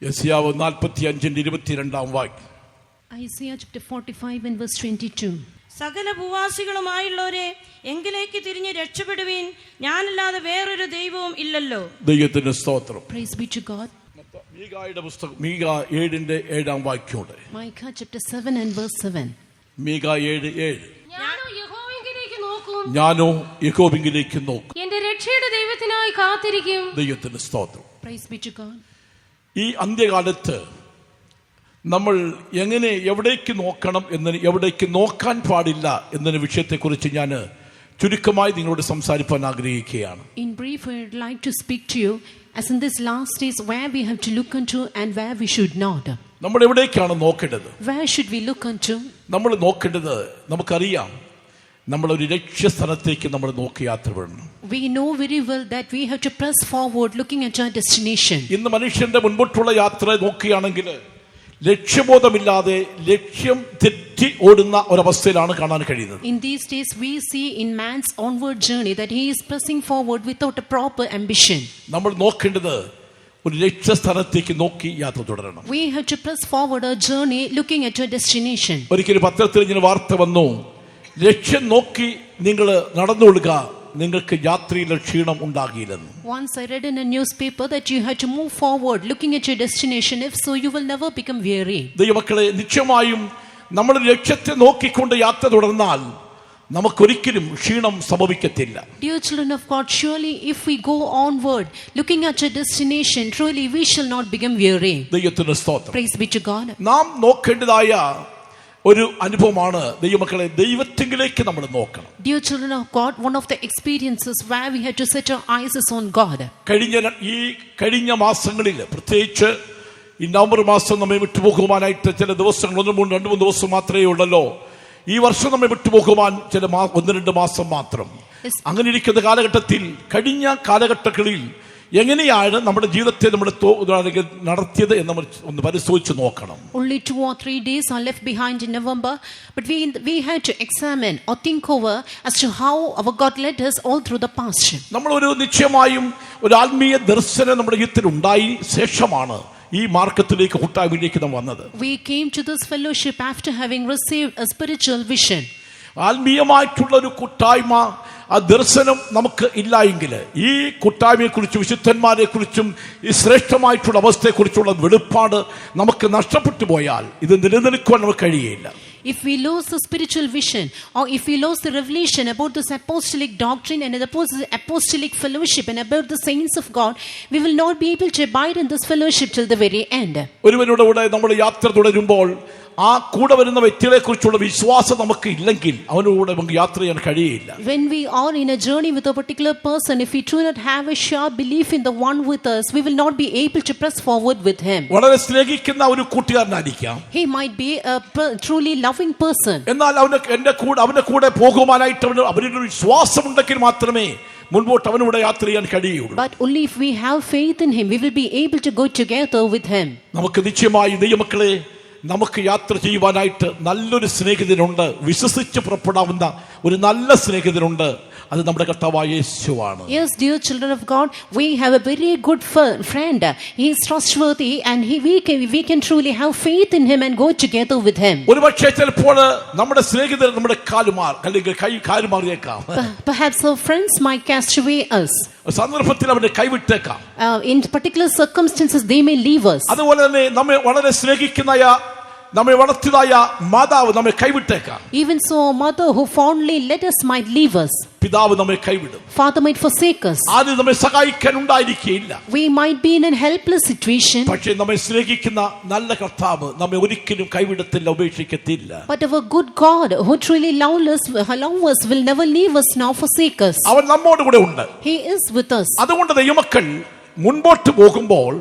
യെശയ്യാവ് 45:22 Isaiah chapter 45 and verse 22. സകല ഭൂവാസികളുമായുള്ളവരെ എങ്കിലേക്ക് തിരിഞ്ഞ് രക്ഷപ്പെടുവീൻ, ഞാനല്ലാതെ വേറൊരു ദൈവവും ഇല്ലല്ലോ. ദൈവത്തിന്റെ സ്തോത്രം. Praise be to God. മീഖയുടെ പുസ്തകം മീഖ 7:7 Micah chapter 7 and verse 7. മീഖ 7:7 ഞാനോ യഹോവയിലേക്ക് നോക്കും, എന്റെ രക്ഷയുടെ ദൈവത്തിനായി കാത്തിരിക്കും. ദൈവത്തിന്റെ സ്തോത്രം. Praise be to God. ഈ അന്ത്യകാലത്ത് നമ്മൾ എങ്ങനെ എവിടേക്ക് നോക്കണം എന്നതിന് എവിടേക്ക് നോക്കാൻ പാടില്ല എന്നതിന് വിഷയത്തെക്കുറിച്ച് ഞാൻ ചുരുക്കമായി നിങ്ങളോട് സംസാരിക്കാൻ ആഗ്രഹിക്കുകയാണ്. In brief, I would like to speak to you as in this last days where we have to look unto and where we should not. നമ്മൾ എവിടേക്കാണ് നോക്കേണ്ടത്? Where should we look unto? നമ്മൾ നോക്കേണ്ടത്, നമുക്കറിയാം, നമ്മളൊരു ലക്ഷ്യസ്ഥാനത്തേക്ക് നമ്മൾ നോക്കി യാത്ര വേണം. We know very well that we have to press forward looking at our destination. ഇന്ന് മനുഷ്യന്റെ മുൻപോട്ടുള്ള യാത്ര നോക്കുകയാണെങ്കിൽ ലക്ഷ്യബോധമില്ലാതെ ലക്ഷ്യം തെറ്റി ഓടുന്ന ഒരവസ്ഥയിലാണ് കാണാൻ കഴിയുന്നത്. In these days we see in man's onward journey that he is pressing forward without a proper ambition. നമ്മൾ നോക്കേണ്ടത് ഒരു ലക്ഷ്യസ്ഥാനത്തേക്ക് നോക്കി യാത്ര തുടരണം. We have to press forward our journey looking at our destination. ഒരിക്കലും പത്രത്തിൽ ഇങ്ങനെ വാർത്ത വന്നു, ലക്ഷ്യം നോക്കി നിങ്ങൾ നടന്നുകൊള്ളുക, നിങ്ങൾക്ക് യാത്രയിൽ ക്ഷീണം ഉണ്ടാകില്ലെന്ന്. Once I read in a newspaper that you have to move forward looking at your destination, if so you will never become weary. ദൈവമക്കളെ, നിശ്ചയമായും നമ്മൾ ലക്ഷ്യത്തെ നോക്കിക്കൊണ്ട് യാത്ര തുടർന്നാൽ നമുക്കൊരിക്കലും ക്ഷീണം സംഭവിക്കത്തില്ല. Dear children of God, surely if we go onward looking at your destination, truly we shall not become weary. ദൈവത്തിന്റെ സ്തോത്രം. Praise be to God. നാം നോക്കേണ്ടതായ ഒരു അനുഭവമാണ് ദൈവമക്കളെ, ദൈവത്തിങ്കിലേക്ക് നമ്മൾ നോക്കണം. Dear children of God, one of the experiences where we have to set our eyes is on God. കഴിഞ്ഞ മാസങ്ങളിൽ, പ്രത്യേകിച്ച് ഈ നവംബർ മാസം നമ്മെ വിട്ടുപോകുവാനായിട്ട് ചില ദിവസങ്ങൾ 2-3 ദിവസം മാത്രമേ ഉള്ളല്ലോ. ഈ വർഷം നമ്മെ വിട്ടുപോകുവാൻ ചില 1-2 മാസം മാത്രം. അങ്ങനെ ഇരിക്കുന്ന കാലഘട്ടത്തിൽ, കഴിഞ്ഞ കാലഘട്ടങ്ങളിൽ എങ്ങനെയാണ് നമ്മുടെ ജീവിതത്തെ നമ്മൾ നടത്തിയത് എന്ന് നമ്മൾ ഒന്ന് പരിശോധിച്ച് നോക്കണം. Only 2 or 3 days are left behind in November, but we had to examine or think over as to how our God led us all through the past. നമ്മൾ ഒരു നിശ്ചയമായും ഒരു ആത്മീയ ദർശനം നമ്മുടെ ജീവിതത്തിൽ ഉണ്ടായി ശേഷമാണ് ഈ മാർഗത്തിലേക്ക്, കൂട്ടായ്മയിലേക്ക് നാം വന്നത്. We came to this fellowship after having received a spiritual vision. ആത്മീയമായിട്ടുള്ള ഒരു കൂട്ടായ്മ, ആ ദർശനം നമുക്ക് ഇല്ല എങ്കിൽ ഈ കൂട്ടായ്മയെ കുറിച്ചും വിശുദ്ധന്മാരെ കുറിച്ചും ഈ ശ്രേഷ്ഠമായിട്ടുള്ള അവസ്ഥയെക്കുറിച്ചുള്ള വെളിപ്പാട് നമുക്ക് നഷ്ടപ്പെട്ടു പോയാൽ ഇത് നിലനിൽക്കുവാൻ നമുക്ക് കഴിയില്ല. If we lose the spiritual vision or if we lose the revelation about this apostolic doctrine and the apostolic fellowship and about the saints of God, we will not be able to abide in this fellowship till the very end. ഒരുവനോട് കൂടെ നമ്മൾ യാത്ര തുടരുമ്പോൾ ആ കൂടെ വരുന്ന വ്യക്തികളെ കുറിച്ചുള്ള വിശ്വാസം നമുക്ക് ഇല്ലെങ്കിൽ അവനോട് നമുക്ക് യാത്ര ചെയ്യാൻ കഴിയില്ല. When we are in a journey with a particular person, if we do not have a sure belief in the one with us, we will not be able to press forward with him. വളരെ സ്നേഹിക്കുന്ന ഒരു കൂട്ടുകാരനായിരിക്കാം. He might be a truly loving person. എന്നാൽ അവന്റെ കൂടെ പോകുവാനായിട്ട് അവനൊരു വിശ്വാസം ഉണ്ടെങ്കിൽ മാത്രമേ മുൻപോട്ട് അവനോട് യാത്ര ചെയ്യാൻ കഴിയുള്ളൂ. But only if we have faith in him, we will be able to go together with him. നമുക്ക് നിശ്ചയമായി ദൈവമക്കളെ, നമുക്ക് യാത്ര ചെയ്യുവാനായിട്ട് നല്ലൊരു സ്നേഹിതനുണ്ട്, വിശ്വസിച്ച് പുറപ്പെടാവുന്ന ഒരു നല്ല സ്നേഹിതനുണ്ട്. അത് നമ്മുടെ കർത്താവായ യേശുവാണ്. Yes, dear children of God, we have a very good friend. He is trustworthy and we can truly have faith in him and go together with him. ഒരുപക്ഷേ ചിലപ്പോൾ നമ്മുടെ സ്നേഹിതർ നമ്മുടെ കാലുമാറിയേക്കാം. Perhaps our friends might cast away us. സന്ദർഭത്തിൽ അവരെ കൈവിട്ടേക്കാം. In particular circumstances they may leave us. അതുപോലെ തന്നെ നമ്മെ വളരെ സ്നേഹിക്കുന്നയ, നമ്മെ വളർത്തിയതായ മാതാവ് നമ്മെ കൈവിട്ടേക്കാം. Even so, our mother who fondly led us might leave us. പിതാവ് നമ്മെ കൈവിടും. Father might forsake us. ആദ്യം നമ്മെ സഹായിക്കാൻ ഉണ്ടായിരിക്കില്ല. We might be in a helpless situation. പക്ഷേ നമ്മെ സ്നേഹിക്കുന്ന നല്ല കർത്താവ് നമ്മെ ഒരിക്കലും കൈവിടത്തില്ല, ഉപേക്ഷിക്കത്തില്ല. But our good God who truly loves us will never leave us nor forsake us. അവൻ നമ്മോട് കൂടെ ഉണ്ട്. He is with us. അതുകൊണ്ട് ദൈവമക്കൾ മുൻപോട്ട് പോകുമ്പോൾ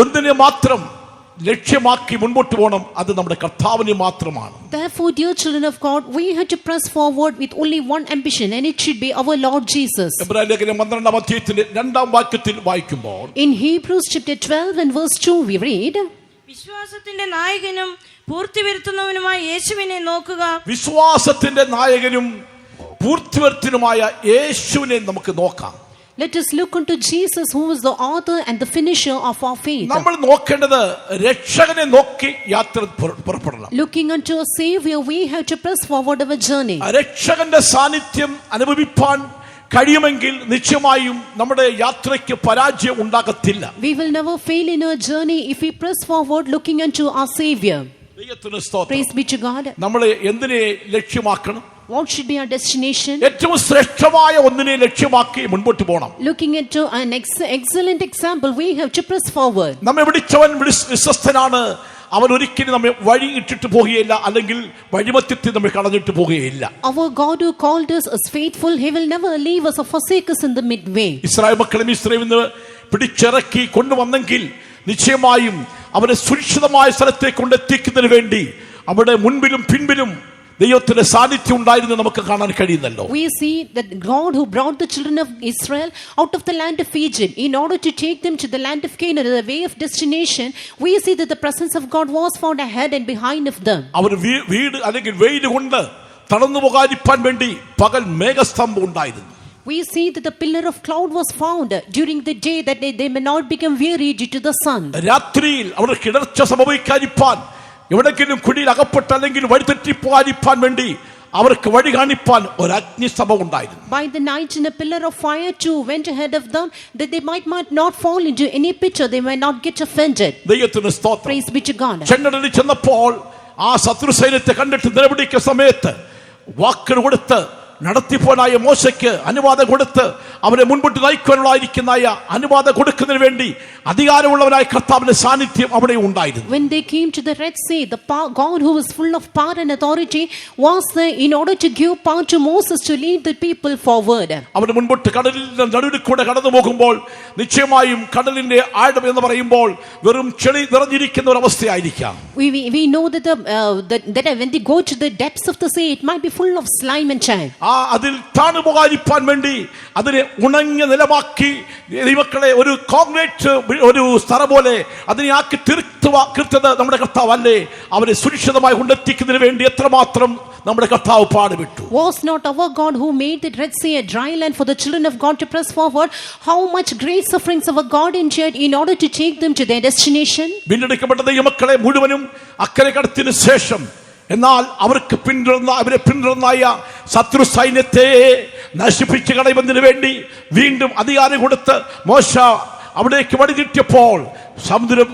ഒന്നിനെ മാത്രം ലക്ഷ്യമാക്കി മുൻപോട്ട് പോകണം, അത് നമ്മുടെ കർത്താവിനെ മാത്രമാണ്. Therefore, dear children of God, we have to press forward with only one ambition, and it should be our Lord Jesus. എബ്രായലേഖനം 12-ാം അധ്യായത്തിന്റെ 2-ാം വാക്യത്തിൽ വായിക്കുമ്പോൾ, in Hebrews chapter 12 and verse 2 we read, വിശ്വാസത്തിന്റെ നായകനും പൂർത്തി വരുത്തുന്നവനുമായ യേശുവിനെ നോക്കുക. വിശ്വാസത്തിന്റെ നായകനും പൂർത്തിവരുത്തുന്നതുമായ യേശുവിനെ നമുക്ക് നോക്കാം. Let us look unto Jesus, who is the author and the finisher of our faith. നമ്മൾ നോക്കേണ്ടത് രക്ഷകനെ നോക്കി യാത്ര പുറപ്പെടണം. Looking unto a Savior, we have to press forward our journey. രക്ഷകന്റെ സാന്നിധ്യം അനുഭവിപ്പാൻ കഴിയുമെങ്കിൽ നിശ്ചയമായും നമ്മുടെ യാത്രയ്ക്ക് പരാജയം ഉണ്ടാകത്തില്ല. We will never fail in our journey if we press forward looking unto our Savior. ദൈവത്തിന് സ്തോത്രം. Praise be to God. നമ്മൾ എന്തിനെ ലക്ഷ്യമാക്കണം? What should be our destination? ഏറ്റവും ശ്രേഷ്ഠമായ ഒന്നിനെ ലക്ഷ്യമാക്കി മുൻപോട്ട് പോകണം. Looking into an excellent example, we have to press forward. നമ്മെ വിളിച്ചവൻ വിശ്വസ്തനാണ്. അവൻ ഒരിക്കലും നമ്മെ വഴി ഇട്ടിട്ട് പോകുകയില്ല, അല്ലെങ്കിൽ വഴിമധ്യത്തിൽ നമ്മെ കളഞ്ഞിട്ട് പോകുകയില്ല. Our God who called us is faithful. He will never leave us or forsake us in the midway. Israel മക്കളെ മിസ്രയീമിൽ നിന്ന് പിടിച്ചിറക്കി കൊണ്ടുവന്നെങ്കിൽ നിശ്ചയമായും അവരെ സുരക്ഷിതമായ സ്ഥലത്തേക്ക് കൊണ്ടെത്തിക്കുന്നതിന് വേണ്ടി അവിടെ മുൻപിലും പിൻപിലും ദൈവത്തിന്റെ സാന്നിധ്യം ഉണ്ടായിരുന്നു നമുക്ക് കാണാൻ കഴിയുന്നല്ലോ. We see that God who brought the children of Israel out of the land of Egypt in order to take them to the land of Canaan, the way of destination, we see that the presence of God was found ahead and behind of them. അവർ വീട് അല്ലെങ്കിൽ വെയിൽ കൊണ്ട് തടന്നു പോകാതിരിക്കാൻ വേണ്ടി പകൽ മേഘസ്തംഭം ഉണ്ടായിരുന്നു. We see that the pillar of cloud was found during the day, that they may not become weary due to the sun. രാത്രിയിൽ അവർ കിടർച്ച സംഭവിക്കാതിരിക്കാൻ, എവിടെങ്കിലും കുടിയിൽ അകപ്പെട്ട് അല്ലെങ്കിൽ വഴിതെറ്റിപ്പോകാതിരിക്കാൻ വേണ്ടി അവർക്ക് വഴി കാണിപ്പാൻ ഒരു അഗ്നിസ്തംഭം ഉണ്ടായിരുന്നു. By the night, in a pillar of fire too went ahead of them, that they might not fall into any pit, or they might not get offended. ദൈവത്തിന് സ്തോത്രം. Praise be to God. ചെങ്കടലിൽ ചെന്നപ്പോൾ ആ ശത്രു സൈന്യത്തെ കണ്ടിട്ട് നിലവിളിക്കുന്ന സമയത്ത് വാക്കുകൾ കൊടുത്ത് നടത്തിപ്പോനായ മോശയ്ക്ക് അനുവാദം കൊടുത്ത് അവരെ മുൻപോട്ട് നയിക്കാനുള്ളതായിരിക്കുന്ന അനുവാദം കൊടുക്കുന്നതിന് വേണ്ടി അധികാരമുള്ളവനായ കർത്താവിന്റെ സാന്നിധ്യം അവിടെ ഉണ്ടായിരുന്നു. When they came to the Red Sea, the God who was full of power and authority was there in order to give power to Moses to lead the people forward. അവർ മുൻപോട്ട് കടലിന്റെ നടുവിൽ കൂടെ കടന്നു പോകുമ്പോൾ നിശ്ചയമായും കടലിന്റെ ആഴം എന്ന് പറയുമ്പോൾ വെറും ചെളി നിറഞ്ഞിരിക്കുന്ന ഒരു അവസ്ഥയായിരിക്കാം. We know that when they go to the depths of the sea, it might be full of slime and sand. അതിൽ താണുപോകാതിരിക്കാൻ വേണ്ടി അതിനെ ഉണങ്ങിയ നിലമാക്കി ദൈവമക്കളെ ഒരു കോൺക്രീറ്റ് ഒരു സ്ഥലം പോലെ അതിനെ ആക്കി തീർത്തത് നമ്മുടെ കർത്താവ് അല്ലേ? അവരെ സുരക്ഷിതമായി കൊണ്ടെത്തിക്കുന്നതിന് വേണ്ടി എത്രമാത്രം നമ്മുടെ കർത്താവ് പാടുപെട്ടു. Was not our God who made the Red Sea a dry land for the children of God to press forward? How much great sufferings our God endured in order to take them to their destination? വീണ്ടെടുക്കപ്പെട്ട ദൈവമക്കളെ മുഴുവനും അക്കരെ കടത്തിന് ശേഷം, എന്നാൽ അവരെ പിന്തുടർന്നായ ശത്രു സൈന്യത്തെ നശിപ്പിച്ചു കളയുന്നതിന് വേണ്ടി വീണ്ടും അധികാരം കൊടുത്ത് മോശ അവിടേക്ക് വഴിതെറ്റിയപ്പോൾ സമുദ്രം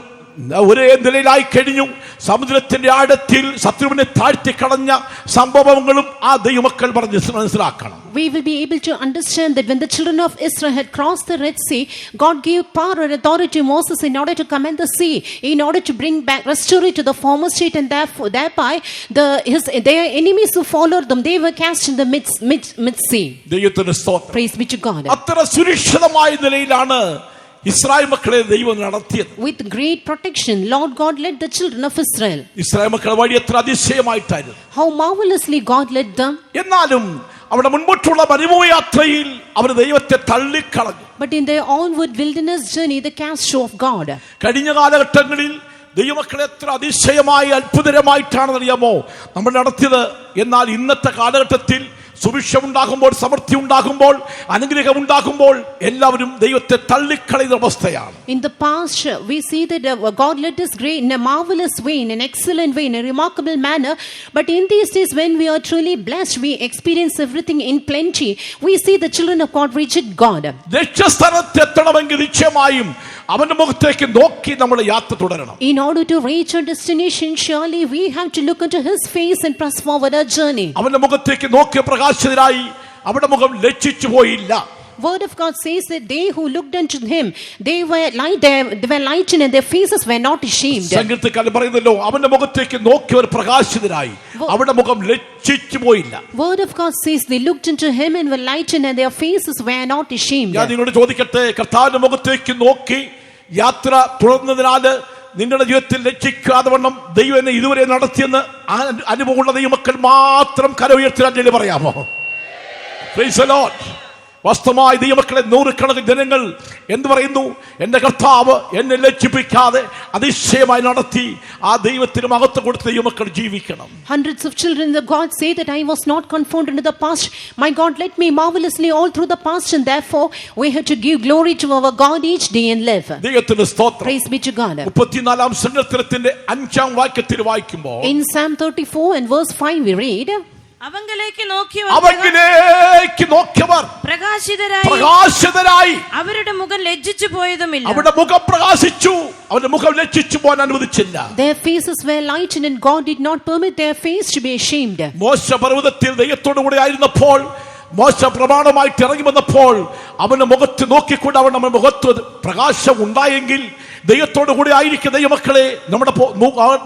ഒരേ നിലയിലായി കഴിഞ്ഞു. സമുദ്രത്തിന്റെ ആഴത്തിൽ ശത്രുവിനെ താഴ്ത്തി കളഞ്ഞ സംഭവങ്ങളും ആ ദൈവമക്കൾ പറഞ്ഞ് മനസ്സിലാക്കണം. We will be able to understand that when the children of Israel had crossed the Red Sea, God gave power and authority to Moses in order to command the sea, in order to bring back, restore it to the former state, and thereby their enemies who followed them, they were cast in the mid sea. Praise be to God. അത്ര സുരക്ഷിതമായ നിലയിലാണ് Israel മക്കളെ ദൈവം നടത്തിയത്. With great protection, Lord God led the children of Israel. Israel മക്കളെ വഴി എത്ര അതിശയമായിട്ടായിരുന്നു. How marvelously God led them. എന്നാലും അവിടെ മുൻപോട്ടുള്ള പരിമോയാത്രയിൽ അവർ ദൈവത്തെ തള്ളിക്കളഞ്ഞു. But in their onward wilderness journey, they cast show of God. കഴിഞ്ഞ കാലഘട്ടങ്ങളിൽ ദൈവമക്കളെ എത്ര അതിശയമായി അത്ഭുതകരമായിട്ടാണെന്ന് അറിയാമോ നമ്മൾ നടത്തിയത്. എന്നാൽ ഇന്നത്തെ കാലഘട്ടത്തിൽ സുഭിക്ഷം ഉണ്ടാകുമ്പോൾ, സമൃദ്ധി ഉണ്ടാകുമ്പോൾ, അനുഗ്രഹം ഉണ്ടാകുമ്പോൾ എല്ലാവരും ദൈവത്തെ തള്ളിക്കളയുന്ന അവസ്ഥയാണ്. In the past, we see that God led us great in a marvelous way, in an excellent way, in a remarkable manner. But in these days, when we are truly blessed, we experience everything in plenty. We see the children of God reject God. ലക്ഷ്യസ്ഥാനത്തെത്തണമെങ്കിൽ നിശ്ചയമായും അവന്റെ മുഖത്തേക്ക് നോക്കി നമ്മൾ യാത്ര തുടരണം. In order to reach our destination, surely we have to look into His face and press forward our journey. അവന്റെ മുഖത്തേക്ക് നോക്കിയ പ്രകാശിതരായി അവരുടെ മുഖം ലജ്ജിച്ചു പോയില്ല. Word of God says that they who looked unto Him, they were lightened and their faces were not ashamed. സംഗീതക്കാരൻ പറയുന്നല്ലോ, അവന്റെ മുഖത്തേക്ക് നോക്കിയവർ പ്രകാശിതരായി അവരുടെ മുഖം ലജ്ജിച്ചു പോയില്ല. Word of God says they looked into Him and were lightened and their faces were not ashamed. ഞാൻ നിങ്ങളോട് ചോദിക്കട്ടെ, കർത്താവിന്റെ മുഖത്തേക്ക് നോക്കി യാത്ര തുടർന്നതിനാൽ നിങ്ങളുടെ ജീവിതത്തിൽ ലജ്ജിക്കാതെ വണ്ണം ദൈവം എന്നെ ഇതുവരെ നടത്തിയെന്ന് അനുഭവമുള്ള ദൈവമക്കൾ മാത്രം കര ഉയർത്തി പറയാമോ? Praise the Lord. വാസ്തവമായി ദൈവമക്കളെ, നൂറുകണക്കിന് ജനങ്ങൾ എന്ത് പറയുന്നു? എന്റെ കർത്താവ് എന്നെ ലജ്ജിപ്പിക്കാതെ അതിശയമായി നടത്തി ആ ദൈവത്തിന് മഹത്വം കൊടുത്ത് ദൈവമക്കൾ ജീവിക്കണം. Hundreds of children of God say that I was not conformed into the past. My God led me marvelously all through the past, and therefore we have to give glory to our God each day and live. ദൈവത്തിന് സ്തോത്രം. Praise be to God. 34-ാം സങ്കീർത്തനത്തിന്റെ 5-ാം വാക്യത്തിൽ വായിക്കുമ്പോൾ In Psalm 34 and verse 5 we read, അവങ്കിലേക്ക് നോക്കിയവർ പ്രകാശിതരായി അവരുടെ മുഖം ലജ്ജിച്ചു പോയതുമില്ല. അവരുടെ മുഖം പ്രകാശിച്ചു, അവരുടെ മുഖം ലജ്ജിച്ചു പോകാൻ അനുവദിച്ചില്ല. Their faces were lightened and God did not permit their face to be ashamed. മോശ പർവ്വതത്തിൽ ദൈവത്തോടു കൂടെ ആയിരുന്നപ്പോൾ, മോശ പ്രമാണമായിട്ട് ഇറങ്ങി വന്നപ്പോൾ അവന്റെ മുഖത്ത് നോക്കിക്കൊണ്ട് അവൻ നമ്മുടെ മുഖത്ത് പ്രകാശം ഉണ്ടായെങ്കിൽ ദൈവത്തോടു കൂടെ ആയിരിക്കുന്ന ദൈവമക്കളെ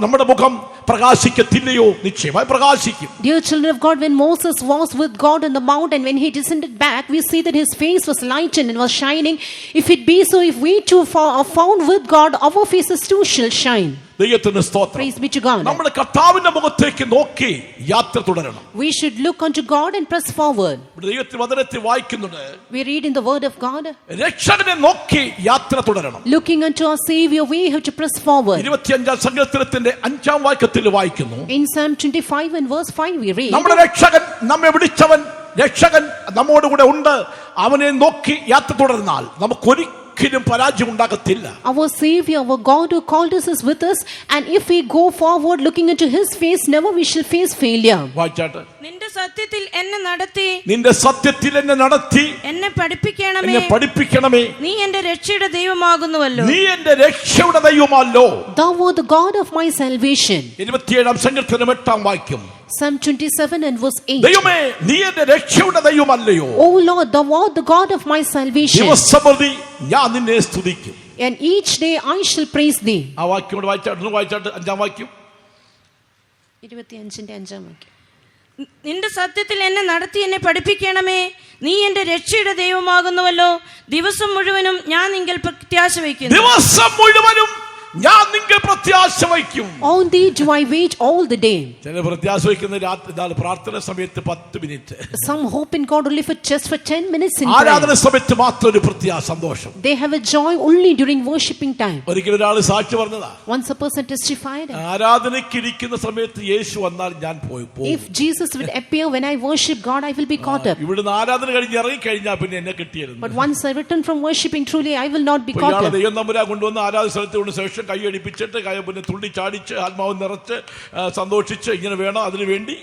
നമ്മുടെ മുഖം പ്രകാശിക്കത്തില്ലയോ? നിശ്ചയമായി പ്രകാശിക്കും. Dear children of God, when Moses was with God on the mount and when he descended back, we see that his face was lightened and was shining. If it be so, if we too are found with God, our faces too shall shine. ദൈവത്തിന് സ്തോത്രം. Praise be to God. നമ്മുടെ കർത്താവിന്റെ മുഖത്തേക്ക് നോക്കി യാത്ര തുടരണം. We should look unto God and press forward. ദൈവത്തിന്റെ വചനത്തിൽ വായിക്കുന്നുണ്ട്, we read in the word of God, രക്ഷകനെ നോക്കി യാത്ര തുടരണം. Looking unto our Savior, we have to press forward. 25-ാം സങ്കീർത്തനത്തിന്റെ 5-ാം വാക്യത്തിൽ വായിക്കുന്നു, in Psalm 25 and verse 5 we read, നമ്മുടെ രക്ഷകൻ നമ്മെ വിളിച്ചവൻ, രക്ഷകൻ നമ്മോട് കൂടെ ഉണ്ട്, അവനെ നോക്കി യാത്ര തുടർന്നാൽ നമുക്കൊരിക്കലും പരാജയം ഉണ്ടാകത്തില്ല. Our Savior, our God who called us is with us, and if we go forward looking into his face, never we shall face failure. വായിച്ചാട്ടെ. നിന്റെ സത്യത്തിൽ എന്നെ നടത്തി, നിന്റെ സത്യത്തിൽ എന്നെ നടത്തി, എന്നെ പഠിപ്പിക്കണമേ, എന്നെ പഠിപ്പിക്കണമേ, നീ എന്റെ രക്ഷയുടെ ദൈവമാകുന്നുവല്ലോ. നീ എന്റെ രക്ഷയുടെ ദൈവമല്ലോ. Thou art the God of my salvation. 27-ാം സങ്കീർത്തനം 8-ാം വാക്യം. Psalm 27 and verse 8. ദൈവമേ, നീ എന്റെ രക്ഷയുടെ ദൈവമല്ലയോ? O Lord, thou art the God of my salvation. ദിവസപ്രതി ഞാൻ നിന്നെ സ്തുതിക്കും. And each day I shall praise thee. ആ വാക്യം കൂടെ വായിച്ചാട്ട് 5-ാം വാക്യം. 25-ന്റെ 5-ാം വാക്യം. നിന്റെ സത്യത്തിൽ എന്നെ നടത്തി എന്നെ പഠിപ്പിക്കണമേ, നീ എന്റെ രക്ഷയുടെ ദൈവമാകുന്നുവല്ലോ. ദിവസം മുഴുവനും ഞാൻ നിങ്കൽ പ്രത്യാശ വയ്ക്കുന്നു. ദിവസം മുഴുവനും ഞാൻ നിങ്ങൾ പ്രത്യാശ വയ്ക്കും. On thee do I wait all the day. ചില പ്രത്യാശ വയ്ക്കുന്ന പ്രാർത്ഥന സമയത്ത് 10 minute. Some hope in God only for 10 minutes in ആരാധന prayer. സമയത്ത് മാത്രം ഒരു പ്രത്യാശ, സന്തോഷം. They have a joy only during worshiping time. ഒരിക്കൽ ഒരാൾ സാക്ഷി പറഞ്ഞതാ, Once a person testified, ആരാധനയ്ക്ക് ഇരിക്കുന്ന സമയത്ത് യേശു വന്നാൽ ഞാൻ പോകും. if Jesus would appear when I worship God, I will be caught up. ഇവിടുന്ന് ആരാധന കഴിഞ്ഞ് ഇറങ്ങി കഴിഞ്ഞാൽ പിന്നെ എന്നെ കിട്ടിയിരുന്നു. But once I return from worshiping, truly I will not be caught up. ദൈവം തമ്പുരാൻ കൊണ്ടുവന്ന് ആരാധന സ്ഥലത്ത് കൊണ്ട് ശേഷം കൈയടിപ്പിച്ചിട്ട് പിന്നെ തുള്ളി ചാടിച്ച് ആത്മാവ് നിറച്ച് സന്തോഷിച്ച് ഇങ്ങനെ വേണം, അതിനു വേണ്ടി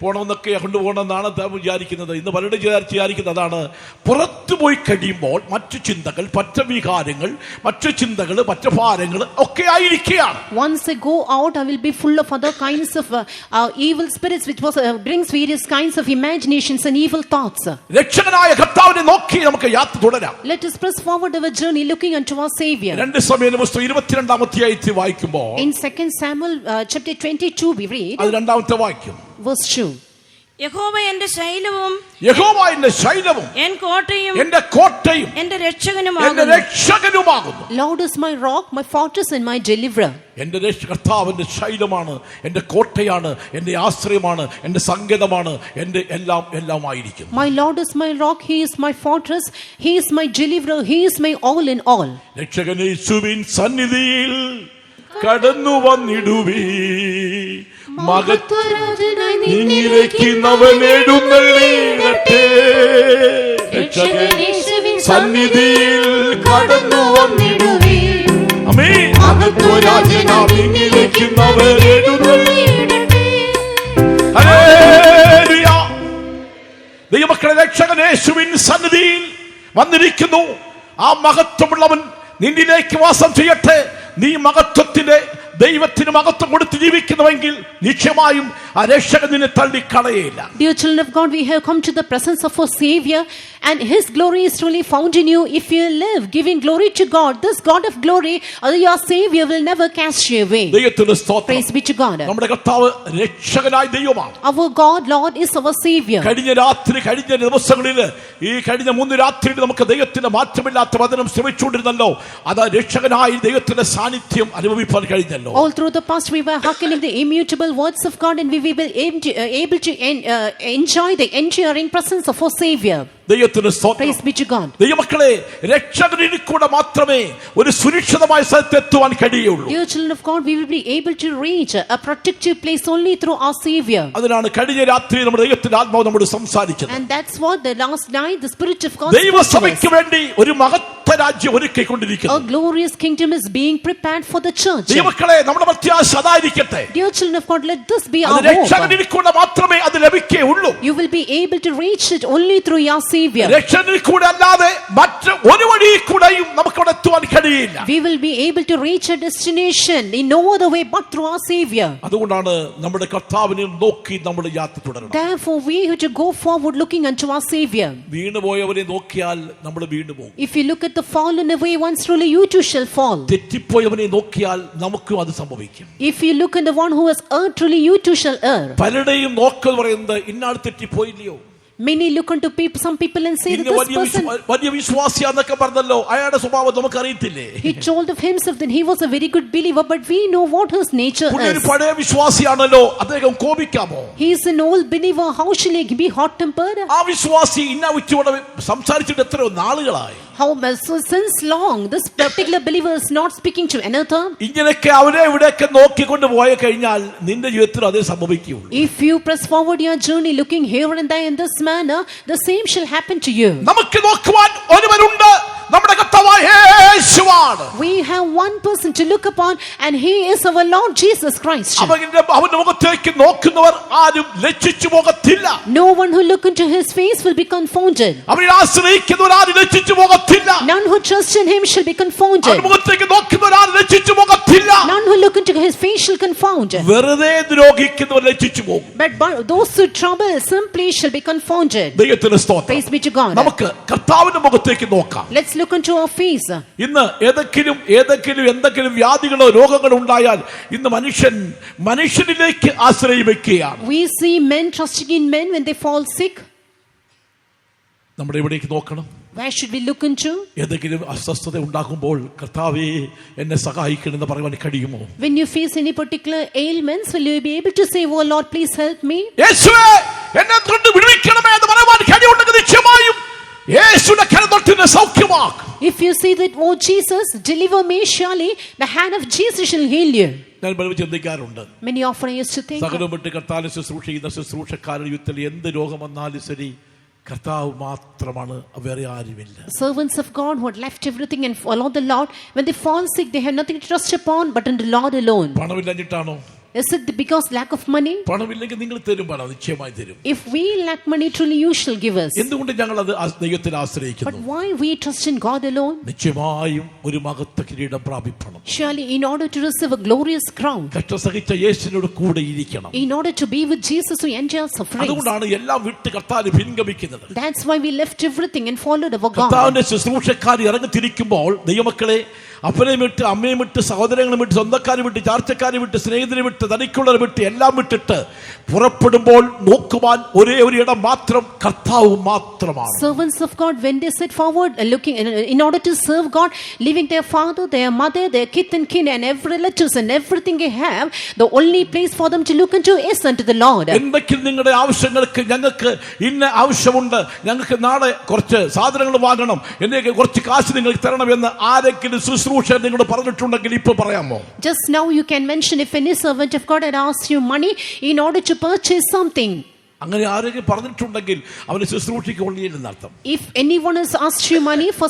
പോകണമെന്നൊക്കെ കൊണ്ടുപോകണമെന്നാണ് വിചാരിക്കുന്നത്. ഇന്ന് പലരും വിചാരിക്കുന്നത് അതാണ്. പുറത്തു പോയി കഴിയുമ്പോൾ മറ്റു ചിന്തകൾ, മറ്റു വികാരങ്ങൾ, മറ്റു ചിന്തകൾ, മറ്റു ഭാരങ്ങൾ ഒക്കെ ആയിരിക്കുകയാണ്. Once I go out, I will be full of other kinds of evil spirits, which brings various kinds of imaginations and evil thoughts. രക്ഷകനായ കർത്താവിനെ നോക്കി നമുക്ക് യാത്ര തുടരാം. Let us press forward our journey looking unto our Savior. 2 സമൂയേലിന്റെ പുസ്തകം 22-ാം അധ്യായത്തിൽ വായിക്കുമ്പോൾ, in 2 Samuel chapter 22 we read, അത് 2-ാമത്തെ വാക്യം. verse 2. യഹോവ എന്റെ ശൈലവും, യഹോവ എന്റെ ശൈലവും, എൻ കോട്ടയും, എന്റെ കോട്ടയും, എന്റെ എന്റെ രക്ഷകനുമാകുന്നു. രക്ഷകനുമാകുന്നു. Lord is my rock, my fortress and my deliverer. എന്റെ കർത്താവ് എന്റെ ശൈലമാണ്, എന്റെ കോട്ടയാണ്, എന്റെ ആശ്രയമാണ്, എന്റെ സങ്കേതമാണ്, എന്റെ എല്ലാമായിരിക്കും. My Lord is my rock, he is my fortress, he is my deliverer, he is my all in all. രക്ഷകൻ യേശുവിൻ സന്നിധിയിൽ കടന്നു വന്നിടുവീ, മഹത്വരാജനായി നിന്നിലേക്കുന്നവൻ എഴുന്നള്ളിയിടട്ടെ. രക്ഷകൻ യേശുവിൻ സന്നിധിയിൽ കടന്നു വന്നിടുവീ, ആമേൻ. മഹത്വരാജനായി നിന്നിലേക്കുന്നവൻ എഴുന്നള്ളിയിടട്ടെ. ഹല്ലേലൂയ. ദൈവമക്കളെ, രക്ഷകൻ യേശുവിൻ സന്നിധിയിൽ വന്നിരിക്കുന്നു. ആ മഹത്വമുള്ളവൻ നിന്നിലേക്ക് വാസം ചെയ്യട്ടെ. നീ മഹത്വത്തിന്റെ ദൈവത്തിന് മഹത്വം കൊടുത്ത് ജീവിക്കുന്നുവെങ്കിൽ നിശ്ചയമായും ആ രക്ഷകൻ നിന്നെ തള്ളിക്കളയില്ല. Dear children of God, we have come to the presence of our Savior, and His glory is truly found in you if you live giving glory to God. This God of glory, your Savior, will never cast you away. ദൈവത്തിന്റെ സ്തോത്രം. Praise be to God. നമ്മുടെ കർത്താവ് രക്ഷകനായ ദൈവമാണ്. Our God, Lord, is our Savior. കഴിഞ്ഞ ദിവസങ്ങളിൽ ഈ കഴിഞ്ഞ 3 രാത്രിയിൽ നമുക്ക് ദൈവത്തിന്റെ മാറ്റമില്ലാത്ത വചനം ശ്രമിച്ചുകൊണ്ടിരുന്നല്ലോ. അത് രക്ഷകനായി ദൈവത്തിന്റെ സാന്നിധ്യം അനുഭവിക്കാൻ കഴിഞ്ഞല്ലോ. കേട്ടല്ലോ. All through the past we were hearkening the immutable words of God, and we will be able to enjoy the enduring presence of our Savior. ദൈവത്തിന് സ്തോത്രം. Praise be to God. ദൈവമക്കളെ, രക്ഷകനിൽ കൂടെ മാത്രമേ ഒരു സുരക്ഷിതമായ സ്ഥലത്ത് എത്തുവാൻ കഴിയുള്ളൂ. Dear children of God, we will be able to reach a protective place only through our Savior. അതിനാണ് കഴിഞ്ഞ രാത്രി നമ്മുടെ ദൈവത്തിന്റെ ആത്മാവ് നമ്മോട് സംസാരിച്ചത്. And that's what the last night the Spirit of God ദൈവസഭയ്ക്ക് വേണ്ടി ഒരു മഹത്ത രാജ്യം ഒരുക്കിക്കൊണ്ടിരിക്കുന്നു. A glorious kingdom is being prepared for the church. ദൈവമക്കളെ, നമ്മുടെ പ്രത്യാശ അതായിരിക്കട്ടെ. Dear children of God, let this be our hope. രക്ഷകനിൽ കൂടെ മാത്രമേ അത് ലഭിക്കുകയുള്ളൂ. You will be able to reach it only through your Savior. രക്ഷകനിൽ കൂടെ അല്ലാതെ മറ്റ് ഒരു വഴി കൂടെയും നമുക്ക് അവിടെ എത്തുവാൻ കഴിയില്ല. We will be able to reach a destination in no other way but through our Savior. അതുകൊണ്ടാണ് നമ്മുടെ കർത്താവിനെ നോക്കി നമ്മൾ യാത്ര തുടരണം. Therefore we have to go forward looking unto our Savior. വീണുപോയവരെ നോക്കിയാൽ നമ്മൾ വീണുപോകും. If you look at the fallen away ones, truly you too shall fall. തെറ്റിപ്പോയവനെ നോക്കിയാൽ നമുക്കും അത് സംഭവിക്കും. If you look at the one who has erred, truly you too shall err. പലരുടെയും നോക്കെന്ന് പറയുന്നത് ഇന്നാൾ തെറ്റിപ്പോയില്ലയോ. Many look unto people, some people, and say that this person, വലിയ വിശ്വാസിയാന്നൊക്കെ പറഞ്ഞല്ലോ, അയാളുടെ സ്വഭാവം നമുക്ക് അറിയത്തില്ലേ. he told of himself that he was a very good believer, but we know what his nature ഒരു is. പഴയ വിശ്വാസിയാണല്ലോ, അദ്ദേഹം കോപിക്കാമോ? He is an old believer, how shall he be hot tempered? ആ വിശ്വാസി ഇന്ന ഉച്ചയോടെ സംസാരിച്ചിട്ട് എത്രയോ നാളുകളായി. How since long this particular believer is not speaking to another? ഇങ്ങനെയൊക്കെ അവരെ ഇവിടെയൊക്കെ നോക്കിക്കൊണ്ട് പോയ കഴിഞ്ഞാൽ നിന്റെ ജീവിതത്തിൽ അതേ സംഭവിക്കുകയുള്ളൂ. If you press forward your journey looking here and there in this manner, the same shall happen to you. നമുക്ക് നോക്കുവാൻ ഒരുവനുണ്ട്, നമ്മുടെ കർത്താവായ യേശുവാണ്. We have one person to look upon, and he is our Lord Jesus Christ. അവന്റെ മുഖത്തേക്ക് നോക്കുന്നവർ ആരും ലജ്ജിച്ചു പോകത്തില്ല. No one who look into his face will be confounded. അവനെ ആശ്രയിക്കുന്നവർ ആരും ലജ്ജിച്ചു പോകത്തില്ല. None who trust in him shall be confounded. അവന്റെ മുഖത്തേക്ക് നോക്കുന്നവർ ആരും ലജ്ജിച്ചു പോകത്തില്ല. None who look into his face shall confound. വെറുതെ ദ്രോഹിക്കുന്നവർ ലജ്ജിച്ചു പോകും. But those who trouble simply shall be confounded. ദൈവത്തിന് സ്തോത്രം. Praise be to God. നമുക്ക് കർത്താവിന്റെ മുഖത്തേക്ക് നോക്കാം. Let's look into our face. ഇന്ന് എന്തെങ്കിലും വ്യാധികളോ രോഗങ്ങളോ ഉണ്ടായാൽ ഇന്ന് മനുഷ്യനിലേക്ക് ആശ്രയം വെക്കുകയാണ്. We see men trusting in men when they fall sick. നമ്മുടെ ഇവിടേക്ക് നോക്കണം. Where should we look into? ഏതെങ്കിലും അസ്വസ്ഥത ഉണ്ടാകുമ്പോൾ കർത്താവേ എന്നെ സഹായിക്കണമെന്ന് പറയുവാൻ കഴിയുമോ? When you face any particular ailments, will you be able to say, "Oh Lord, please help me"? യേശുവേ എന്നെ തൊട്ട് വിടുവിക്കണമേ എന്ന് പറയുവാൻ കഴിയുണ്ടെങ്കിൽ നിശ്ചയമായും യേശുവിന്റെ കരം തൊട്ട് എന്നെ സൗഖ്യമാക്കും. If you say that, "Oh Jesus, deliver me," surely the hand of Jesus shall heal you. ഞാൻ പലരും ചിന്തിക്കാറുണ്ട്. Many often I used to think, സകലം വിട്ട് കർത്താവിനെ ശുശ്രൂഷിക്കുന്ന ശുശ്രൂഷക്കാരുടെ യുദ്ധത്തിൽ എന്ത് രോഗം വന്നാലും ശരി കർത്താവ് മാത്രമാണ്, വേറെ ആരുമില്ല. servants of God who had left everything and followed the Lord, when they fall sick, they have nothing to trust upon but in the Lord alone. പണമില്ലാഞ്ഞിട്ടാണോ? Is it because lack of money? പണമില്ലെങ്കിൽ നിങ്ങൾ തരും, പണം നിശ്ചയമായി തരും. If we lack money, truly you shall give us. എന്തുകൊണ്ട് ഞങ്ങൾ അത് ദൈവത്തിൽ ആശ്രയിക്കുന്നു? But why we trust in God alone? നിശ്ചയമായും ഒരു മഹത്വ കിരീടം പ്രാപിക്കണം. Surely in order to receive a glorious crown, കഷ്ടം സഹിച്ച യേശുവിനോട് കൂടെ ഇരിക്കണം. in order to be with Jesus who endures sufferings. അതുകൊണ്ടാണ് എല്ലാം വിട്ട് കർത്താവിനെ പിൻഗമിക്കുന്നത്. That's why we left everything and followed our God. കർത്താവിന്റെ ശുശ്രൂഷക്കാർ ഇറങ്ങിത്തിരിക്കുമ്പോൾ ദൈവമക്കളെ അപ്പനെയും വിട്ട് അമ്മയും വിട്ട് സഹോദരങ്ങളും വിട്ട് സ്വന്തക്കാരെ വിട്ട് ചാർച്ചക്കാരെ വിട്ട് സ്നേഹിതരെ വിട്ട് തനിക്കുള്ളവരെ വിട്ട് എല്ലാം വിട്ടിട്ട് പുറപ്പെടുമ്പോൾ നോക്കുവാൻ ഒരേ ഒരു ഇടം മാത്രം കർത്താവ് മാത്രമാണ്. Servants of God, when they set forward looking in order to serve God, leaving their father, their mother, their kith and kin and every relatives and everything they have, the only place for them to look into is unto the Lord. എന്തെങ്കിലും നിങ്ങളുടെ ആവശ്യങ്ങൾക്ക് ഞങ്ങൾക്ക് ഇന്ന ആവശ്യമുണ്ട്, ഞങ്ങൾക്ക് നാളെ കുറച്ച് സാധനങ്ങൾ വാങ്ങണം, എന്നേക്ക് കുറച്ച് കാശ് നിങ്ങൾക്ക് തരണമെന്ന് ആരെങ്കിലും ശുശ്രൂഷ നിങ്ങളോട് പറഞ്ഞിട്ടുണ്ടെങ്കിൽ ഇപ്പൊ പറയാമോ? Just now you can mention if any servant of God had asked you money in order to purchase something. അങ്ങനെ ആരെങ്കിലും പറഞ്ഞിട്ടുണ്ടെങ്കിൽ അവന് ശുശ്രൂഷിക്കൊള്ളില്ലെന്ന് അർത്ഥം. If anyone has asked you money for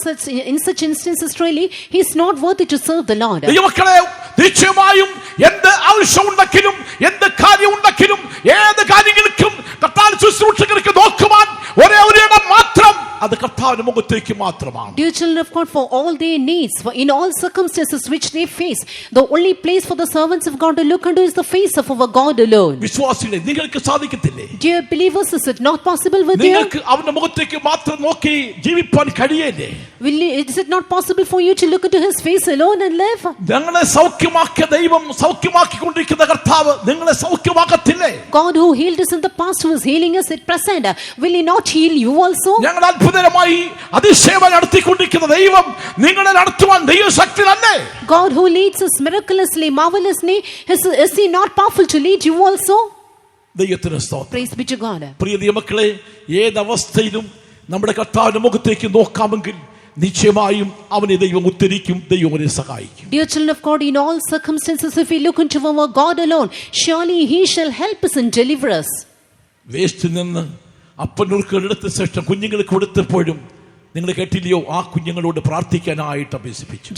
in such instances, really he is not worthy to serve the Lord. ദൈവമക്കളെ, നിശ്ചയമായും എന്ത് ആവശ്യമുണ്ടെങ്കിലും എന്ത് കാര്യമുണ്ടെങ്കിലും ഏത് കാര്യങ്ങൾക്കും കർത്താവ് ശുശ്രൂഷകർക്ക് നോക്കുവാൻ ഒരേ ഒരു ഇടം മാത്രം, അത് കർത്താവിന്റെ മുഖത്തേക്ക് മാത്രമാണ്. Dear children of God, for all their needs, for in all circumstances which they face, the only place for the servants of God to look unto is the face of our God alone. വിശ്വാസികളെ, നിങ്ങൾക്ക് സാധിക്കത്തില്ലേ? Dear believers, is it not possible with you? നിങ്ങൾക്ക് അവന്റെ മുഖത്തേക്ക് മാത്രം നോക്കി ജീവിപ്പാൻ കഴിയില്ലേ? Is it not possible for you to look into his face alone and live? ഞങ്ങളെ സൗഖ്യമാക്കിയ ദൈവം, സൗഖ്യമാക്കിക്കൊണ്ടിരിക്കുന്ന കർത്താവ് നിങ്ങളെ സൗഖ്യമാക്കത്തില്ലേ? God who healed us in the past, who is healing us at present, will he not heal you also? ഞങ്ങൾ അത്ഭുതകരമായി അത്ഭുതമായി അതിശയമായി നടത്തിക്കൊണ്ടിരിക്കുന്ന ദൈവം നിങ്ങളെ നടത്തുവാൻ ദൈവശക്തനല്ലേ? God who leads us miraculously, marvelously, is he not powerful to lead you also? ദൈവത്തിന് സ്തോത്രം. Praise be to God. പ്രിയ ദൈവമക്കളെ, ഏതവസ്ഥയിലും നമ്മുടെ കർത്താവിന്റെ മുഖത്തേക്ക് നോക്കാമെങ്കിൽ നിശ്ചയമായും അവനെ ദൈവം ഉദ്ധരിക്കും, ദൈവം അവനെ സഹായിക്കും. Dear children of God, in all circumstances, if we look into our God alone, surely he shall help us and deliver us. വേസ്റ്റിൽ നിന്ന് അപ്പനുറുക്കുകൾ എടുത്ത ശേഷം കുഞ്ഞുങ്ങൾക്ക് കൊടുത്തപ്പോഴും നിങ്ങൾ കേട്ടില്ലയോ, ആ കുഞ്ഞുങ്ങളോട് പ്രാർത്ഥിക്കാനായിട്ട് അഭ്യസിപ്പിച്ചു.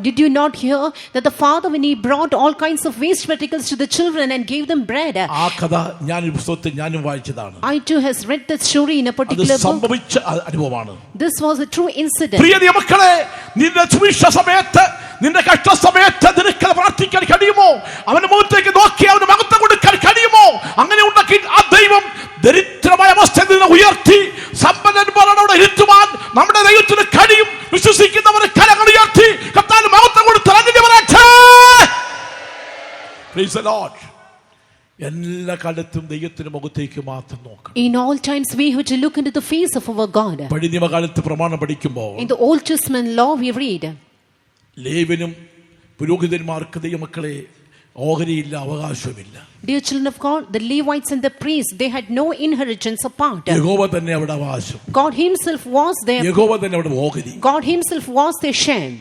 Did you not hear that the father, when he brought all kinds of waste particles to the children and gave them bread? ആ കഥ ഞാൻ പുസ്തകത്തിൽ ഞാനും വായിച്ചതാണ്. I too has read that story in a particular book. സംഭവിച്ച അനുഭവമാണ്. This was a true incident. പ്രിയ ദൈവമക്കളെ, നിന്റെ സുവിശേഷ സമയത്ത്, നിന്റെ കഷ്ട സമയത്ത് നിനക്ക് പ്രാർത്ഥിക്കാൻ കഴിയുമോ? അവന്റെ മുഖത്തേക്ക് നോക്കി അവന് മഹത്വം കൊടുക്കാൻ കഴിയുമോ? അങ്ങനെ ഉണ്ടെങ്കിൽ ആ ദൈവം ദരിദ്രമായ അവസ്ഥയിൽ നിന്ന് ഉയർത്തി സമ്പന്നന്മാരോട് ഇരുത്തുവാൻ നമ്മുടെ ദൈവത്തിന് കഴിയും. വിശ്വസിക്കുന്നവർ കരങ്ങൾ ഉയർത്തി കർത്താവിന് മഹത്വം കൊടുത്ത് Praise the Lord. എല്ലാ കാലത്തും ദൈവത്തിന്റെ മുഖത്തേക്ക് മാത്രം നോക്കണം. In all times we have to look into the face of our God. പഴയ നിയമകാലത്ത് പ്രമാണം പഠിക്കുമ്പോൾ In the Old Testament law we read, ലേവ്യനും പുരോഹിതന്മാർക്ക് ദൈവമക്കളെ ഓഹരിയില്ല, അവകാശമില്ല. Dear children of God, the Levites and the priests, they had no inheritance apart. യഹോവ തന്നെ അവിടെ അവകാശം. God himself was their യഹോവ തന്നെ അവിടെ ഓഹരി. God himself was their share.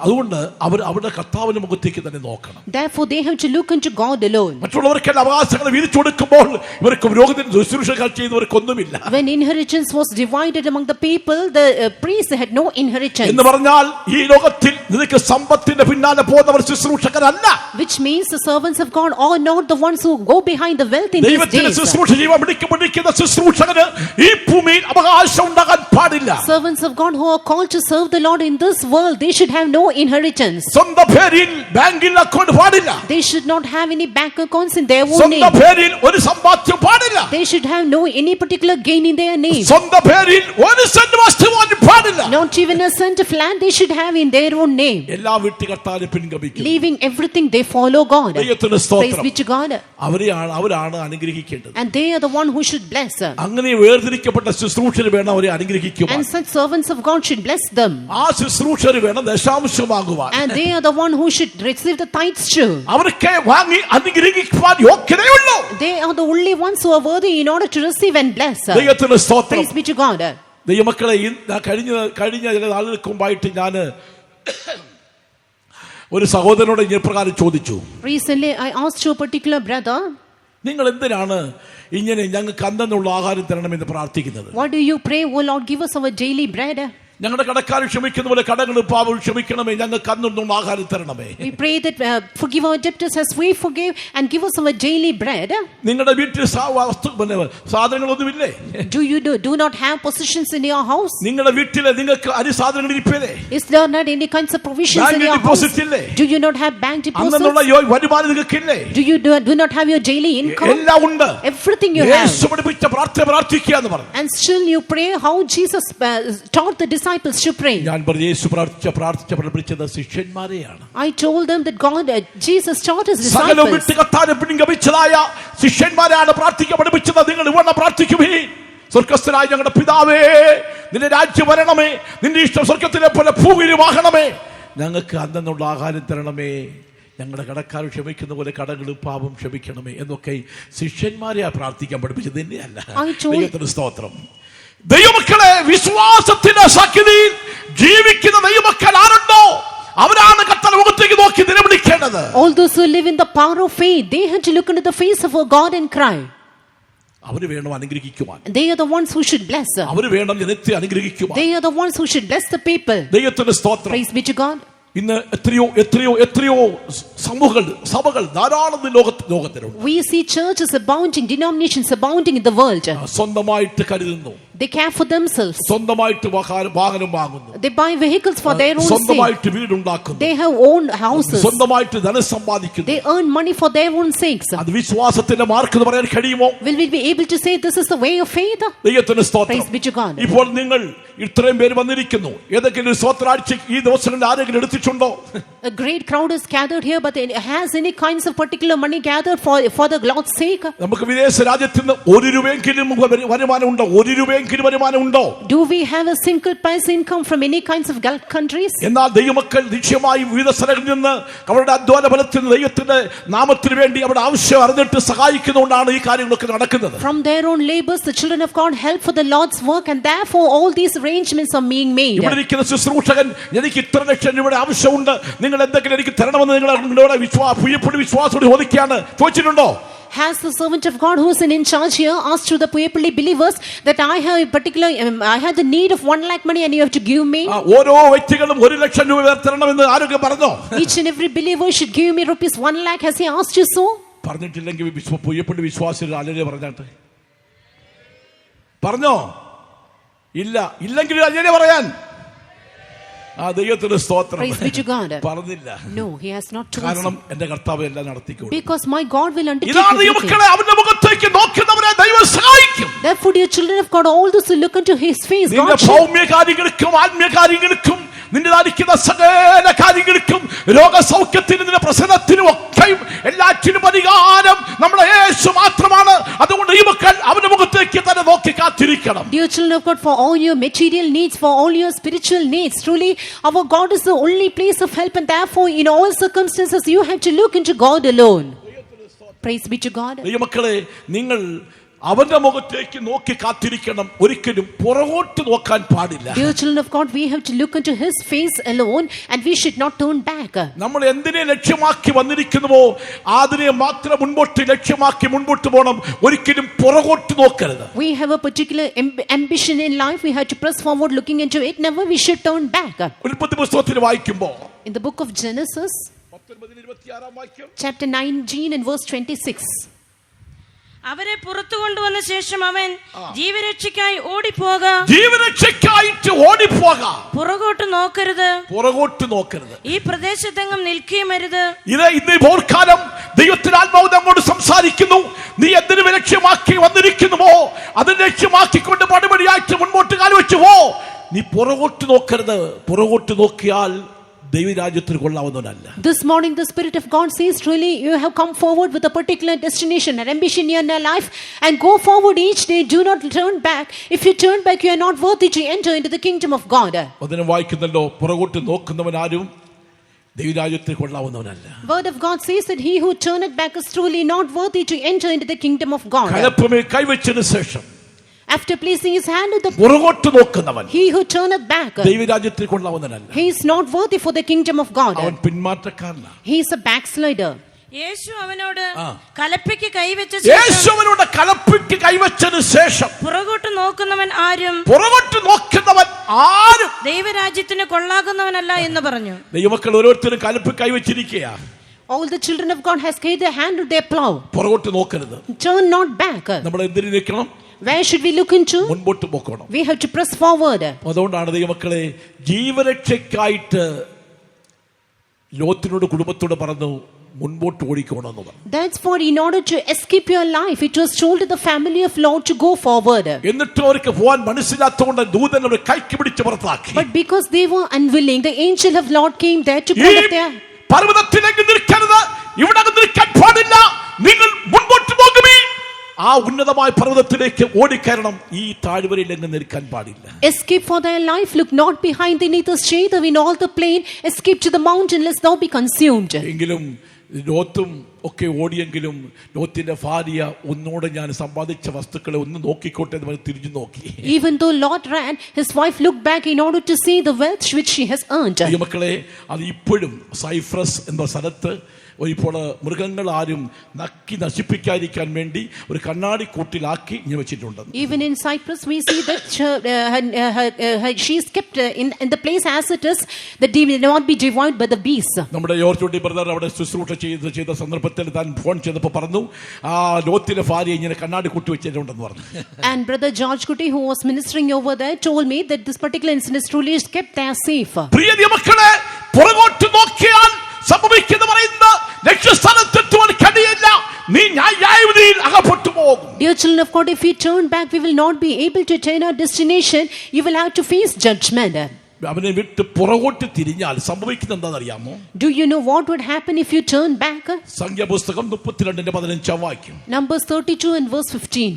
അതുകൊണ്ട് അവർ അവിടെ കർത്താവിന്റെ മുഖത്തേക്ക് തന്നെ നോക്കണം. Therefore they have to look into God alone. മറ്റുള്ളവർക്ക് അവകാശങ്ങൾ വീതിച്ചു കൊടുക്കുമ്പോൾ ഇവർക്ക് പുരോഹിതൻ ശുശ്രൂഷകൾ ചെയ്യുന്നവർക്കൊന്നുമില്ല. When inheritance was divided among the people, the priests had no inheritance. എന്ന് പറഞ്ഞാൽ ഈ ലോകത്തിൽ നിനക്ക് സമ്പത്തിന്റെ പിന്നാലെ പോകുന്നവർ ശുശ്രൂഷകരല്ല. Which means the servants of God are not the ones who go behind the wealth in these days. Servants of God who are called to serve the Lord in this world, they should have no inheritance. They should not have any bank accounts in their own name. They should have no any particular gain in their name. Not even a cent of land they should have in their own name. Leaving everything, they follow God. Praise be to God. അവരാണ് അനുഗ്രഹിക്കേണ്ടത്. And they are the one who should bless. അങ്ങനെ വേർതിരിക്കപ്പെട്ട ശുശ്രൂഷകർ വേണം അവരെ അനുഗ്രഹിക്കുവാൻ. And such servants of God should bless them. ആ ശുശ്രൂഷകർ വേണം ദശാംശമാകുവാൻ. And they are the one who should receive the tithes too. അവർക്ക് വാങ്ങി അനുഗ്രഹിക്കുവാൻ യോഗ്യതയുള്ളൂ. They are the only ones who are worthy in order to receive and bless. ദൈവത്തിന് സ്തോത്രം. Praise be to God. ദൈവമക്കളെ, കഴിഞ്ഞ ചില നാളുകൾക്ക് മുമ്പായിട്ട് ഞാൻ ഒരു സഹോദരനോട് ഈ പ്രകാരം ചോദിച്ചു. Recently I asked to a particular brother, നിങ്ങൾ എന്തിനാണ് ഇങ്ങനെ ഞങ്ങൾക്ക് അന്നുള്ള ആഹാരം തരണമെന്ന് പ്രാർത്ഥിക്കുന്നത്? What do you pray, O Lord, give us our daily bread? ഞങ്ങളുടെ കടക്കാർ ക്ഷമിക്കുന്ന പോലെ കടങ്ങളും പാപവും ക്ഷമിക്കണമേ, ഞങ്ങൾക്ക് അന്നുള്ള ആഹാരം തരണമേ. We pray that forgive our debtors as we forgive and give us our daily bread. നിങ്ങളുടെ വീട്ടിൽ സാധനങ്ങളൊന്നുമില്ലേ? Do not have possessions in your house? നിങ്ങളുടെ വീട്ടിൽ നിങ്ങൾക്ക് അരി സാധനങ്ങൾ ഇരിപ്പില്ലേ? Is there not any kinds of provisions in your house? Do you not have bank deposits? അന്നുള്ള വരുമാനം നിങ്ങൾക്കില്ലേ? Do not have your daily income? എല്ലാം ഉണ്ട്. Everything you have. യേശു പഠിപ്പിച്ച പ്രാർത്ഥന പ്രാർത്ഥിക്കുക എന്ന് പറഞ്ഞു. And still you pray how Jesus taught the disciples to pray. ഞാൻ പറഞ്ഞു യേശു പ്രാർത്ഥിച്ച പഠിപ്പിച്ചത് ശിഷ്യന്മാരെയാണ്. I told them that Jesus taught his disciples. സകലവും വിട്ട് കർത്താവിനെ പിൻഗമിച്ചതായ ശിഷ്യന്മാരെയാണ് പ്രാർത്ഥിക്കാൻ പഠിപ്പിച്ചത്. നിങ്ങൾ ഇവണ്ണം പ്രാർത്ഥിക്കുവിൻ. സ്വർഗ്ഗസ്ഥനായ ഞങ്ങളുടെ പിതാവേ, നിന്റെ രാജ്യം വരണമേ, നിന്റെ ഇഷ്ടം സ്വർഗ്ഗത്തിലെ പോലെ ഭൂമിയിലുമാകണമേ, ഞങ്ങൾക്ക് അന്നുള്ള ആഹാരം തരണമേ, ഞങ്ങളുടെ കടക്കാർ ക്ഷമിക്കുന്ന പോലെ കടങ്ങളും പാപം ക്ഷമിക്കണമേ എന്നൊക്കെ ശിഷ്യന്മാരെ പ്രാർത്ഥിക്കാൻ പഠിപ്പിച്ചത് തന്നെയല്ല. ദൈവത്തിന് സ്തോത്രം. ദൈവമക്കളെ, വിശ്വാസത്തിന്റെ ശക്തിയിൽ ജീവിക്കുന്ന ദൈവമക്കൾ ആരുണ്ടോ അവരാണ് കർത്താവിന്റെ മുഖത്തേക്ക് നോക്കി നിലവിളിക്കേണ്ടത്. All those who live in the power of faith, they have to look into the face of our God and cry. അവര് വേണം അനുഗ്രഹിക്കുവാൻ. They are the ones who should bless. അവര് വേണം ജനത്തെ അനുഗ്രഹിക്കുവാൻ. They are the ones who should bless the people. ദൈവത്തിന്റെ സ്തോത്രം. Praise be to God. ഇന്ന് എത്രയോ സഭകൾ ധാരാളം ലോകത്തിലുണ്ട്. We see churches abounding, denominations abounding in the world. സ്വന്തമായിട്ട് കരുതുന്നു. They care for themselves. സ്വന്തമായിട്ട് വാഹനം വാങ്ങുന്നു. They buy vehicles for their own sake. സ്വന്തമായിട്ട് വീടുണ്ടാക്കുന്നു. They have owned houses. സ്വന്തമായിട്ട് ധനം സമ്പാദിക്കുന്നു. They earn money for their own sakes. അത് വിശ്വാസത്തിന്റെ മാർക്ക് എന്ന് പറയാൻ കഴിയുമോ? Will we be able to say this is the way of faith? ദൈവത്തിന്റെ സ്തോത്രം. Praise be to God. ഇപ്പോൾ നിങ്ങൾ ഇത്രയും പേര് വന്നിരിക്കുന്നു. ഏതെങ്കിലും സ്തോത്രാഴ്ച ഈ ദിവസങ്ങളിൽ ആരെങ്കിലും എടുത്തിട്ടുണ്ടോ? A great crowd is gathered here, but has any kinds of particular money gathered for the Lord's sake? നമുക്ക് വിദേശ രാജ്യത്ത് നിന്ന് 1 രൂപയെങ്കിലും വരുമാനം ഉണ്ടോ? 1 രൂപയെങ്കിലും ഓഹരി വരുമാനം ഉണ്ടോ? Do we have a single price income from any kinds of Gulf countries? എന്നാൽ ദൈവമക്കൾ നിശ്ചയമായി വിവിധ സ്ഥലങ്ങളിൽ നിന്ന് അവരുടെ അധ്വാന ബലത്തിൽ ദൈവത്തിന്റെ നാമത്തിന് വേണ്ടി അവരുടെ ആവശ്യം അറിഞ്ഞിട്ട് സഹായിക്കുന്നതുകൊണ്ടാണ് ഈ കാര്യങ്ങളൊക്കെ നടക്കുന്നത്. From their own labors, the children of God help for the Lord's work, and therefore all these arrangements are being made. ഇവിടെ ഇരിക്കുന്ന ശുശ്രൂഷകൻ എനിക്ക് ഇത്ര ലക്ഷം രൂപയുടെ ആവശ്യമുണ്ട്, നിങ്ങൾ എന്തെങ്കിലും എനിക്ക് തരണമെന്ന് നിങ്ങളുടെ വിശ്വാസത്തോട് ചോദിച്ചിട്ടുണ്ടോ? Has the servant of God who is in charge here asked to the Puyapalli believers that I have the need of 1 lakh money and you have to give me? ഓരോ വ്യക്തികളും 1 ലക്ഷം രൂപ തരണമെന്ന് ആരൊക്കെ പറഞ്ഞോ? Each and every believer should give me rupees 1 lakh. Has he asked you so? പറഞ്ഞിട്ടില്ലെങ്കിൽ Puyyappally വിശ്വാസികൾ അല്ലെ പറഞ്ഞാട്ടെ, പറഞ്ഞോ? ഇല്ലെങ്കിൽ അല്ലെ പറയാൻ. ദൈവത്തിന്റെ സ്തോത്രം. പറഞ്ഞില്ല. No, he has not told. കാരണം എന്റെ കർത്താവ് എല്ലാം നടത്തിക്കോളും. Because my God will undertake everything. അവന്റെ മുഖത്തേക്ക് നോക്കുന്നവരെ ദൈവം സഹായിക്കും. Therefore, dear children of God, all those who look into His face, God നിന്റെ ഭൗമ്യ കാര്യങ്ങൾക്കും ആത്മീയ കാര്യങ്ങൾക്കും നിന്റെ ധരിക്കുന്ന സകല കാര്യങ്ങൾക്കും രോഗസൗഖ്യത്തിനും നിന്റെ പ്രശ്നത്തിനും ഒക്കെയും എല്ലാറ്റിനും പരിഹാരം നമ്മുടെ യേശു മാത്രമാണ്. അതുകൊണ്ട് ഈ മക്കൾ അവന്റെ മുഖത്തേക്ക് തന്നെ നോക്കി കാത്തിരിക്കണം. Dear children of God, for all your material needs, for all your spiritual needs, truly our God is the only place of help, and therefore in all circumstances you have to look into God alone. Praise be to God. ഈ മക്കളെ, നിങ്ങൾ അവന്റെ മുഖത്തേക്ക് നോക്കി കാത്തിരിക്കണം, ഒരിക്കലും പുറകോട്ട് നോക്കാൻ പാടില്ല. Dear children of God, we have to look into His face alone, and we should not turn back. നമ്മൾ എന്തിനെ ലക്ഷ്യമാക്കി വന്നിരിക്കുന്നുവോ അതിനെ മാത്രം മുൻപോട്ട് ലക്ഷ്യമാക്കി മുൻപോട്ട് പോകണം, ഒരിക്കലും പുറകോട്ട് നോക്കരുത്. We have a particular ambition in life, we have to press forward looking into it, never we should turn back. ഉൽപ്പത്തി പുസ്തകത്തിൽ വായിക്കുമ്പോൾ in the book of Genesis, chapter 19 and verse 26, അവരെ പുറത്തു കൊണ്ടുവന്ന ശേഷം അവൻ ജീവരക്ഷയ്ക്കായി ഓടിപ്പോക, പുറകോട്ട് നോക്കരുത്, ഈ പ്രദേശത്തെങ്ങും നിൽക്കുകയും അരുത്. ഇത് ഇന്ന് പോർക്കാലം ദൈവത്തിന്റെ ആത്മാവ് നമ്മോട് സംസാരിക്കുന്നു. നീ എന്തിനു ലക്ഷ്യമാക്കി വന്നിരിക്കുന്നുവോ അത് ലക്ഷ്യമാക്കിക്കൊണ്ട് പടിപടിയായിട്ട് മുൻപോട്ട് കാലുവെച്ചു പോ. നീ പുറകോട്ട് നോക്കരുത്. പുറകോട്ട് നോക്കിയാൽ this morning the Spirit of God says, truly you have come forward with a particular destination, an ambition in your life, and go forward each day. Do not turn back. If you turn back, you are not worthy to enter into the kingdom of God. Word of God says that he who turneth back is truly not worthy to enter into the kingdom of God. After placing his hand on the he who turneth back, he is not worthy for the kingdom of God. He is a backslider. യേശു അവനോട് കലപ്പയ്ക്ക് കൈവച്ചതിനു ശേഷം പുറകോട്ട് നോക്കുന്നവൻ ആരും ദൈവരാജ്യത്തിന് കൊള്ളാകുന്നവനല്ല എന്ന് പറഞ്ഞു. ദൈവമക്കൾ ഓരോരുത്തരും കലപ്പ് കൈവച്ചിരിക്കുക. All the children of God has carried their hand to their plow. പുറകോട്ട് നോക്കരുത്. Turn not back. നമ്മൾ എന്തിനു നിൽക്കണം? Where should we look into? മുൻപോട്ട് പോകണം. We have to press forward. അതുകൊണ്ടാണ് ദൈവമക്കളെ ജീവരക്ഷയ്ക്കായിട്ട് ലോത്തിനോട് കുടുംബത്തോട് പറഞ്ഞു മുൻപോട്ട് ഓടിക്കണമെന്ന് പറഞ്ഞു. That's for in order to escape your life, it was told to the family of Lot to go forward. എന്നിട്ട് അവർക്ക് പോകാൻ മനസ്സിലാത്തതുകൊണ്ട് ദൂതൻ അവരെ കൈക്ക് പിടിച്ച് പുറത്താക്കി. But because they were unwilling, the angel of Lord came there to pull up their. പർവ്വതത്തിലേക്ക് നിൽക്കരുത്, ഇവിടെ നിൽക്കാൻ പാടില്ല, നിങ്ങൾ മുൻപോട്ട് പോകുമേ. ആ ഉന്നതമായ പർവ്വതത്തിലേക്ക് ഓടിക്കയറണം, ഈ താഴ്വരയിലെങ്ങ് നിൽക്കാൻ പാടില്ല. Escape for thy life, look not behind thee, neither stay thou in all the plain. Escape to the mountain, lest thou be consumed. എങ്കിലും ലോത്തും ഒക്കെ ഓടിയെങ്കിലും ലോത്തിന്റെ ഭാര്യ ഒന്നോടെ ഞാൻ സമ്പാദിച്ച വസ്തുക്കളെ ഒന്ന് നോക്കിക്കോട്ടെ എന്ന് പറഞ്ഞ് തിരിഞ്ഞു നോക്കി. Even though Lot ran, his wife looked back in order to see the wealth which she has earned. ഈ മക്കളെ, അത് ഇപ്പോഴും സൈപ്രസ് എന്ന സ്ഥലത്ത് ഇപ്പോൾ മൃഗങ്ങൾ ആരും നക്കി നശിപ്പിക്കാതിരിക്കാൻ വേണ്ടി ഒരു കണ്ണാടി കൂട്ടിലാക്കി ഇങ്ങനെ വെച്ചിട്ടുണ്ട്. Even in Cyprus we see that she is kept in the place as it is, that they will not be devoured by the beasts. നമ്മുടെ ജോർജ് ബ്രദർ അവിടെ ശുശ്രൂഷ ചെയ്ത സന്ദർഭത്തിൽ താൻ ഫോൺ ചെയ്തപ്പോൾ പറഞ്ഞു ആ ലോത്തിലെ ഭാര്യ ഇങ്ങനെ കണ്ണാടി കൂട്ടി വെച്ചിട്ടുണ്ടെന്ന് പറഞ്ഞു. And brother George Kuti, who was ministering over there, told me that this particular incident truly is kept there safe. പ്രിയ മക്കളെ, പുറകോട്ട് നോക്കിയാൽ സംഭവിക്കുന്ന പറയുന്ന ലക്ഷ്യസ്ഥാനത്തെത്തുവാൻ കഴിയില്ല, നീ ന്യായവിധിയിൽ അകപ്പെട്ടു പോകും. Dear children of God, if we turn back, we will not be able to attain our destination. You will have to face judgment. അവനെ വിട്ട് പുറകോട്ട് തിരിഞ്ഞാൽ സംഭവിക്കുന്നത് എന്താണെന്നറിയാമോ? Do you know what would happen if you turn back? സംഖ്യാപുസ്തകം 32:15 വാക്യം. Numbers 32 and verse 15.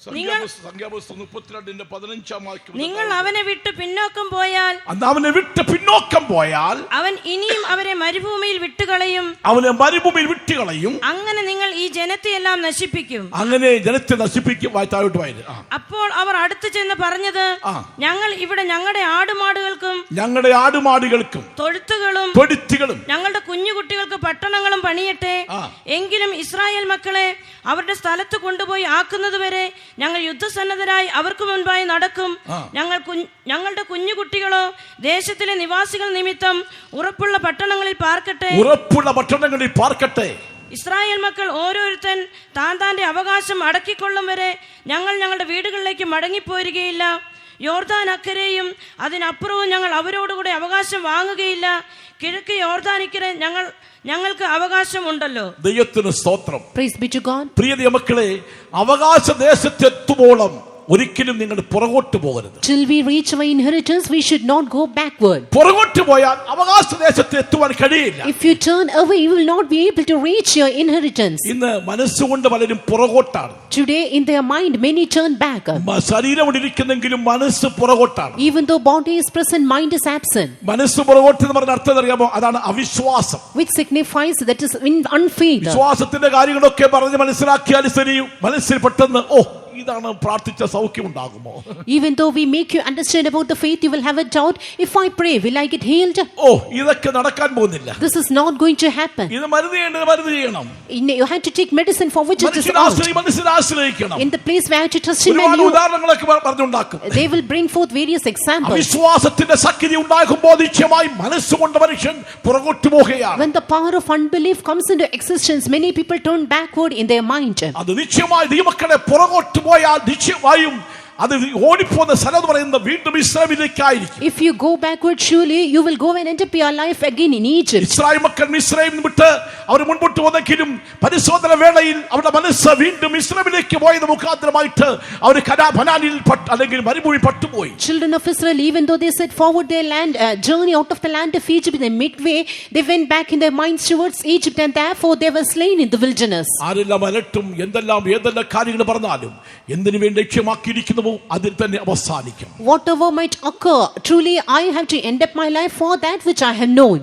സംഖ്യാപുസ്തകം 32:15 വാക്യം. നിങ്ങൾ അവനെ വിട്ട് പിന്നോക്കം പോയാൽ, അവനെ വിട്ട് പിന്നോക്കം പോയാൽ അവൻ ഇനിയും അവരെ മരുഭൂമിയിൽ വിട്ടുകളയും. അങ്ങനെ നിങ്ങൾ ഈ ജനത്തെ എല്ലാം നശിപ്പിക്കും. അങ്ങനെ ജനത്തെ നശിപ്പിക്കും. താഴോട്ട് വായില്. അപ്പോൾ അവർ അടുത്ത് ചെന്ന് പറഞ്ഞത്, ഞങ്ങൾ ഇവിടെ ഞങ്ങളുടെ ആടുമാടുകൾക്കും തൊഴുത്തുകളും ഞങ്ങളുടെ കുഞ്ഞുകുട്ടികൾക്ക് പട്ടണങ്ങളും പണിയട്ടെ. എങ്കിലും ഇസ്രായേൽ മക്കളെ അവരുടെ സ്ഥലത്ത് കൊണ്ടുപോയി ആക്കുന്നതുവരെ ഞങ്ങൾ യുദ്ധസന്നദ്ധരായി അവർക്ക് മുൻപായി നടക്കും. ഞങ്ങളുടെ കുഞ്ഞുകുട്ടികളോ ദേശത്തിലെ നിവാസികൾ നിമിത്തം ഉറപ്പുള്ള പട്ടണങ്ങളിൽ പാർക്കട്ടെ. ഇസ്രായേൽ മക്കൾ ഓരോരുത്തൻ താന്റെ അവകാശം അടക്കിക്കൊള്ളും വരെ ഞങ്ങൾ ഞങ്ങളുടെ വീടുകളിലേക്ക് മടങ്ങിപ്പോരുകയില്ല. യോർദാൻ അക്കരെയും അതിനപ്പുറവും ഞങ്ങൾ അവരോടുകൂടെ അവകാശം വാങ്ങുകയില്ല. കിഴക്ക് യോർദാനിക്കരെ ഞങ്ങൾക്ക് അവകാശമുണ്ടല്ലോ. ദൈവത്തിന് സ്തോത്രം. Praise be to God. പ്രിയ മക്കളെ, അവകാശ ദേശത്തെത്തുവോളം ഒരിക്കലും നിങ്ങൾ പുറകോട്ട് പോകരുത്. Till we reach our inheritance, we should not go backward. പുറകോട്ട് പോയാൽ അവകാശ ദേശത്ത് എത്തുവാൻ കഴിയില്ല. If you turn away, you will not be able to reach your inheritance. ഇന്ന് മനസ്സുകൊണ്ട് പലരും പുറകോട്ടാണ്. Today in their mind many turn back. ശരീരം ഇരിക്കുന്നെങ്കിലും മനസ്സ് പുറകോട്ടാണ്. Even though body is present, mind is absent. മനസ്സ് പുറകോട്ട് എന്ന് പറഞ്ഞ അർത്ഥം അറിയാമോ? അതാണ് അവിശ്വാസം. Which signifies that is unfaith. വിശ്വാസത്തിന്റെ കാര്യങ്ങളൊക്കെ പറഞ്ഞ് മനസ്സിലാക്കിയാൽ ശരി, മനസ്സിൽ പെട്ടെന്ന് ഇതാണ് പ്രാർത്ഥിച്ച സൗഖ്യം ഉണ്ടാകുമോ? Even though we make you understand about the faith, you will have a doubt. If I pray, will I get healed? ഇതൊക്കെ നടക്കാൻ പോകുന്നില്ല. This is not going to happen. ഇത് മരുന്ന് ചെയ്യണം. You have to take medicine for which it is out. In the place where to trust in man, they will bring forth various examples. അവിശ്വാസത്തിന്റെ ശക്തി ഉണ്ടാകുമ്പോൾ നിശ്ചയമായി മനസ്സുകൊണ്ട് മനുഷ്യൻ പുറകോട്ട് പോകുകയാണ്. When the power of unbelief comes into existence, many people turn backward in their mind. അത് നിശ്ചയമായി ദൈവമക്കളെ പുറകോട്ട് പോയാൽ നിശ്ചയമായും അത് ഓടിപ്പോകുന്ന സ്ഥലം പറയുന്നത് വീണ്ടും ഇസ്രായേലിലേക്കായിരിക്കും. If you go backward, surely you will go and end up your life again in Egypt. Israel മക്കൾ മിസ്രൈം വിട്ട് അവർ മുൻപോട്ട് വന്നെങ്കിലും പരിശോധന വേളയിൽ അവരുടെ മനസ്സ് വീണ്ടും ഇസ്രായേലിലേക്ക് പോയത് മുഖാന്തരമായിട്ട് അവർ കനാനിൽ അല്ലെങ്കിൽ മരുഭൂമി പട്ടുപോയി. Children of Israel, even though they set forward their land journey out of the land of Egypt, in the midway they went back in their minds towards Egypt, and therefore they were slain in the wilderness. ആരെല്ലാം അലട്ടും ഏതെല്ലാം കാര്യങ്ങൾ പറഞ്ഞാലും എന്തിനു വേണ്ടി ലക്ഷ്യമാക്കിയിരിക്കുന്നു അതിൽ തന്നെ അവസാനിക്കും. Whatever might occur, truly I have to end up my life for that which I have known.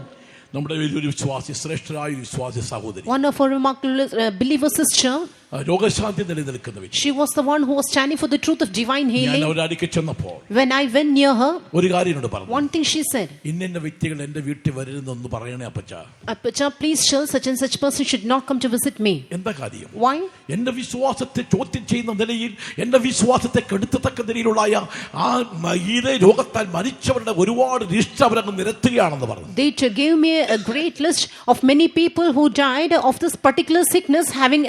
നമ്മുടെ വലിയൊരു വിശ്വാസി, ശ്രേഷ്ഠരായ വിശ്വാസി സഹോദരി, one of our remarkable believer sister, രോഗശാന്തി നിലനിൽക്കുന്ന വ്യക്തി. She was the one who was standing for the truth of divine healing. ഞാൻ ഒരിടയ്ക്ക് ചെന്നപ്പോൾ when I went near her, ഒരു കാര്യം എന്നോട് പറഞ്ഞു. One thing she said, ഇന്ന വ്യക്തികൾ എൻ്റെ വീട്ടിൽ വരരുതെന്ന് പറയണേ അപ്പച്ചാ. Appacha, please tell such and such person should not come to visit me. എന്താ കാര്യം? Why? എൻ്റെ വിശ്വാസത്തെ ചോദ്യം ചെയ്യുന്ന നിലയിൽ, എൻ്റെ വിശ്വാസത്തെ കെടുത്തത്തക്ക നിലയിലുള്ള ആ രോഗത്താൽ മരിച്ചവരുടെ ഒരുപാട് ലിസ്റ്റ് അവരങ്ങ് നിരത്തുകയാണെന്ന് പറഞ്ഞു. They gave me a great list of many people who died of this particular sickness, having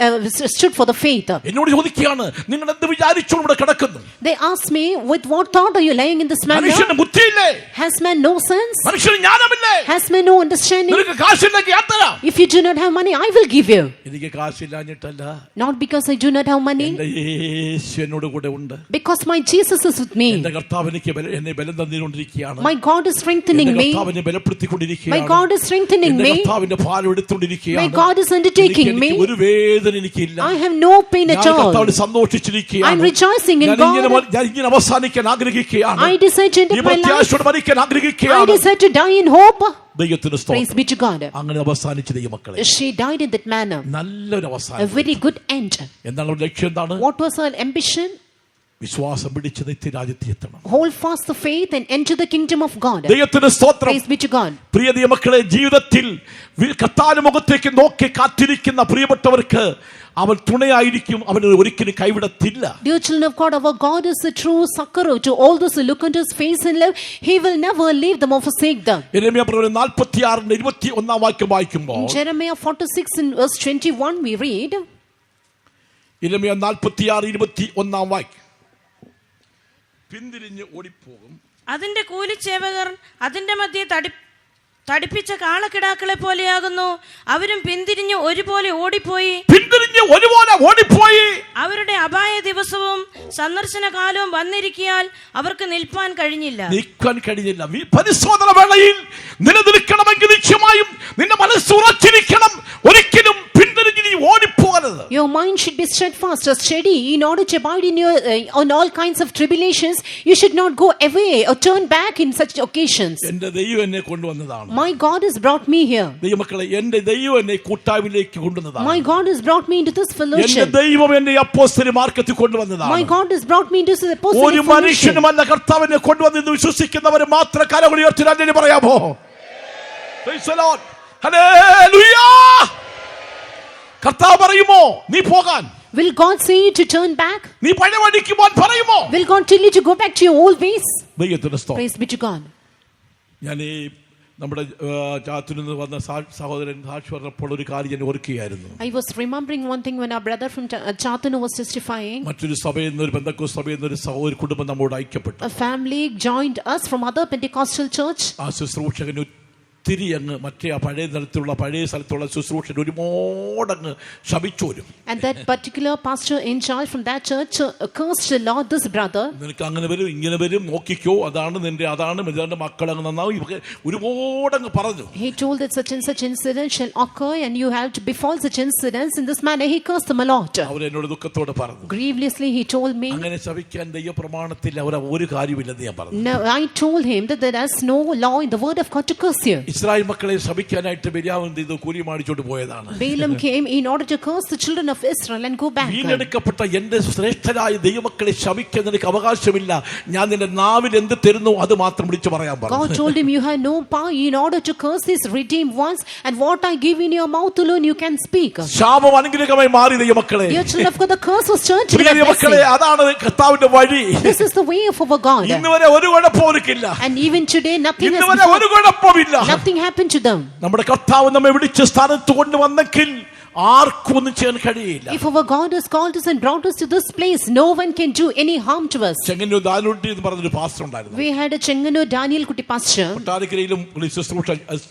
stood for the faith. എന്നോട് ചോദിക്കുകയാണ്, നിങ്ങൾ എന്ത് വിചാരിച്ചോണ്ട് ഇവിടെ കിടക്കുന്നു? They asked me, with what thought are you lying in this manner? മനുഷ്യന് ബുദ്ധിയില്ലേ? Has man no sense? മനുഷ്യന് ജ്ഞാനമില്ലേ? Has man no understanding? നിനക്ക് കാശില്ലെങ്കിൽ ഞാൻ തരാം. If you do not have money, I will give you. എനിക്ക് കാശില്ലാഞ്ഞിട്ടല്ല. Not because I do not have money. എൻ്റെ യേശു എന്നോട് കൂടെ ഉണ്ട്. Because my Jesus is with me. എൻ്റെ കർത്താവ് എന്നെ ബലം തന്നുകൊണ്ടിരിക്കുകയാണ്. My God is strengthening me. കർത്താവ് എന്നെ ബലപ്പെടുത്തിക്കൊണ്ടിരിക്കുകയാണ്. My God is strengthening me. കർത്താവിന്റെ ഭാരം എടുത്തുകൊണ്ടിരിക്കുകയാണ്. My God is undertaking me. ഒരു വേദന എനിക്കില്ല. I have no pain at all. സന്തോഷിച്ചിരിക്കുകയാണ്. I'm rejoicing in God. ഞാൻ ഇങ്ങനെ അവസാനിക്കാൻ ആഗ്രഹിക്കുകയാണ്. I desire to end my life. മരിക്കാൻ ആഗ്രഹിക്കുകയാണ്. I desire to die in hope. ദൈവത്തിന് സ്തോത്രം. Praise be to God. അങ്ങനെ അവസാനിച്ച ദൈവമക്കളെ, she died in that manner. നല്ലൊരു അവസാനം. A very good end. എന്താണ് ലക്ഷ്യം? എന്താണ്? What was her ambition? വിശ്വാസം പിടിച്ച് നിത്യരാജ്യത്തിൽ എത്തണം. Hold fast the faith and enter the kingdom of God. ദൈവത്തിന് സ്തോത്രം. Praise be to God. പ്രിയ ദൈവമക്കളെ, ജീവിതത്തിൽ കർത്താവിന്റെ മുഖത്തേക്ക് നോക്കി കാത്തിരിക്കുന്ന പ്രിയപ്പെട്ടവർക്ക് അവൻ തുണയായിരിക്കും. അവൻ ഒരിക്കലും കൈവിടത്തില്ല. Dear children of God, our God is the true succorer to all those who look into his face and live. He will never leave them or forsake them. യെരമ്യാ 46:21 വാക്യം വായിക്കുമ്പോൾ, in Jeremiah 46 and verse 21 we read, യെരമ്യാ 46:21 വാക്യം, പിന്തിരിഞ്ഞ് ഓടിപ്പോകും അതിന്റെ കൂലിച്ചേവകർ അതിന്റെ മധ്യേ തടിപ്പിച്ച കാളക്കിടാക്കളെ പോലെയാകുന്നു. അവരും പിന്തിരിഞ്ഞ് ഒരുപോലെ ഓടിപ്പോയി. അവരുടെ അപായ ദിവസവും സന്ദർശന കാലവും വന്നിരിക്കാൻ അവർക്ക് നിൽപ്പാൻ കഴിഞ്ഞില്ല. പരിശോധന വേളയിൽ നിലനിൽക്കണമെങ്കിൽ നിശ്ചയമായും നിന്റെ മനസ്സ് ഉറച്ചിരിക്കണം. ഒരിക്കലും പിന്തിരിഞ്ഞ് നീ ഓടിപ്പോകരുത്. Your mind should be be steadfast or steady in order to abide in your on all kinds of tribulations. You should not go away or turn back in such occasions. എന്റെ ദൈവം എന്നെ കൊണ്ടുവന്നതാണ്. My God has brought me here. ദൈവമക്കളെ, എന്റെ ദൈവം എന്നെ കൂട്ടായ്മയിലേക്ക് കൊണ്ടുവന്നതാണ്. My God has brought me into this എന്റെ fellowship. ദൈവം എന്നെ അപ്പോസ്തല മാർഗത്തിൽ കൊണ്ടുവന്നതാണ്. My God has brought me into the ഒരു apostolic fellowship. മനുഷ്യനുമല്ല കർത്താവിനെ കൊണ്ടുവന്നെന്ന് വിശ്വസിക്കുന്നവർ മാത്രം കരങ്ങൾ ഉയർത്തി രണ്ടിന് പറയാമോ? Praise the Lord. Hallelujah. കർത്താവ് പറയുമോ നീ പോകാൻ? Will God say you to turn back? നീ പഴയ വഴിക്ക് പോകാൻ പറയുമോ? Will God tell you to go back to your old ways? ദൈവത്തിന്റെ സ്തോത്രം. Praise be to God. ഞാൻ ഈ നമ്മുടെ ചാത്തുനിൽ നിന്ന് വന്ന സഹോദരൻ സാക്ഷി പറഞ്ഞപ്പോൾ ഒരു കാര്യം ഞാൻ ഓർക്കുകയായിരുന്നു. I was remembering one thing when our brother from Chatanu was testifying. മറ്റൊരു സഭയിൽ നിന്ന്, ഒരു പെന്തക്കോസ്ത് സഭയിൽ നിന്ന് ഒരു സഹോദര കുടുംബം നമ്മോട് ഐക്യപ്പെട്ടു. A family joined us from other Pentecostal church. ആ ശുശ്രൂഷകൻ ഒത്തിരി അങ്ങ് മറ്റേ ആ പഴയ സ്ഥലത്തുള്ള ശുശ്രൂഷൻ ഒരുപാടങ്ങ് ശപിച്ചു വരും. And that particular pastor in charge from that church cursed the Lord this brother. നിനക്ക് അങ്ങനെ വരും, ഇങ്ങനെ വരും, നോക്കിക്കോ, അതാണ് നിന്റെ മക്കളങ്ങ് നന്നാവും, ഒരുപാടങ്ങ് പറഞ്ഞു. He told that such and such incident shall occur and you have to befall such incidents. In this manner he cursed them a lot. അവരെന്നോട് ദുഃഖത്തോടെ പറഞ്ഞു. Grievously he told me. അങ്ങനെ ശപിക്കാൻ ദൈവപ്രമാണത്തിൽ അവർ ഒരു കാര്യമില്ലെന്ന് ഞാൻ പറഞ്ഞു. No, I told him that there is no law in the word of God to curse you. Israel മക്കളെ ശപിക്കാനായിട്ട് ബിലാം ഇത് കൂലി മാടിച്ചോണ്ട് പോയതാണ്. Balaam came in order to curse the children of Israel and go back. വീണ്ടെടുക്കപ്പെട്ട എന്റെ ശ്രേഷ്ഠരായ ദൈവമക്കളെ ശപിക്കാൻ നിനക്ക് അവകാശമില്ല, ഞാൻ നിന്റെ നാവിൽ എന്ത് തരുന്നു അത് മാത്രം വിളിച്ചു പറയാൻ പറഞ്ഞു. God told him, you have no power in order to curse these redeemed ones, and what I give in your mouth alone you can speak. ശാപം അനുഗ്രഹമായി മാറി ദൈവമക്കളെ. Dear children of God, the curse was turned to be a ദൈവമക്കളെ, blessing. അതാണ് കർത്താവിന്റെ വഴി. This is the way of our God. ഇന്നുവരെ ഒരു കുഴപ്പമില്ല. And even today nothing has ഇന്നുവരെ ഒരു കുഴപ്പമില്ല. nothing happened to them. നമ്മുടെ കർത്താവ് നമ്മെ വിളിച്ച സ്ഥാനത്ത് കൊണ്ടുവന്നെങ്കിൽ ആർക്കും ഒന്നും ചെയ്യാൻ കഴിയില്ല. If our God has called us and brought us to this place, no one can do any harm to us. Chengannur ദാനൂട്ടി എന്ന് പറഞ്ഞൊരു പാസ്റ്റർ ഉണ്ടായിരുന്നു. We had a Chengano Daniel Kuti pastor. കൊട്ടാരക്കരയിലും ശുശ്രൂഷ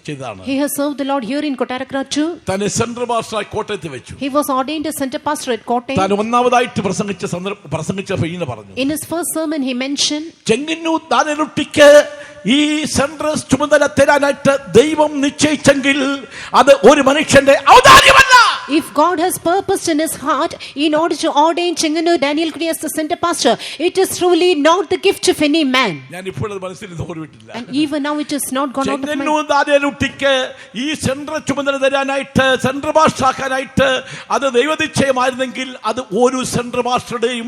ചെയ്തതാണ്. He has served the Lord here in Kottarakara too. തന്നെ central പാസ്റ്ററായി കോട്ടയത്ത് വെച്ചു. He was ordained as center pastor at Kottayam. താൻ ഒന്നാമതായിട്ട് പ്രസംഗിച്ചപ്പോൾ ഇങ്ങനെ പറഞ്ഞു. In his first sermon he mentioned, Chengannur ദാനൂട്ടിക്ക് ഈ സെൻട്രൽ ചുമതല തരാനായിട്ട് ദൈവം നിശ്ചയിച്ചെങ്കിൽ അത് ഒരു മനുഷ്യന്റെ ഔദാര്യമല്ല. if God has purposed in his heart in order to ordain Chengano Daniel Kuti as the center pastor, it is truly not the gift of any man. ഞാൻ ഇപ്പോഴത് മനസ്സിൽ ഓർമ്മിട്ടില്ല. And even now it is not gone out of my Chengannur ദാനൂട്ടിക്ക് ഈ central ചുമതല തരാനായിട്ട്, central പാസ്റ്ററാക്കാനായിട്ട് അത് ദൈവനിശ്ചയമായിരുന്നെങ്കിൽ അത് ഒരു central പാസ്റ്ററുടെയും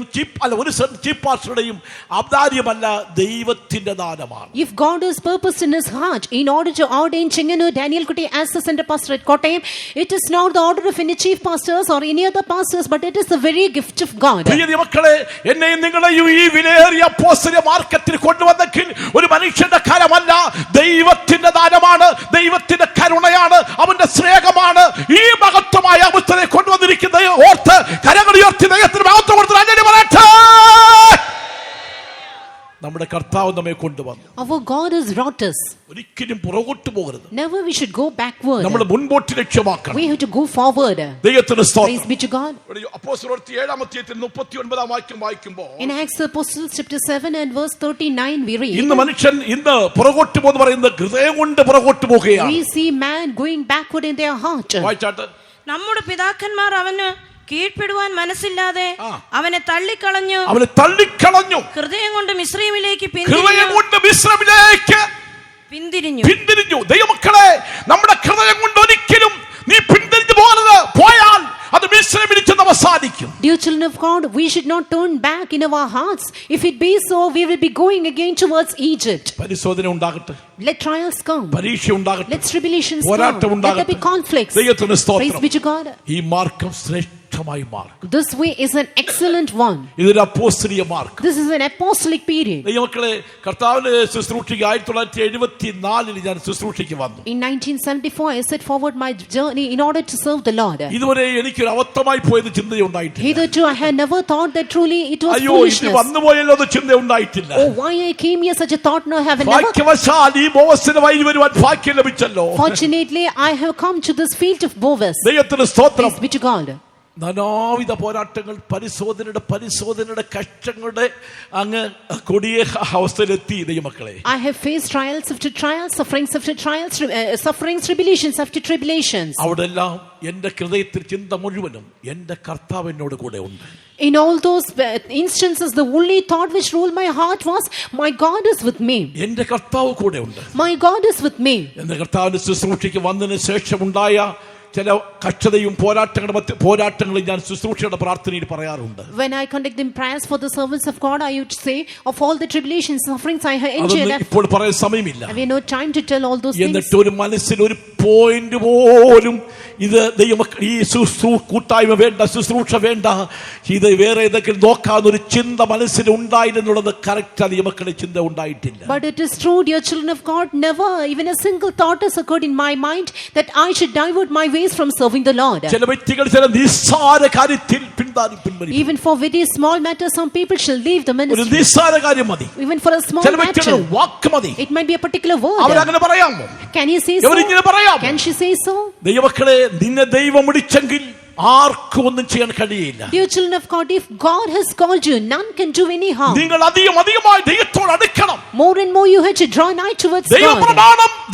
ഒരു ചീഫ് പാസ്റ്ററുടെയും ഔദാര്യമല്ല, ദൈവത്തിന്റെ ദാനമാണ്. If God has purposed in his heart in order to ordain Chengano Daniel Kuti as the center pastor at Kottayam, it is not the order of any chief pastors or any other pastors, but it is the very gift of God. പ്രിയ മക്കളെ, എന്നെയും നിങ്ങളെയും ഈ വിലയേറിയ അപ്പോസ്തല മാർഗത്തിൽ കൊണ്ടുവന്നെങ്കിൽ ഒരു മനുഷ്യന്റെ കരമല്ല, ദൈവത്തിന്റെ ദാനമാണ്, ദൈവത്തിന്റെ കരുണയാണ്, അവന്റെ സ്നേഹമാണ് ഈ മഹത്വമായ അവസ്ഥയെ കൊണ്ടുവന്നിരിക്കുന്നത്. ഓർത്ത് കരങ്ങൾ ഉയർത്തി ദൈവത്തിന് മഹത്വം കൊടുത്ത് അങ്ങനെ പറയട്ടെ. നമ്മുടെ കർത്താവ് നമ്മെ കൊണ്ടുവന്നു. Our God has brought us. ഒരിക്കലും പുറകോട്ട് പോകരുത്. Never we should go backward. നമ്മൾ മുൻപോട്ട് ലക്ഷ്യമാക്കണം. We have to go forward. ദൈവത്തിന് സ്തോത്രം. Praise be to God. അപ്പോസ്തലപ്രവൃത്തി 7-ാം അധ്യായത്തിൽ 39-ാം വാക്യം വായിക്കുമ്പോൾ, In Acts of Apostles chapter 7 and verse 39 we read, ഇന്ന് മനുഷ്യൻ പുറകോട്ട് പോകുന്നു പറയുന്നത് ഹൃദയം കൊണ്ട് പുറകോട്ട് പോകുകയാണ്. we see man going backward in their heart. വായിച്ചാട്ട്, നമ്മുടെ പിതാക്കന്മാർ അവന് കീഴ്പ്പെടുവാൻ മനസ്സില്ലാതെ അവനെ തള്ളിക്കളഞ്ഞു. ഹൃദയം കൊണ്ട് മിസ്രയീമിലേക്ക് പിന്തിരിഞ്ഞു. ദൈവമക്കളെ, നമ്മുടെ ഹൃദയം കൊണ്ട് ഒരിക്കലും നീ പിന്തിരിഞ്ഞു പോയാൽ അത് മിസ്രയീമിൽ ചെന്ന് അവസാനിക്കും. Dear children of God, we should not turn back in our hearts. If it be so, we will be going again towards Egypt. പരിശോധന ഉണ്ടാകട്ടെ. Let trials come. പരീക്ഷ ഉണ്ടാകട്ടെ. Let tribulations പോരാട്ടം come. Let ഉണ്ടാകട്ടെ. there be conflicts. ദൈവത്തിന് സ്തോത്രം. Praise be to God. ഈ മാർഗ്ഗം ശ്രേഷ്ഠമായ മാർഗ്ഗം. This way is an excellent one. ഇതൊരു അപ്പോസ്തലിക മാർഗ്ഗം. This is an apostolic period. ദൈവമക്കളെ, കർത്താവിന്റെ ശുശ്രൂഷയ്ക്ക് 1974 ഞാൻ ശുശ്രൂഷയ്ക്ക് വന്നു. In 1974 I set forward my journey in order to serve the Lord. ഇതുവരെ എനിക്കൊരു അബദ്ധമായി പോയത് ചിന്തയുണ്ടായിട്ടില്ല. Hitherto I had never thought that truly it was അയ്യോ, ഇത് foolishness. വന്നുപോയല്ലോ എന്ന് ചിന്തയുണ്ടായിട്ടില്ല. Oh, why I came here, such a thought no have never. ഭാഗ്യവശാൽ ഈ ബോവസിന് വഴി വരുവാൻ ഭാഗ്യം ലഭിച്ചല്ലോ. Fortunately I have come to this field of Boaz. ദൈവത്തിന് സ്തോത്രം. Praise be to God. നാനാവിധ പോരാട്ടങ്ങൾ, പരിശോധനയുടെ കഷ്ടങ്ങളുടെ അങ്ങ് കൊടിയ അവസ്ഥയിലെത്തി ദൈവമക്കളെ. I have faced trials after trials, sufferings after trials, sufferings, tribulations after tribulations. അവിടെല്ലാം എന്റെ ഹൃദയത്തിൽ ചിന്ത മുഴുവനും എന്റെ കർത്താവ് എന്നോട് കൂടെ ഉണ്ട്. In all those instances, the only thought which ruled my heart was, my God is with me. എന്റെ കർത്താവ് കൂടെ ഉണ്ട്. My God is with me. എന്റെ കർത്താവിന്റെ ശുശ്രൂഷയ്ക്ക് വന്നതിന് ശേഷം ഉണ്ടായ ചില കഷ്ടതയും പോരാട്ടങ്ങളും ഞാൻ ശുശ്രൂഷയുടെ പ്രാർത്ഥനയിൽ പറയാറുണ്ട്. When I conduct the prayers for the servants of God, I would say, of all the tribulations, sufferings I have endured. ഇപ്പോൾ പറയാൻ സമയമില്ല. I have no time to tell all those things. എന്നിട്ട് ഒരു മനസ്സിൽ ഒരു പോയിന്റ് പോലും ഇത് ഈ കൂട്ടായ്മ വേണ്ട, ശുശ്രൂഷ വേണ്ട, ഇത് വേറെ ഏതെങ്കിലും നോക്കാവുന്നൊരു ചിന്ത മനസ്സിൽ ഉണ്ടായിരുന്നുള്ളത് കറക്റ്റ് ദൈവമക്കളുടെ ചിന്ത ഉണ്ടായിട്ടില്ല. But it is true, dear children of God, never even a single thought has occurred in my mind that I should divert my ways from serving the Lord. ചില വ്യക്തികൾ ചില നിസ്സാര കാര്യത്തിൽ പിന്മാറി. Even for very small matters, some people shall leave the ministry. ഒരു നിസ്സാര കാര്യം മതി. Even for a small ചില വ്യക്തികൾ matter, വാക്ക് മതി. it might be a particular word. അവരങ്ങനെ പറയാമോ? Can you say so? അവരിങ്ങനെ പറയാമോ? Can she say so? ദൈവമക്കളെ, നിന്നെ ദൈവം വിളിച്ചെങ്കിൽ ആർക്കും ഒന്നും ചെയ്യാൻ കഴിയില്ല. Dear children of God, if God has called you, none can do any harm. നിങ്ങൾ അധികമായി ദൈവത്തോട് അടുക്കണം. More and more you have to draw nigh towards God.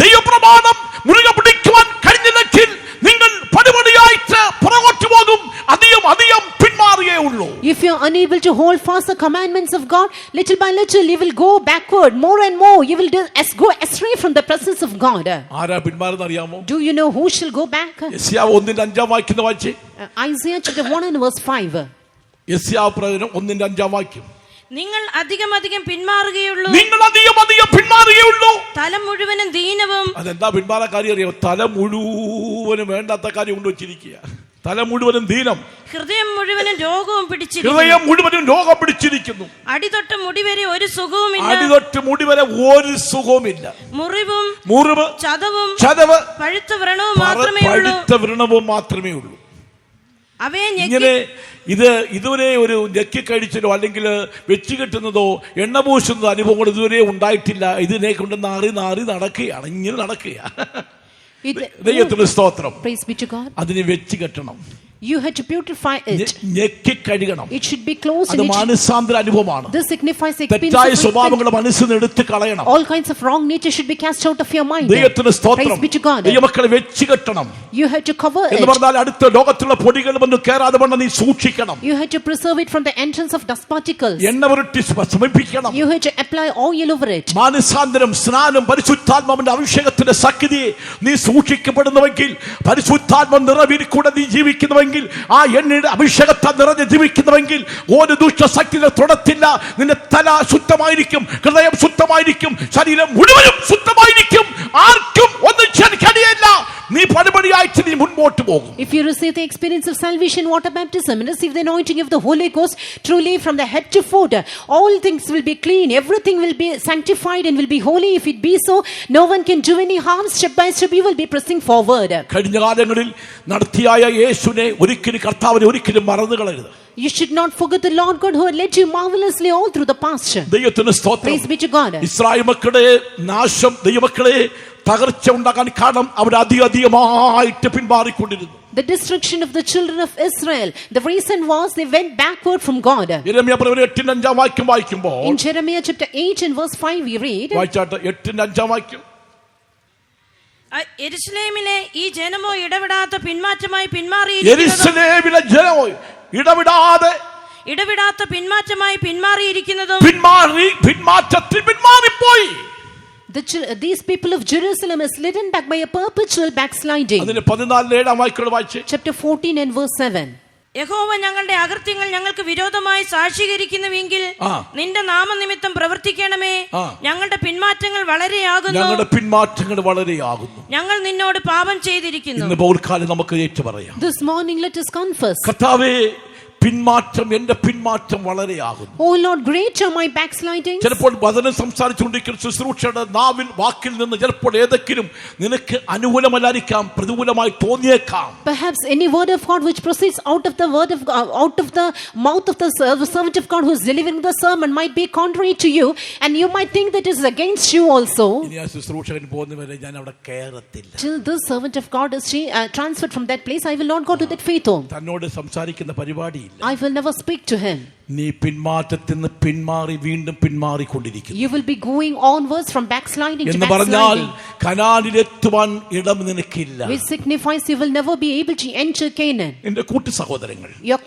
ദൈവപ്രമാണം മുറുകെ പിടിക്കുവാൻ കഴിഞ്ഞില്ലെങ്കിൽ നിങ്ങൾ പടിപടിയായിട്ട് പുറകോട്ട് പോകും. അധികം പിന്മാറിയേ ഉള്ളൂ. If you are unable to hold fast the commandments of God, little by little you will go backward. More and more you will go astray from the presence of God. ആരാ പിന്മാറുന്ന അറിയാമോ? Do you know who shall go back? യെശയ്യാവ് 1:5 വായിച്ചേ. Isaiah chapter 1 and verse 5. യെശയ്യാവ് പ്രവചനം 1:5 വാക്യം. നിങ്ങൾ അധികം പിന്മാറുകയുള്ളൂ. തല മുഴുവനും ദീനവും. അതെന്താ പിന്മാറാൻ കാര്യം അറിയാമോ? തല മുഴുവനും വേണ്ടാത്ത കാര്യം കൊണ്ടുവച്ചിരിക്കുക. തല മുഴുവനും ദീനം, ഹൃദയം മുഴുവനും രോഗവും പിടിച്ചിരിക്കുന്നു. അടിതൊട്ട് മുടിവരെ ഒരു സുഖവുമില്ല. മുറിവ്, ചതവ്, പഴുത്ത വ്രണവും മാത്രമേ ഉള്ളൂ. ഇങ്ങനെ ഇതുവരെ ഒരു ഞെക്കി കഴിച്ചതോ അല്ലെങ്കിൽ വെച്ച് കെട്ടുന്നതോ എണ്ണ പൂശുന്നതോ അനുഭവങ്ങൾ ഇതുവരെ ഉണ്ടായിട്ടില്ല. ഇതിനെ കൊണ്ട് നാറി നടക്കുകയാണ്, ഇങ്ങനെ നടക്കുകയാണ്. ദൈവത്തിന്റെ സ്തോത്രം. അതിനെ വെച്ച് കെട്ടണം. You have to beautify it. ഞെക്കി കഴുകണം. It should be closed. അത് മാനസാന്തര അനുഭവമാണ്. This signifies the experience തെറ്റായ സ്വഭാവങ്ങൾ മനസ്സിൽ നിന്ന് എടുത്ത് കളയണം. All kinds of wrong nature should be cast out of your mind. ദൈവത്തിന്റെ സ്തോത്രം. Praise be to God. ദൈവമക്കളെ വെച്ച് കെട്ടണം. You have to cover it. എന്ന് പറഞ്ഞാൽ അടുത്ത ലോകത്തുള്ള പൊടികൾ വന്ന് കേറാതെ വണ്ണം നീ സൂക്ഷിക്കണം. You have to preserve it from the entrance of dust particles. എണ്ണ പുരട്ടി സമർപ്പിക്കണം. You have to apply oil over it. മാനസാന്തരം, സ്നാനം, പരിശുദ്ധാത്മാവിന്റെ അഭിഷേകത്തിന്റെ ശക്തിയെ നീ സൂക്ഷിക്കപ്പെടുന്നുവെങ്കിൽ, പരിശുദ്ധാത്മ നിറവിൽ കൂടെ നീ ജീവിക്കുന്നുവെങ്കിൽ, ആ എണ്ണയുടെ അഭിഷേകത്തെ നിറഞ്ഞ് ജീവിക്കുന്നുവെങ്കിൽ ഒരു ദുഷ്ടശക്തിയെ തൊടത്തില്ല. നിന്റെ തല ശുദ്ധമായിരിക്കും, ഹൃദയം ശുദ്ധമായിരിക്കും, ശരീരം മുഴുവനും ശുദ്ധമായിരിക്കും. ആർക്കും ഒന്നും ചെയ്യാൻ കഴിയില്ല. നീ പടിപടിയായിട്ട് നീ മുൻപോട്ട് പോകും. If you receive the experience of salvation, water baptism, and receive the anointing of the Holy Ghost, truly from the head to foot, all things will be clean, everything will be sanctified and will be holy. If it be so, no one can do any harm. Step by step you will be pressing forward. കഴിഞ്ഞ കാലങ്ങളിൽ നടത്തിയായ യേശുവിനെ ഒരിക്കലും, കർത്താവിനെ ഒരിക്കലും മറന്നു കളയരുത്. You should not forget the Lord God who had led you marvelously all through the past. ദൈവത്തിന്റെ സ്തോത്രം. Praise be to God. Israel മക്കളുടെ നാശം, ദൈവമക്കളെ തകർച്ച ഉണ്ടാക്കാൻ കാരണം അവർ അധികമായിട്ട് പിന്മാറിക്കൊണ്ടിരുന്നു. The destruction of the children of Israel, the reason was they went backward from God. യെരമ്യാ പ്രവചനം 8:5 വാക്യം വായിക്കുമ്പോൾ, in Jeremiah chapter 8 and verse 5 we read, വായിച്ചാട്ടെ 8:5 വാക്യം. യെരൂശലേമിലെ ഈ ജനമോ ഇടവിടാത്ത പിന്മാറ്റമായി പിന്മാറിയിരിക്കുന്നതും പിന്മാറിപ്പോയി. These people of Jerusalem is led back by a perpetual backsliding. Chapter 14 and verse 7. യഹോവ ഞങ്ങളുടെ അകൃത്യങ്ങൾ ഞങ്ങൾക്ക് വിരോധമായി സാക്ഷീകരിക്കുന്നുവെങ്കിൽ നിന്റെ നാമനിമിത്തം പ്രവർത്തിക്കണമേ. ഞങ്ങളുടെ പിന്മാറ്റങ്ങൾ വളരെയാകുന്നു. ഞങ്ങൾ നിന്നോട് പാപം ചെയ്തിരിക്കുന്നു. ഇന്ന് പൗർക്കാലം നമുക്ക് ഏറ്റുപറയാം. This morning let us confess. കർത്താവേ, പിന്മാറ്റം എന്റെ പിന്മാറ്റം വളരെയാകുന്നു. Oh Lord, great are my backslidings. ചിലപ്പോൾ വചനം സംസാരിച്ചുകൊണ്ടിരിക്കുന്ന ശുശ്രൂഷയുടെ നാവിൽ വാക്കിൽ നിന്ന് ചിലപ്പോൾ ഏതെങ്കിലും നിനക്ക് അനുകൂലമല്ലായിരിക്കാം, പ്രതികൂലമായി തോന്നിയേക്കാം. Perhaps any word of God which proceeds out of the word of God, out of the mouth of the servant of God who is delivering the sermon might be contrary to you, and you might think that it is against you also. ഇനി ആ ശുശ്രൂഷകൻ പോകുന്നവരെ ഞാൻ അവിടെ കയറത്തില്ല. Till this servant of God is transferred from that place, I will not go to that faith home. തന്നോട് സംസാരിക്കുന്ന പരിപാടിയില്ല. I will never speak to him. നീ പിന്മാറ്റത്തിൽ നിന്ന് പിന്മാറി വീണ്ടും പിന്മാറിക്കൊണ്ടിരിക്കുന്നു. You will be going onwards from backsliding to എന്ന് പറഞ്ഞാൽ backsliding. കനാനിലെത്തുവാൻ ഇടം നിനക്കില്ല. Which signifies you will never be able to enter Canaan. നിന്റെ കൂട്ടു സഹോദരങ്ങൾ, Your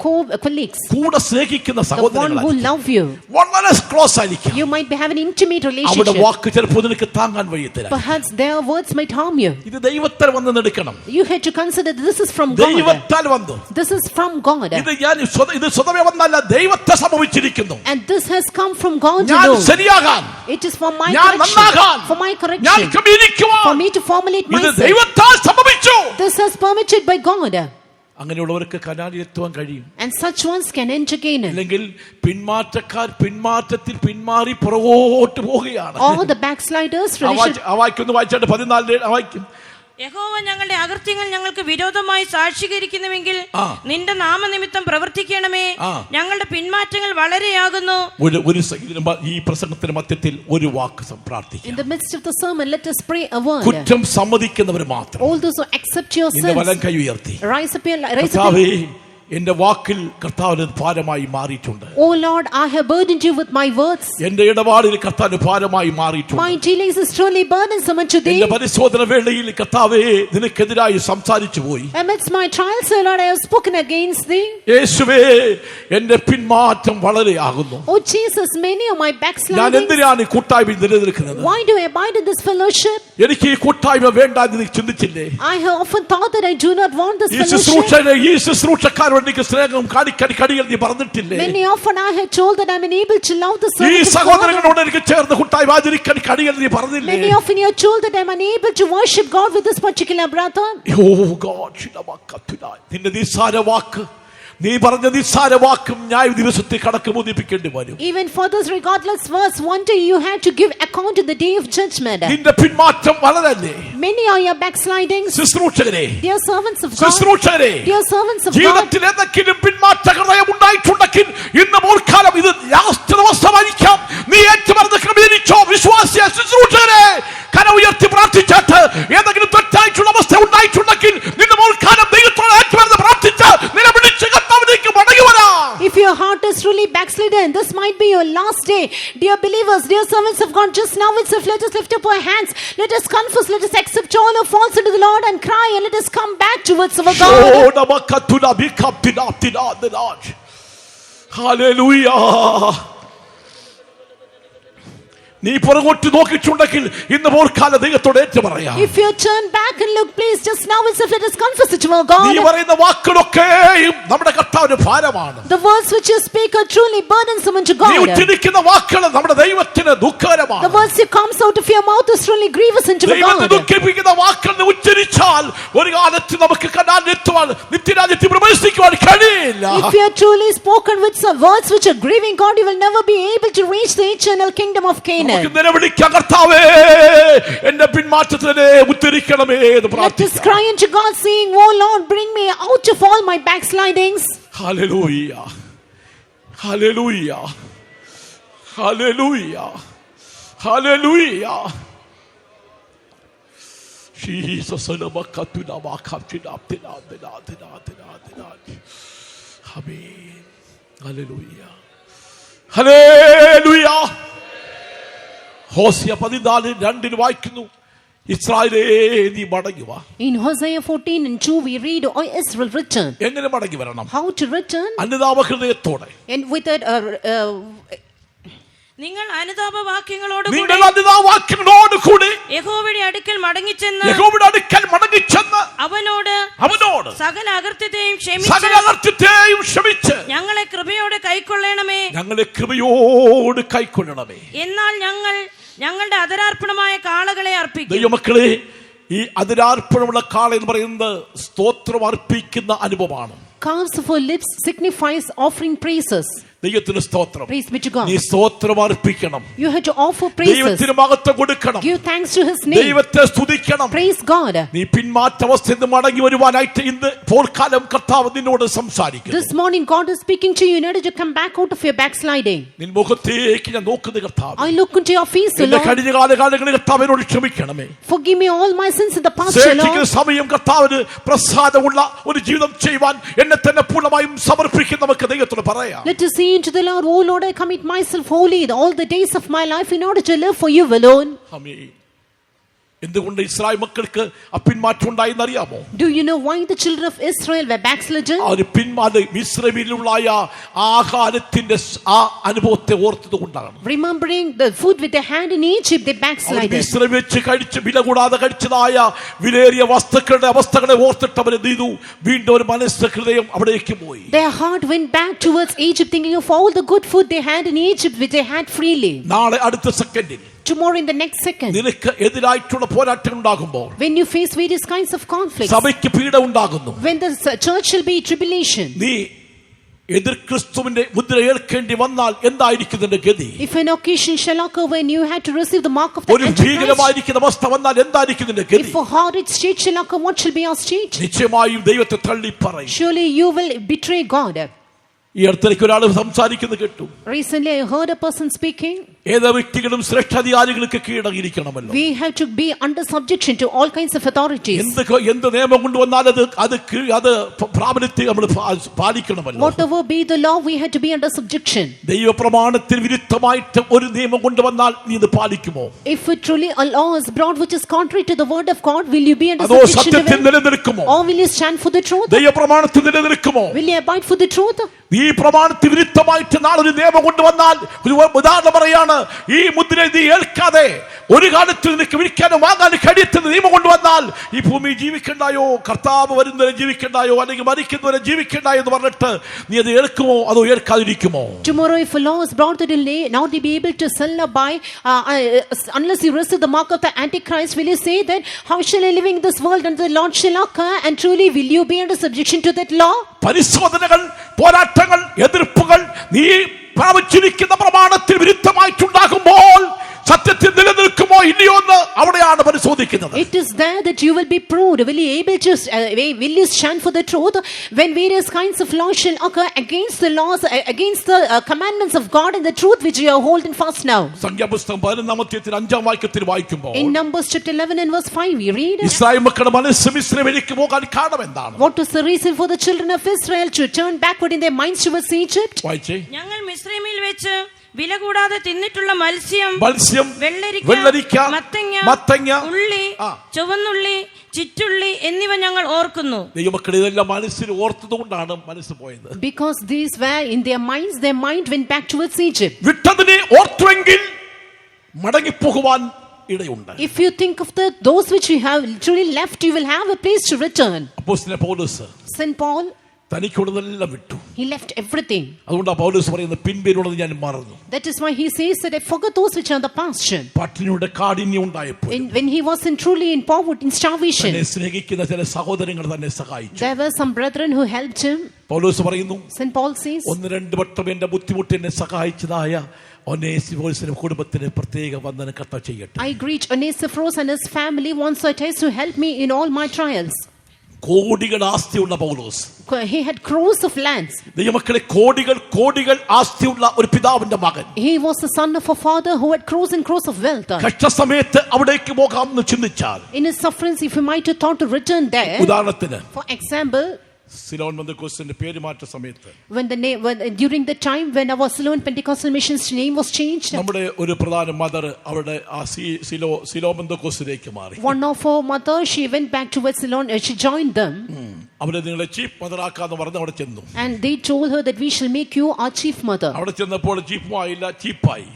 colleagues, കൂടെ സ്നേഹിക്കുന്ന the one who സഹോദരങ്ങൾ love you, വളരെ ക്ലോസ് ആയിരിക്കും. you might have an intimate അവിടെ relationship. വാക്ക് ചിലപ്പോൾ നിനക്ക് താങ്ങാൻ വയ്യത്തില്ല. Perhaps their words might harm you. ഇത് ദൈവത്താൽ വന്ന് എടുക്കണം. You had to consider that this is from God. ദൈവത്താൽ വന്നു. This is from God. ഇത് സ്വതവേ വന്നല്ല, ദൈവത്തെ സംഭവിച്ചിരിക്കുന്നു. And this has come from God ഞാൻ alone. ശരിയാകാൻ, It is for my ഞാൻ correction. നന്നാകാൻ, For my ഞാൻ correction. ക്രമീകരിക്കുവാൻ, For me to formulate ഇത് myself. ദൈവത്താൽ സംഭവിച്ചു. This is permitted by God. അങ്ങനെയുള്ളവർക്ക് കനാനിലെത്തുവാൻ കഴിയും. And such ones can enter Canaan. അല്ലെങ്കിൽ പിന്മാറ്റത്തിൽ പിന്മാറി പുറകോട്ട് പോവുകയാണ്. All the backsliders, വായിക്കുന്നു, വായിച്ചാട്ട് 14 വായിക്കും. യഹോവ ഞങ്ങളുടെ അകൃത്യങ്ങൾ ഞങ്ങൾക്ക് വിരോധമായി സാക്ഷീകരിക്കുന്നുവെങ്കിൽ നിന്റെ നാമനിമിത്തം പ്രവർത്തിക്കണമേ. ഞങ്ങളുടെ പിന്മാറ്റങ്ങൾ വളരെയാകുന്നു. ഈ പ്രസംഗത്തിന്റെ മധ്യത്തിൽ ഒരു വാക്ക് പ്രാർത്ഥിക്കാം. In the midst of the sermon, let us pray a word. കുറ്റം സമ്മതിക്കുന്നവർ മാത്രം All those who accept your ഇന്ന് sins, വലം കൈ ഉയർത്തി, rise up your എന്റെ വാക്കിൽ കർത്താവിന് ഭാരമായി മാറിയിട്ടുണ്ട്. Oh Lord, I have burdened you with my words. എന്റെ ഇടപാടിൽ കർത്താവിന് ഭാരമായി മാറിയിട്ടുണ്ട്. My dealings is truly burdensome unto thee. എന്റെ പരിശോധന വേളയിൽ കർത്താവേ നിനക്കെതിരായി സംസാരിച്ചു പോയി. Amidst my trials, O Lord, I have spoken against thee. യേശുവേ എന്റെ പിന്മാറ്റം വളരെയാകുന്നു. Oh Jesus, many are my ഞാൻ backslidings. എന്തിനാണ് ഈ കൂട്ടായ്മയിൽ നിലനിൽക്കുന്നത്? Why do I abide in this fellowship? എനിക്ക് ഈ കൂട്ടായ്മ വേണ്ട എന്ന് നീ ചിന്തിച്ചില്ലേ? I have often thought that I do not want this ഈ ശുശ്രൂഷക്കാരോട് എനിക്ക് സ്നേഹം കടികൾ നീ പറഞ്ഞിട്ടില്ലേ? Many often I have told that I am unable to love the ഈ servant of God. സഹോദരങ്ങളോട് എനിക്ക് ചേർന്ന് കൂട്ടായ്മ ആചരിക്കാൻ കടികൾ നീ പറഞ്ഞില്ലേ? Many often you are told that I am unable to worship God with this particular brother. Oh God, നിന്റെ നിസ്സാര വാക്ക്, നീ പറഞ്ഞ നിസ്സാര വാക്കും ന്യായ ദിവസത്തെ കണക്ക് ബോധിപ്പിക്കേണ്ടി വരും. Even for this regardless verse, one day you had to give account in the day of judgment. നിന്റെ പിന്മാറ്റം വളരല്ലേ? Many are your backslidings. ശുശ്രൂഷകരെ, Dear servants of God, ശുശ്രൂഷകരെ, dear servants of God, ജീവിതത്തിൽ എന്തെങ്കിലും പിന്മാറ്റ ഹൃദയം ഉണ്ടായിട്ടുണ്ടെങ്കിൽ ഇന്ന് മൂർക്കാലം ഇത് ലാസ്റ്റ് ദിവസമായിരിക്കാം. നീ ഏറ്റുപറഞ്ഞ് ക്രമീകരിച്ചോ. വിശ്വാസിയ ശുശ്രൂഷകരെ, കര ഉയർത്തി പ്രാർത്ഥിച്ചിട്ട് ഏതെങ്കിലും തെറ്റായിട്ടുള്ള അവസ്ഥ ഉണ്ടായിട്ടുണ്ടെങ്കിൽ നിന്റെ മൂർക്കാലം ദൈവത്തോട് ഏറ്റുപറഞ്ഞ് പ്രാർത്ഥിച്ച് നിലവിളിച്ച് കർത്താവിലേക്ക് മടങ്ങി വരാം. if your heart is truly backslidden, this might be your last day. Dear believers, dear servants of God, just now itself let us lift up our hands, let us confess, let us accept all our faults unto the Lord and cry, and let us come back towards our God. Hallelujah. നീ പുറകോട്ട് നോക്കിയിട്ടുണ്ടെങ്കിൽ ഇന്ന് പോർക്കാല ദൈവത്തോട് ഏറ്റു പറയാം. If you turn back and look, please just now itself let us confess it to our God. നീ പറയുന്ന വാക്കുകളൊക്കെയും നമ്മുടെ കർത്താവിന് ഭാരമാണ്. The words which you speak are truly burdensome unto God. നീ ഉച്ചരിക്കുന്ന വാക്കുകൾ നമ്മുടെ ദൈവത്തിന് ദുഃഖകരമാണ്. The words that comes out of your mouth is truly grievous unto ദൈവത്തെ God. ദുഃഖിപ്പിക്കുന്ന വാക്കുകൾ ഉച്ചരിച്ചാൽ ഒരു കാലത്ത് നമുക്ക് കനാനിലെത്തുവാൻ നിത്യരാജ്യത്തിൽ പ്രവേശിക്കുവാൻ കഴിയില്ല. If you are truly spoken with some words which are grieving God, you will never be able to reach the eternal kingdom of Canaan. കർത്താവേ എന്റെ പിന്മാറ്റത്തിനെ ഉദ്ധരിക്കണമേ എന്ന് Let us പ്രാർത്ഥിക്കാം. cry unto God, saying, "Oh Lord, bring me out of all my backslidings." Hallelujah. Hallelujah. Hallelujah. Hallelujah. Jesus, Amen. Hallelujah. Hallelujah. Hosea 14:2 വായിക്കുന്നു, ഇസ്രായേലേ നീ മടങ്ങി വാ. In Hosea 14:2 we read, "O Israel, return." എങ്ങനെ മടങ്ങി വരണം? How to return? അനുതാപ ഹൃദയത്തോടെ. And with that നിങ്ങൾ അനുതാപവാക്യങ്ങളോട് കൂടി യഹോവയുടെ അടുക്കൽ മടങ്ങിച്ചെന്ന് അവനോട് സകല അകൃത്യത്തെയും ക്ഷമിച്ച് ഞങ്ങളെ കൃപയോടെ കൈക്കൊള്ളണമേ. എന്നാൽ ഞങ്ങൾ ഞങ്ങളുടെ അതരാർപ്പണമായ കാളകളെ അർപ്പിക്കും. ഈ അതിരാർപ്പണമുള്ള കാള എന്ന് പറയുന്നത് സ്തോത്രം അർപ്പിക്കുന്ന അനുഭവമാണ്. calves of our lips signifies offering praises. ദൈവത്തിന് സ്തോത്രം. Praise be to God. നീ സ്തോത്രം അർപ്പിക്കണം. You have to offer praises. ദൈവത്തിന് മഹത്വം കൊടുക്കണം. Give thanks to His name. ദൈവത്തെ സ്തുതിക്കണം. Praise God. നീ പിന്മാറ്റവസ്ഥയിൽ നിന്ന് മടങ്ങി വരുവാനായിട്ട് ഇന്ന് പോർക്കാലം കർത്താവ് നിന്നോട് സംസാരിക്കുന്നു. This morning God is speaking to you in order to come back out of your backsliding. നിൻ മുഖത്തേക്ക് ഞാൻ നോക്കുന്നു കർത്താവ്. I look into your face, എന്റെ Lord. കഴിഞ്ഞ കാലങ്ങളിൽ കർത്താവിനോട് ക്ഷമിക്കണമേ. Forgive me all my sins in the past, ശേഷിക്കുന്ന Lord. സമയം കർത്താവിന് പ്രസാദമുള്ള ഒരു ജീവിതം ചെയ്യുവാൻ എന്നെ തന്നെ പൂർണ്ണമായും സമർപ്പിക്കും. നമുക്ക് ദൈവത്തോട് പറയാം. Let us say unto the Lord, oh Lord, I commit myself wholly all the days of my life in order to live for you alone. ആമേൻ. എന്തുകൊണ്ട് ഇസ്രായേൽ മക്കൾക്ക് പിന്മാറ്റം ഉണ്ടായെന്ന് അറിയാമോ? Do you know why the children of Israel were backslidden? അവർ മിസ്രയീമിലുള്ള ആഹാരത്തിന്റെ ആ അനുഭവത്തെ ഓർത്തത് കൊണ്ടാണ്. Remembering the food which they had in Egypt, they backslided. മിസ്രയീമിൽ വെച്ച് കഴിച്ച് വില കൂടാതെ കഴിച്ചതായ വിലയേറിയ വസ്തുക്കളുടെ അവസ്ഥകളെ ഓർത്തിട്ട് അവർ എന്ത് ചെയ്തു? വീണ്ടും ഒരു മനസ്സ് ഹൃദയം അവിടേക്ക് പോയി. Their heart went back towards Egypt, thinking of all the good food they had in Egypt, which they had freely. നാളെ അടുത്ത സെക്കൻഡിൽ, Tomorrow in the next second, നിനക്ക് എതിരായിട്ടുള്ള പോരാട്ടം ഉണ്ടാകുമ്പോൾ, when you face various kinds of conflicts, സഭയ്ക്ക് പീഡ ഉണ്ടാകുന്നു, when the church shall be tribulation, നീ എതിർ ക്രിസ്തുവിന്റെ മുദ്ര ഏൽക്കേണ്ടി വന്നാൽ എന്തായിരിക്കും നിന്റെ ഗതി? if an occasion shall occur when you had to receive the mark of the ഒരു Antichrist, ഭീകരമായിരിക്കുന്ന അവസ്ഥ വന്നാൽ എന്തായിരിക്കും നിന്റെ ഗതി? if a horrid state shall occur, what shall be our state? നിശ്ചയമായും ദൈവത്തെ തള്ളി പറയും. Surely you will betray God. ഈ അടുത്തേക്ക് ഒരാൾ സംസാരിക്കുന്നത് കേട്ടു. Recently I heard a person speaking. ഏത് വ്യക്തികളും ശ്രേഷ്ഠാധികാരികൾക്ക് കീഴടങ്ങിയിരിക്കണമല്ലോ. We have to be under subjection to all kinds of authorities. എന്ത് നിയമം കൊണ്ടുവന്നാൽ അത് പ്രാബല്യത്തെ നമ്മൾ പാലിക്കണമല്ലോ. Whatever be the law, we have to be under subjection. ദൈവപ്രമാണത്തിന് വിരുദ്ധമായിട്ട് ഒരു നിയമം കൊണ്ടുവന്നാൽ നീ ഇത് പാലിക്കുമോ? If it truly a law is brought which is contrary to the word of God, will you be under അതോ subjection to സത്യത്തിൽ it? നിലനിൽക്കുമോ? Or will you stand for the truth? ദൈവപ്രമാണത്തിൽ നിലനിൽക്കുമോ? Will you abide for the truth? ഈ പ്രമാണത്തിന് വിരുദ്ധമായിട്ട് നാളൊരു നിയമം കൊണ്ടുവന്നാൽ, ഉദാഹരണം പറയാണ്, ഈ മുദ്ര നീ ഏൽക്കാതെ ഒരു കാലത്ത് നിനക്ക് വിളിക്കാനും വാങ്ങാനും കഴിയത്തുന്ന നിയമം കൊണ്ടുവന്നാൽ ഈ ഭൂമി ജീവിക്കണ്ടായോ, കർത്താവ് വരുന്നവരെ ജീവിക്കണ്ടായോ, അല്ലെങ്കിൽ മരിക്കുന്നവരെ ജീവിക്കണ്ടായോ എന്ന് പറഞ്ഞിട്ട് നീ അത് ഏൽക്കുമോ അതോ ഏൽക്കാതിരിക്കുമോ? Tomorrow if a law is brought that will not be able to sell or buy unless you receive the mark of the Antichrist, will you say that how shall I live in this world and the Lord shall occur, and truly will you be under subjection to that law? പരിശോധനകൾ, പോരാട്ടങ്ങൾ, എതിർപ്പുകൾ നീ പ്രാപിച്ചിരിക്കുന്ന പ്രമാണത്തിൽ വിരുദ്ധമായിട്ടുണ്ടാകുമ്പോൾ സത്യത്തിൽ നിലനിൽക്കുമോ ഇല്ലയോ എന്ന് അവിടെയാണ് പരിശോധിക്കുന്നത്. It is there that you will be proved. Will you able to will you stand for the truth when various kinds of laws shall occur against the laws, against the commandments of God and the truth which you are holding fast now? സംഖ്യാപുസ്തകം 11-5 വാക്യത്തിൽ വായിക്കുമ്പോൾ, In Numbers chapter 11 and verse 5 we read, Israel മക്കളുടെ മനസ്സ് മിസ്രയീമിലേക്ക് പോകാൻ കാരണം എന്താണ്? what was the reason for the children of Israel to turn backward in their minds towards Egypt? വായിച്ചേ. ഞങ്ങൾ മിസ്രയീമിൽ വെച്ച് വില കൂടാതെ തിന്നിട്ടുള്ള മത്സ്യം, വെള്ളരിക്ക, മത്തങ്ങ, ഉള്ളി, ചുവന്നുള്ളി, ചിറ്റുള്ളി എന്നിവ ഞങ്ങൾ ഓർക്കുന്നു. ദൈവമക്കളെ, ഇതെല്ലാം മനസ്സിൽ ഓർത്തതുകൊണ്ടാണ് മനസ്സ് പോയത്. Because these were in their minds, their mind went back towards Egypt. വിട്ടതിനെ ഓർത്തുവെങ്കിൽ മടങ്ങിപ്പോകുവാൻ ഇടയുണ്ട്. If you think of those which you have truly left, you will have a place to return. അപ്പോസ്തലൻ പൗലോസ് Saint Paul, തനിക്കുള്ളതെല്ലാം വിട്ടു. he left everything. അതുകൊണ്ടാണ് പൗലോസ് പറയുന്നത്, പിൻപേരുള്ളത് ഞാൻ മറന്നു. That is why he says that I forgot those which are the pasture. പട്ടിണിയുടെ കാഠിന്യം ഉണ്ടായപ്പോൾ, When he was truly in poverty, in starvation, തന്നെ സ്നേഹിക്കുന്ന ചില സഹോദരങ്ങൾ തന്നെ സഹായിച്ചു. there were some brethren who helped him. പൗലോസ് പറയുന്നു, Saint Paul says, 1-2 വട്ടം എന്റെ ബുദ്ധിമുട്ട് എന്നെ സഹായിച്ചതായ ഒനേസിഫോസിന്റെ കുടുംബത്തിന് പ്രത്യേക വന്ദനം കർത്താവ് ചെയ്യട്ടെ. I greet Onesiphorus and his family once or twice to help me in all my trials. കോടികൾ ആസ്തിയുള്ള പൗലോസ്, He had crores of lands. ദൈവമക്കളെ, കോടികൾ ആസ്തിയുള്ള ഒരു പിതാവിന്റെ മകൻ. He was the son of a father who had crores and crores of wealth. കഷ്ടസമയത്ത് അവിടേക്ക് പോകാമെന്ന് ചിന്തിച്ചാൽ, In his sufferings, if he might have thought to return there, ഉദാഹരണത്തിന് for example, സിലോൺ പെന്തക്കോസ്തിന്റെ പേരുമാറ്റ സമയത്ത്, during the time when our Siloam Pentecostal Mission's name was changed, നമ്മുടെ ഒരു പ്രധാന mother അവിടെ ആ സിലോ പെന്തക്കോസ്തിലേക്ക് മാറി. one of our mother, she went back towards Siloam, she joined them. അവരെ നിങ്ങളെ ചീഫ് മദർ ആക്കാന്ന് പറഞ്ഞ് അവിടെ ചെന്നു. And they told her that we shall make you our chief mother. അവിടെ ചെന്നപ്പോൾ ചീഫുമായില്ല, ചീപ്പായി.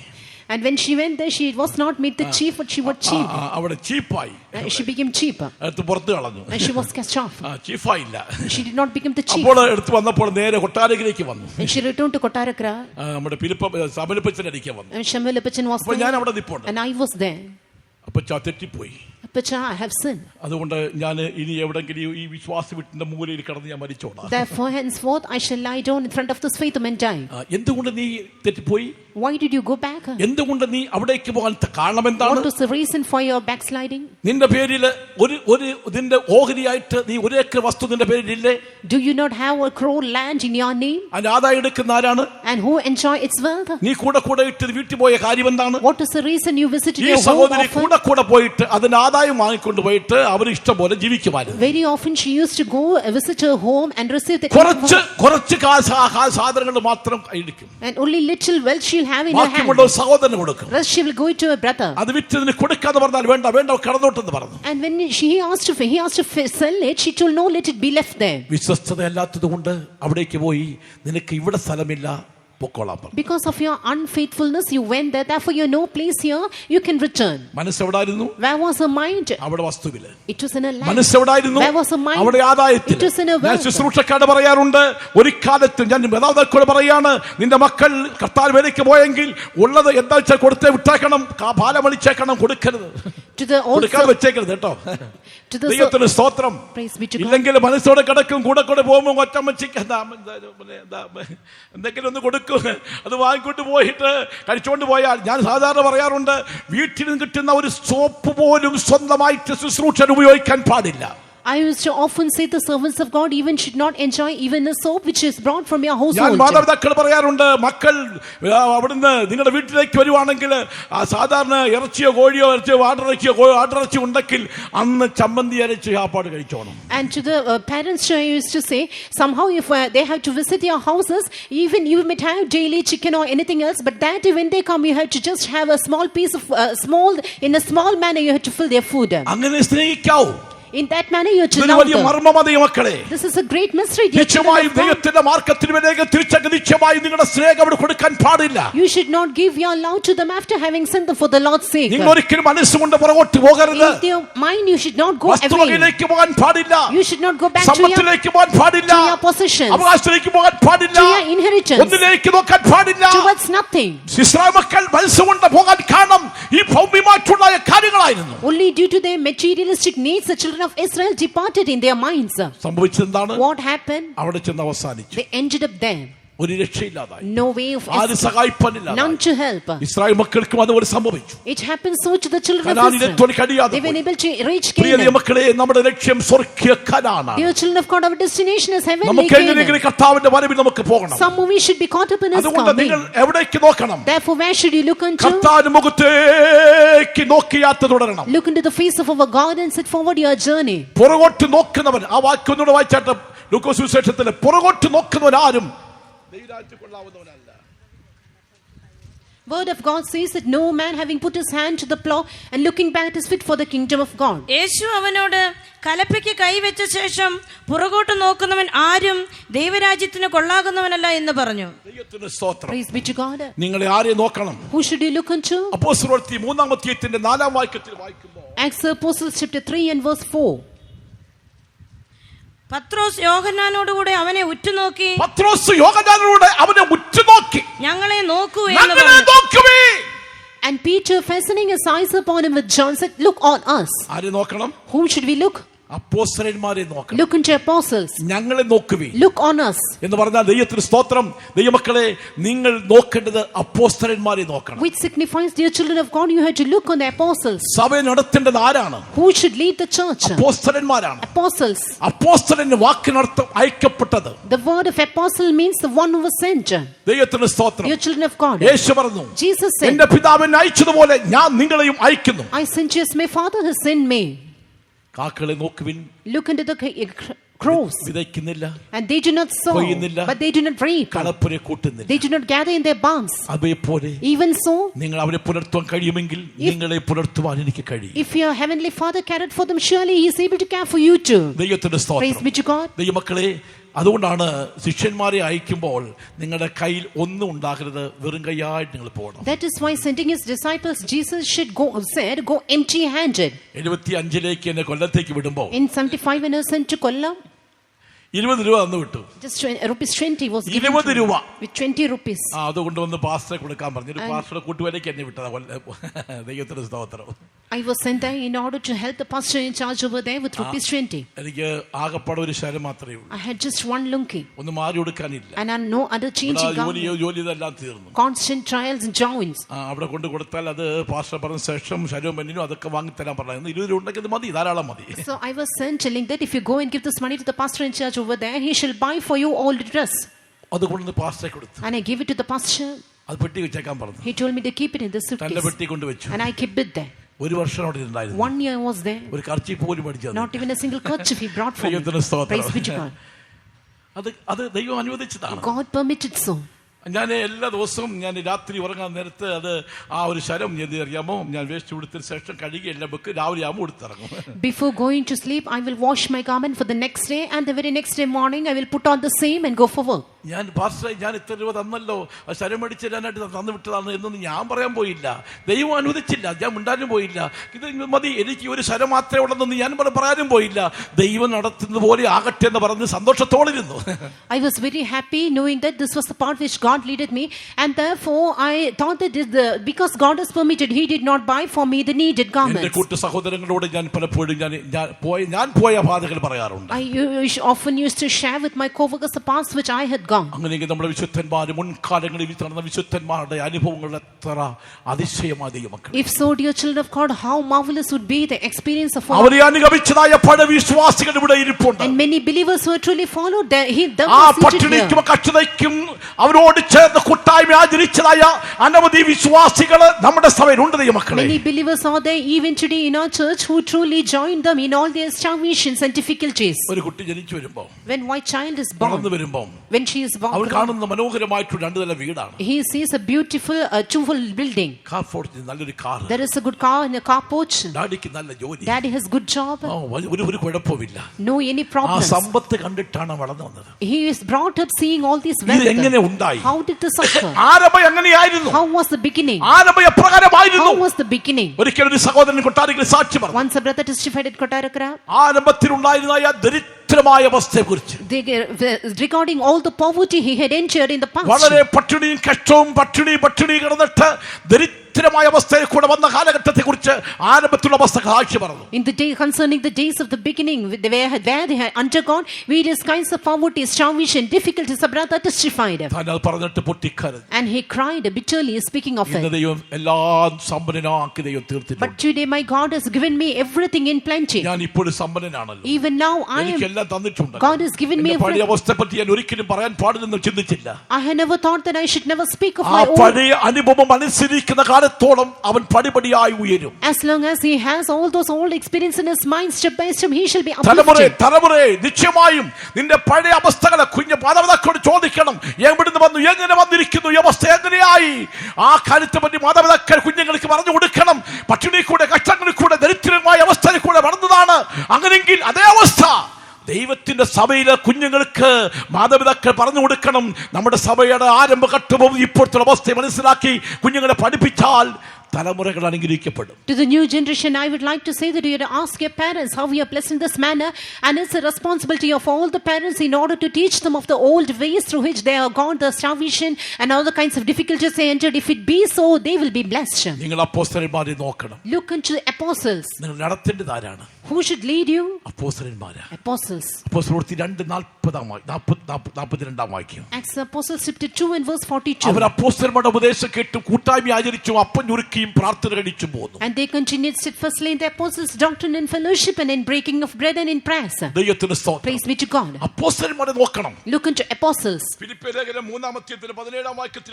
And when she went there, she was not made the chief, but she was cheap. അവിടെ ചീപ്പായി. She became cheaper. എടുത്ത് പുറത്ത് കളഞ്ഞു. And she was cast off. ചീഫായില്ല. She did not become the chief. അപ്പോൾ എടുത്ത് വന്നപ്പോൾ നേരെ കൊട്ടാരത്തിലേക്ക് വന്നു. And she returned to Kottarakara. നമ്മുടെ സമലപ്പച്ചൻ അടിക്കാൻ വന്നു. And Shamalapachan was അപ്പോൾ ഞാൻ there. അവിടെ നിൽപ്പുണ്ട്. And I was there. അപ്പോൾ തെറ്റിപ്പോയി. Pacha, I have sinned. അതുകൊണ്ട് ഞാൻ ഇനി എവിടെങ്കിലും ഈ വിശ്വാസ വീട്ടിന്റെ മൂലയിൽ കിടന്ന് ഞാൻ മരിച്ചോളാം. Therefore, henceforth, I shall lie down in front of this faith and die. എന്തുകൊണ്ട് നീ തെറ്റിപ്പോയി? Why did you go back? എന്തുകൊണ്ട് നീ അവിടേക്ക് പോകാൻ കാരണം എന്താണ്? What was the reason for your backsliding? നിന്റെ പേരിൽ ഒരു നിന്റെ ഓഹരിയായിട്ട് നീ 1 ഏക്കർ വസ്തു നിന്റെ പേരിലില്ലേ? Do you not have a crore land in your name? അതിന്റെ ആദായം എടുക്കുന്ന ആരാണ്? And who enjoy its wealth? നീ കൂടെ ഇട്ട് വീട്ടിൽ പോയ കാര്യം എന്താണ്? What is the reason you visited ഈ your home സഹോദരി often? കൂടെ പോയിട്ട് അതിന്റെ ആദായം വാങ്ങിക്കൊണ്ട് പോയിട്ട് അവർ ഇഷ്ടം പോലെ ജീവിക്കുമായിരുന്നു. Very often she used to go visit her home and receive the കുറച്ച് സാധനങ്ങൾ മാത്രം കയ്യിലിരിക്കും. and only little wealth she'll have in her hand. സഹോദരന് കൊടുക്കും. Rest she will go to her brother. അത് വിറ്റ് കൊടുക്കാന്ന് പറഞ്ഞാൽ വേണ്ട കടന്നോട്ടെന്ന് പറഞ്ഞു. And when he asked to sell it, she told no, let it be left there. വിശ്വസ്തതയല്ലാത്തത് കൊണ്ട് അവിടേക്ക് പോയി നിനക്ക് ഇവിടെ സ്ഥലമില്ല പൊക്കോളാൻ പറഞ്ഞു. Because of your unfaithfulness you went there, therefore you have no place here, you can return. മനസ്സെവിടായിരുന്നു? Where was her mind? അവിടെ വസ്തുവില്. It was in her land. മനസ്സെവിടായിരുന്നു? Where was her mind? അവിടെ ആദായത്തിൽ. It was in her ഞാൻ wealth. ശുശ്രൂഷക്കാരോട് പറയാറുണ്ട്, ഒരു കാലത്ത് ഞാൻ മാതാപിതാക്കളോട് പറയാണ്, നിന്റെ മക്കൾ കർത്താവ് വേലയ്ക്ക് പോയെങ്കിൽ ഉള്ളത് എന്താ വെച്ചാൽ കൊടുത്തേ വിട്ടേക്കണം, പാലമണിച്ചേക്കണം, കൊടുക്കരുത്, കൊടുക്കാതെ വെച്ചേക്കരുത് കേട്ടോ. ദൈവത്തിന് സ്തോത്രം. ഇല്ലെങ്കിൽ മനസ്സോടെ കിടക്കും, കൂടെ പോകുമ്പോൾ ഒറ്റമ്മച്ചിക്ക് എന്തെങ്കിലും ഒന്ന് കൊടുക്കും, അത് വാങ്ങിക്കൊണ്ട് പോയിട്ട് കഴിച്ചുകൊണ്ട് പോയാൽ. ഞാൻ സാധാരണ പറയാറുണ്ട്, വീട്ടിൽ നിന്ന് കിട്ടുന്ന ഒരു സോപ്പ് പോലും സ്വന്തമായിട്ട് ശുശ്രൂഷന് ഉപയോഗിക്കാൻ പാടില്ല. I used to often say the servants of God even should not enjoy even a soap which is brought from your household. ഞാൻ മാതാപിതാക്കൾ പറയാറുണ്ട്, മക്കൾ അവിടുന്ന് നിങ്ങളുടെ വീട്ടിലേക്ക് വരുവാണെങ്കിൽ സാധാരണ ഇറച്ചിയോ കോഴിയോ ആട്ടിറച്ചി ഉണ്ടെങ്കിൽ അന്ന് ചമ്മന്തി അരച്ച് ആപ്പാട് കഴിച്ചോണം. And to the parents I used to say, somehow if they have to visit your houses, even you might have daily chicken or anything else, but that when they come you have to just have a small piece of in a small manner you have to fill their food. അങ്ങനെ സ്നേഹിക്കാവൂ. In that manner you are to love them. This is a great mystery. You should not give your love to them after having sent them for the Lord's sake. In your mind you should not go away. You should not go back to your possessions, to your inheritance, towards nothing. Only due to their materialistic needs the children of Israel departed in their minds. What happened? They ended up there. No way of escape. None to help. It happened so to the children of Israel. They were able to reach Canaan. Dear children of God, our destination is heavenly Canaan. Somehow we should be caught up in His coming. Therefore, where should you look unto? Look into the face of our God and set forward your journey. Word of God says that no man having put his hand to the plow and looking back is fit for the kingdom of God. യേശു അവനോട് കലപ്പയ്ക്ക് കൈവെച്ച ശേഷം പുറകോട്ട് നോക്കുന്നവൻ ആരും ദൈവരാജ്യത്തിന് കൊള്ളാകുന്നവനല്ല എന്ന് പറഞ്ഞു. Praise be to God. നിങ്ങളെ ആരെ നോക്കണം? Who should you look unto? അപ്പോസ്തലപ്രവൃത്തി 3-ാം അധ്യായത്തിന്റെ 4-ാം വാക്യത്തിൽ വായിക്കുമ്പോൾ Acts of Apostles chapter 3 and verse 4. പത്രോസ് യോഹന്നാനോടുകൂടെ അവനെ ഉറ്റുനോക്കി, ഞങ്ങളെ നോക്കൂ എന്ന് പറഞ്ഞു. And Peter, fastening his eyes upon him with John, said, look on us. ആരെ നോക്കണം? Whom should we look? അപ്പോസ്തലന്മാരെ നോക്കണം. Look into apostles. ഞങ്ങളെ നോക്കുവിൻ. Look on us. എന്ന് പറഞ്ഞാൽ ദൈവത്തിന് സ്തോത്രം. ദൈവമക്കളെ, നിങ്ങൾ നോക്കേണ്ടത് അപ്പോസ്തലന്മാരെ നോക്കണം. Which signifies, dear children of God, you have to look on the apostles. സഭ നടത്തേണ്ടത് ആരാണ്? Who should lead the church? അപ്പോസ്തലന്മാരാണ്. Apostles. അപ്പോസ്തലന്റെ വാക്കിനർത്ഥം അയക്കപ്പെട്ടത്. The word of apostle means the one who was sent. ദൈവത്തിന് സ്തോത്രം. Dear children of God, യേശു പറഞ്ഞു, Jesus said, എന്റെ പിതാവ് എന്നെ അയച്ചതുപോലെ ഞാൻ നിങ്ങളെയും അയക്കുന്നു. I sent you as my Father has sent me. കാക്കകളെ നോക്കുവിൻ. Look into the crows. വിതയ്ക്കുന്നില്ല, and they do not sow, but they do not reap. Kalappura കൂട്ടുന്നില്ല, they do not gather in their barns. അതേപോലെ even so, നിങ്ങൾ അവരെ പുലർത്താൻ കഴിയുമെങ്കിൽ നിങ്ങളെ പുലർത്തുവാൻ എനിക്ക് കഴിയും. if your heavenly Father cared for them, surely He is able to care for you too. ദൈവത്തിന്റെ സ്തോത്രം. Praise be to God. ദൈവമക്കളെ, അതുകൊണ്ടാണ് ശിഷ്യന്മാരെ അയക്കുമ്പോൾ നിങ്ങളുടെ കയ്യിൽ ഒന്നും ഉണ്ടാകരുത്, വെറും കൈയായിട്ട് നിങ്ങൾ പോകണം. That is why sending His disciples, Jesus said, go empty handed. 75 എന്നെ കൊല്ലത്തേക്ക് വിടുമ്പോൾ, in 75 when He sent to Kollam, 20 രൂപ തന്നു വിട്ടു. Just rupees 20 was given 20 to രൂപ. me with 20 rupees. അത് കൊണ്ടുവന്ന് പാസ്റ്ററെ കൊടുക്കാൻ പറഞ്ഞു. ഒരു പാസ്റ്ററുടെ കൂട്ടുവേലയ്ക്ക് എന്നെ വിട്ടതാ. ദൈവത്തിന്റെ സ്തോത്രം. I was sent there in order to help the pastor in charge over there with rupees 20. എനിക്ക് ആകപ്പാടെ ഒരു ശരം മാത്രമേ ഉള്ളൂ. I had just one lungi. ഒന്ന് മാറി കൊടുക്കാനില്ല. And I had no other changing garment. ജോലി ഇതെല്ലാം തീർന്നു. Constant trials and joints. അവിടെ കൊണ്ട് കൊടുത്താൽ അത് പാസ്റ്റർ പറഞ്ഞ ശേഷം ശരവും പെണ്ണിനും അതൊക്കെ വാങ്ങിത്തരാൻ പറഞ്ഞു. 20 രൂപ ഉണ്ടെങ്കിൽ മതി, ധാരാളം മതി. So I was sent telling that if you go and give this money to the pastor in charge over there, he shall buy for you all the dress. അത് കൊണ്ട് പാസ്റ്ററെ കൊടുത്തു. And I gave it to the pastor. അത് പെട്ടി വെച്ചേക്കാൻ പറഞ്ഞു. He told me to keep it in the തന്റെ suitcase. പെട്ടി കൊണ്ട് വെച്ചു. And I kept it there. ഒരു വർഷം അവിടെ ഉണ്ടായിരുന്നു. 1 year I was there. ഒരു കർച്ചീഫ് പോലും മേടിച്ചു. Not even a single kerchief he brought for me. Praise be to God. അത് ദൈവം അനുവദിച്ചതാണ്. God permitted so. ഞാൻ എല്ലാ ദിവസവും ഞാൻ രാത്രി ഉറങ്ങാൻ നേരത്ത് അത് ആ ഒരു ശരം എന്ത് അറിയാമോ, ഞാൻ വേസ്റ്റ് കൊടുത്തതിന് ശേഷം കഴുകി എല്ലാം വെക്ക്, രാവിലെ ആകുമ്പോൾ എടുത്തിറങ്ങും. Before going to sleep, I will wash my garment for the next day, and the very next day morning I will put on the same and go for work. ഞാൻ പാസ്റ്ററെ ഞാൻ ഇത്ര രൂപ തന്നല്ലോ, ശരം മേടിച്ച് തരാനായിട്ട് തന്നു വിട്ടതാണ് എന്നൊന്നും ഞാൻ പറയാൻ പോയില്ല. ദൈവം അനുവദിച്ചില്ല, ഞാൻ മിണ്ടാനും പോയില്ല. ഇത് മതി, എനിക്ക് ഒരു ശരം മാത്രമേ ഉള്ളതെന്ന് ഞാൻ പറയാനും പോയില്ല. ദൈവം നടത്തുന്നത് പോലെ ആകട്ടെ എന്ന് പറഞ്ഞ് സന്തോഷത്തോടിരുന്നു. I was very happy knowing that this was the part which God leaded me, and therefore I thought that because God has permitted, He did not buy for me the needed garments. എൻ്റെ കൂട്ടു സഹോദരങ്ങളോട് ഞാൻ പലപ്പോഴും ഞാൻ പോയ പാതകൾ പറയാറുണ്ട്. I often used to share with my co-workers the paths which I had gone. അങ്ങനെയെങ്കിൽ നമ്മുടെ വിശുദ്ധന്മാർ മുൻകാലങ്ങളിൽ നടന്ന വിശുദ്ധന്മാരുടെ അനുഭവങ്ങൾ എത്ര അതിശയമായ മക്കൾ. If so, dear children of God, how marvelous would be the experience of all. അവരെ അനുഗമിച്ചതായ പല വിശ്വാസികൾ ഇവിടെ ഇരിപ്പുണ്ട്. And many believers who truly followed them. ആ പട്ടിണിക്കും കഷ്ടതയ്ക്കും അവരോട് ചേർന്ന് കൂട്ടായ്മ ആചരിച്ചതായ അനവധി വിശ്വാസികൾ നമ്മുടെ സഭയിലുണ്ട് ദൈവമക്കളെ. Many believers are there even today in our church who truly joined them in all their starvations and difficulties. ഒരു കുട്ടി ജനിച്ചു വരുമ്പോൾ, when white child is born, വളർന്നു വരുമ്പോൾ, when she is born, അവൾ കാണുന്ന മനോഹരമായിട്ടുള്ള രണ്ട് നില വീടാണ്. he sees a beautiful two-full building. Car porch, നല്ലൊരു car. There is a good car and a car porch. ഡാഡിക്ക് നല്ല ജോലി. Daddy has good job. ഒരു കുഴപ്പമില്ല. No any ആ problems. സമ്പത്ത് കണ്ടിട്ടാണ് വളർന്നു വന്നത്. He is brought up seeing all these ഇത് എങ്ങനെ ഉണ്ടായി? How did this occur? ആരംഭം എങ്ങനെയായിരുന്നു? How was the beginning? ആരംഭം എപ്രകാരമായിരുന്നു? How was the beginning? ഒരിക്കൽ ഒരു സഹോദരൻ കൊട്ടാരത്തിൽ സാക്ഷി പറഞ്ഞു. Once a brother testified at Kottarakara. ആരംഭത്തിൽ ഉണ്ടായിരുന്ന ആ ദരിദ്രമായ അവസ്ഥയെക്കുറിച്ച്, regarding all the poverty he had endured in the past. വളരെ പട്ടിണിയും കഷ്ടവും പട്ടിണി കിടന്നിട്ട് ദരിദ്രമായ അവസ്ഥയിൽ കൂടെ വന്ന കാലഘട്ടത്തെ കുറിച്ച് ആരംഭത്തിലുള്ള അവസ്ഥ സാക്ഷി പറഞ്ഞു. In the day concerning the days of the beginning, where they had undergone various kinds of poverty, starvation, difficulties, a brother testified. താൻ അത് പറഞ്ഞിട്ട് പൊട്ടിക്കരഞ്ഞു. And he cried bitterly, speaking of it. ദൈവം എല്ലാം സമ്പന്നനാക്കി ദൈവം തീർത്തിട്ടുണ്ട്. But today my God has given me everything in plenty. ഞാൻ ഇപ്പോഴും സമ്പന്നനാണല്ലോ. Even now I am. എനിക്കെല്ലാം തന്നിട്ടുണ്ട്. God has given me പഴയ അവസ്ഥയെപ്പറ്റി ഞാൻ ഒരിക്കലും പറയാൻ പാടില്ലെന്ന് ചിന്തിച്ചില്ല. I had never thought that I should never speak of ആ my own. പഴയ അനുഭവം അനുസരിക്കുന്ന കാലത്തോളം അവൻ പടിപടിയായി ഉയരും. As long as he has all those old experience in his mind, step by step he shall be uplifted. തലമുറയെ നിശ്ചയമായും നിന്റെ പഴയ അവസ്ഥകളെ കുഞ്ഞു മാതാപിതാക്കളോട് ചോദിക്കണം. എവിടുന്ന് വന്നു, എങ്ങനെ വന്നിരിക്കുന്നു, ഈ അവസ്ഥ എങ്ങനെയായി? ആ കാര്യത്തെ പറ്റി മാതാപിതാക്കൾ കുഞ്ഞുങ്ങൾക്ക് പറഞ്ഞു കൊടുക്കണം. പട്ടിണി കൂടെ കഷ്ടങ്ങളിൽ കൂടെ ദരിദ്രമായ അവസ്ഥയിൽ കൂടെ വളർന്നതാണ്. അങ്ങനെയെങ്കിൽ അതേ അവസ്ഥ ദൈവത്തിന്റെ സഭയിലെ കുഞ്ഞുങ്ങൾക്ക് മാതാപിതാക്കൾ പറഞ്ഞു കൊടുക്കണം. നമ്മുടെ സഭയുടെ ആരംഭഘട്ടവും ഇപ്പോഴത്തെ അവസ്ഥയെ മനസ്സിലാക്കി കുഞ്ഞുങ്ങളെ പഠിപ്പിച്ചാൽ തലമുറകൾ അനുഗ്രഹിക്കപ്പെടും. To the new generation, I would like to say that you have to ask your parents how we are blessed in this manner, and it's a responsibility of all the parents in order to teach them of the old ways through which they have gone, the starvation and all the kinds of difficulties they entered. If it be so, they will be blessed. നിങ്ങൾ അപ്പോസ്തലന്മാരെ നോക്കണം. Look into the apostles. നിങ്ങൾ നടത്തേണ്ടത് ആരാണ്? Who should lead you? അപ്പോസ്തലന്മാരാ. Apostles. അപ്പോസ്തലപ്രവൃത്തി 2:42 വാക്യം. Acts of Apostles chapter 2 and verse 42. അവർ അപ്പോസ്തലന്മാരുടെ ഉപദേശം കേട്ടു കൂട്ടായ്മ ആചരിച്ചു അപ്പം ഞുറുക്കിയും പ്രാർത്ഥന കഴിച്ചു പോന്നു. And they continued steadfastly in the apostles' doctrine and fellowship and in breaking of bread and in prayers. ദൈവത്തിന് സ്തോത്രം. Praise be to God. അപ്പോസ്തലന്മാരെ നോക്കണം. Look into apostles. ഫിലിപ്പിയ ലേഖനം 3:17 വാക്യത്തിൽ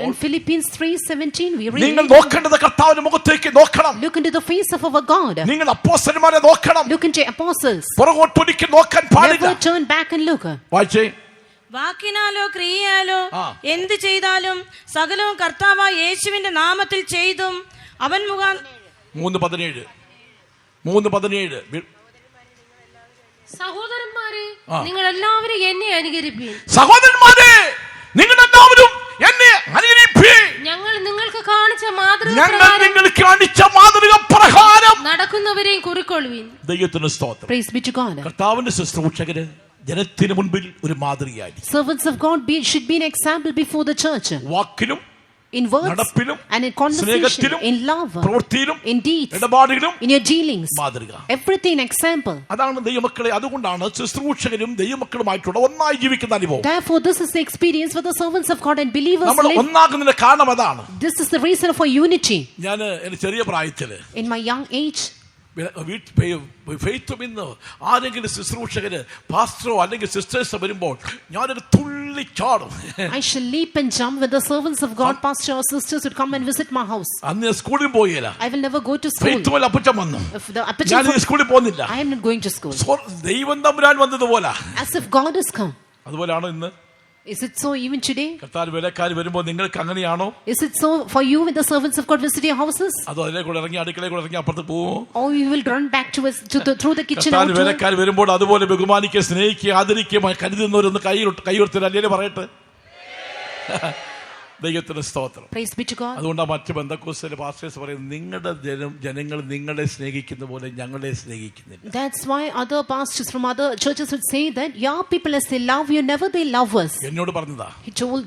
In Philippians 3:17 we read, നിങ്ങൾ നോക്കേണ്ടത് കർത്താവിന്റെ മുഖത്തേക്ക് നോക്കണം. look into the face of our God. നിങ്ങൾ അപ്പോസ്തലന്മാരെ നോക്കണം. Look into apostles. പുറകോട്ടൊരിക്കൽ നോക്കാൻ പാടില്ല. Never turn back and look. വായിച്ചേ. വാക്കിനാലോ ക്രിയയാലോ എന്ത് ചെയ്താലും സകലവും കർത്താവായ യേശുവിന്റെ നാമത്തിൽ ചെയ്തും അവൻ 3:17 സഹോദരന്മാരെ നിങ്ങൾ എല്ലാവരും എന്നെ അനുകരിപ്പീൻ. സഹോദരന്മാരെ നിങ്ങൾ എല്ലാവരും എന്നെ അനുകരിപ്പീൻ. ഞങ്ങൾ നിങ്ങൾക്ക് കാണിച്ച മാതൃക പ്രകാരം നടക്കുന്നവരെയും കുറിക്കൊള്ളുവീൻ. ദൈവത്തിന് സ്തോത്രം. Praise be to God. കർത്താവിന്റെ ശുശ്രൂഷകര് ജനത്തിന് മുൻപിൽ ഒരു മാതൃകയായി. Servants of God should be an example before the church. വാക്കിലും In words നടപ്പിലും and in conversation, സ്നേഹത്തിലും in love, പ്രവൃത്തിയിലും in deeds, ഇടപാടുകളിലും in your dealings, മാതൃക. everything example. അതാണ് ദൈവമക്കളെ. അതുകൊണ്ടാണ് ശുശ്രൂഷകരും ദൈവമക്കളുമായിട്ടുള്ള ഒന്നായി ജീവിക്കുന്ന അനുഭവം. Therefore, this is the experience for the servants of God and believers നമ്മൾ live. ഒന്നാകുന്നതിന്റെ കാരണം അതാണ്. This is the reason for unity. ഞാൻ എന്റെ ചെറിയ പ്രായത്തില് In my young age, ഫെയ്ത്തും ഇന്ന് ആരെങ്കിലും ശുശ്രൂഷകര് പാസ്റ്ററോ അല്ലെങ്കിൽ സിസ്റ്റേഴ്സോ വരുമ്പോൾ ഞാനൊരു തുള്ളി ചാടും. I shall leap and jump when the servants of God, pastor or sisters, would come and visit my house. അന്ന് സ്കൂളിൽ പോയില്ല. I will never go to school. ഫെയ്ത്തുമല്ല അപ്പച്ചൻ വന്നു. If the aperture ഞാൻ സ്കൂളിൽ പോകുന്നില്ല. I am not going to school. ദൈവം തമ്പുരാൻ വന്നതുപോലെ As if God has come. അതുപോലെയാണോ ഇന്ന്? Is it so even today? കർത്താവ് വേലക്കാർ വരുമ്പോൾ നിങ്ങൾക്ക് അങ്ങനെയാണോ? Is it so for you when the servants of God visit your houses? അതോ അതിലെ കൂടെ ഇറങ്ങി അടുക്കളയിൽ കൂടെ ഇറങ്ങി അപ്പുറത്ത് പോവും? Or you will run back through the kitchen കർത്താവ് outward? വേലക്കാർ വരുമ്പോൾ അതുപോലെ ബഹുമാനിക്കുക, സ്നേഹിക്കുക, ആദരിക്കുക, കരുതുന്നവരൊന്ന് കൈയുയർത്തില്ല. അല്ലേ പറയട്ടെ? ദൈവത്തിന് സ്തോത്രം. Praise be to God. അതുകൊണ്ടാണ് മറ്റു ബന്ധക്കോസ്തിലെ പാസ്റ്റേഴ്സ് പറയുന്നത്, നിങ്ങളുടെ ജനങ്ങൾ നിങ്ങളെ സ്നേഹിക്കുന്ന പോലെ ഞങ്ങളെ സ്നേഹിക്കുന്നില്ല. That's why other pastors from other churches would say that your people as they love you, never they love us. എന്നോട് പറഞ്ഞതാ.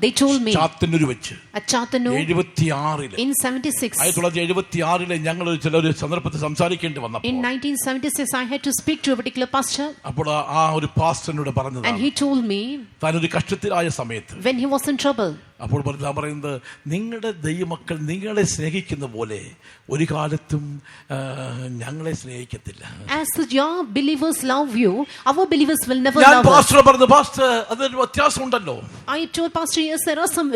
They told me ചാത്തന്നൂർ വെച്ച് at Chattanu 76 in 76. 1976 ഞങ്ങൾ ചിലൊരു സന്ദർഭത്തിൽ സംസാരിക്കേണ്ടി വന്നപ്പോൾ In 1976, I had to speak to a particular pastor, അപ്പോൾ ആ ഒരു പാസ്റ്ററിനോട് പറഞ്ഞതാണ്, and he told me താനൊരു കഷ്ടത്തിലായ സമയത്ത് when he was in trouble. അപ്പോൾ പറയുന്നത്, നിങ്ങളുടെ ദൈവമക്കൾ നിങ്ങളെ സ്നേഹിക്കുന്ന പോലെ ഒരു കാലത്തും ഞങ്ങളെ സ്നേഹിക്കത്തില്ല. As your believers love you, our believers will never ഞാൻ love us. പാസ്റ്റർ പറഞ്ഞു, പാസ്റ്റർ അതൊരു വ്യത്യാസമുണ്ടല്ലോ. I told Pastor, yes, there are some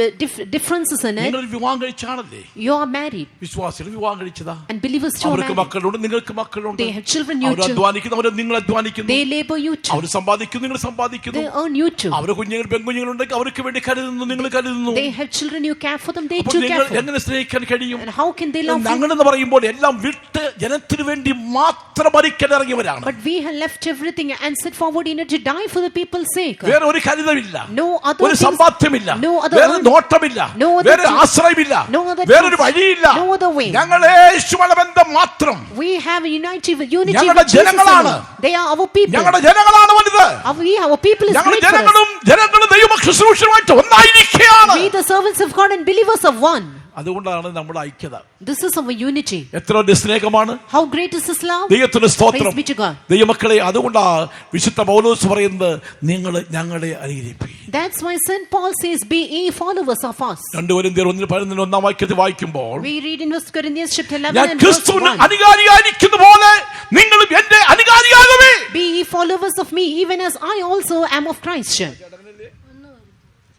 differences in it. നിങ്ങൾ വിവാഹം കഴിച്ചാണല്ലേ? You are married, വിശ്വാസികൾ വിവാഹം കഴിച്ചതാ. and believers too are അവർക്ക് married. മക്കളുണ്ട്, നിങ്ങൾക്ക് മക്കളുണ്ട്. They have children, you our too. അധ്വാനിക്കുന്നു, അവർ നിങ്ങൾ അധ്വാനിക്കുന്നു. They labor, you too. അവർ സമ്പാദിക്കുന്നു, നിങ്ങൾ സമ്പാദിക്കുന്നു. They earn, you too. അവർ കുഞ്ഞുങ്ങൾ പെൺകുഞ്ഞുങ്ങളുണ്ടെങ്കിൽ അവർക്ക് വേണ്ടി കരുതുന്നു, നിങ്ങൾ കരുതുന്നു. They have children, you care for them, they അപ്പോൾ too നിങ്ങൾ care for them. എങ്ങനെ സ്നേഹിക്കാൻ കഴിയും? And how can they love you? ഞങ്ങളെന്ന് പറയുമ്പോൾ എല്ലാം വിട്ട് ജനത്തിന് വേണ്ടി മാത്രം മരിക്കാൻ ഇറങ്ങിയവരാണ്. But we have left everything and set forward in it to die for the people's sake. വേറെ ഒരു കരുതമില്ല, No other ഒരു things, സമ്പാദ്യമില്ല, no other വേറെ earn- നോട്ടമില്ല, no other വേറെ things, ആശ്രയമില്ല, no other വേറൊരു things, വഴിയില്ല. no other way. ഞങ്ങൾ യേശുവിന്റെ ബന്ധം മാത്രം. We have a unity with ഞങ്ങളുടെ Jesus ജനങ്ങളാണ്. alone. They are our people. ഞങ്ങളുടെ ജനങ്ങളാണ് വലുത്. Our people is ഞങ്ങളുടെ great for us. ജനങ്ങളും ദൈവ ശുശ്രൂഷയുമായിട്ട് ഒന്നായിരിക്കുകയാണ്. We the servants of God and believers of one. അതുകൊണ്ടാണ് നമ്മുടെ ഐക്യത. This is our unity. എത്ര വലിയ സ്നേഹമാണ്. How great is His love? ദൈവത്തിന് സ്തോത്രം. Praise be to God. ദൈവമക്കളെ, അതുകൊണ്ടാണ് വിശുദ്ധ പൗലോസ് പറയുന്നത്, നിങ്ങൾ ഞങ്ങളെ അനുകരിപ്പീൻ. That's why St. Paul says, be ye followers of us. 2 കൊരിന്ത്യർ 1:11 വാക്യത്തിൽ വായിക്കുമ്പോൾ, We read in 1 Corinthians chapter 11 ഞാൻ and verse ക്രിസ്തുവിന് 1. അനുകാരിയായിരിക്കുന്ന പോലെ നിങ്ങളും എന്റെ അനുകാരിയാകുവേ. Be ye followers of me, even as I also am of Christ.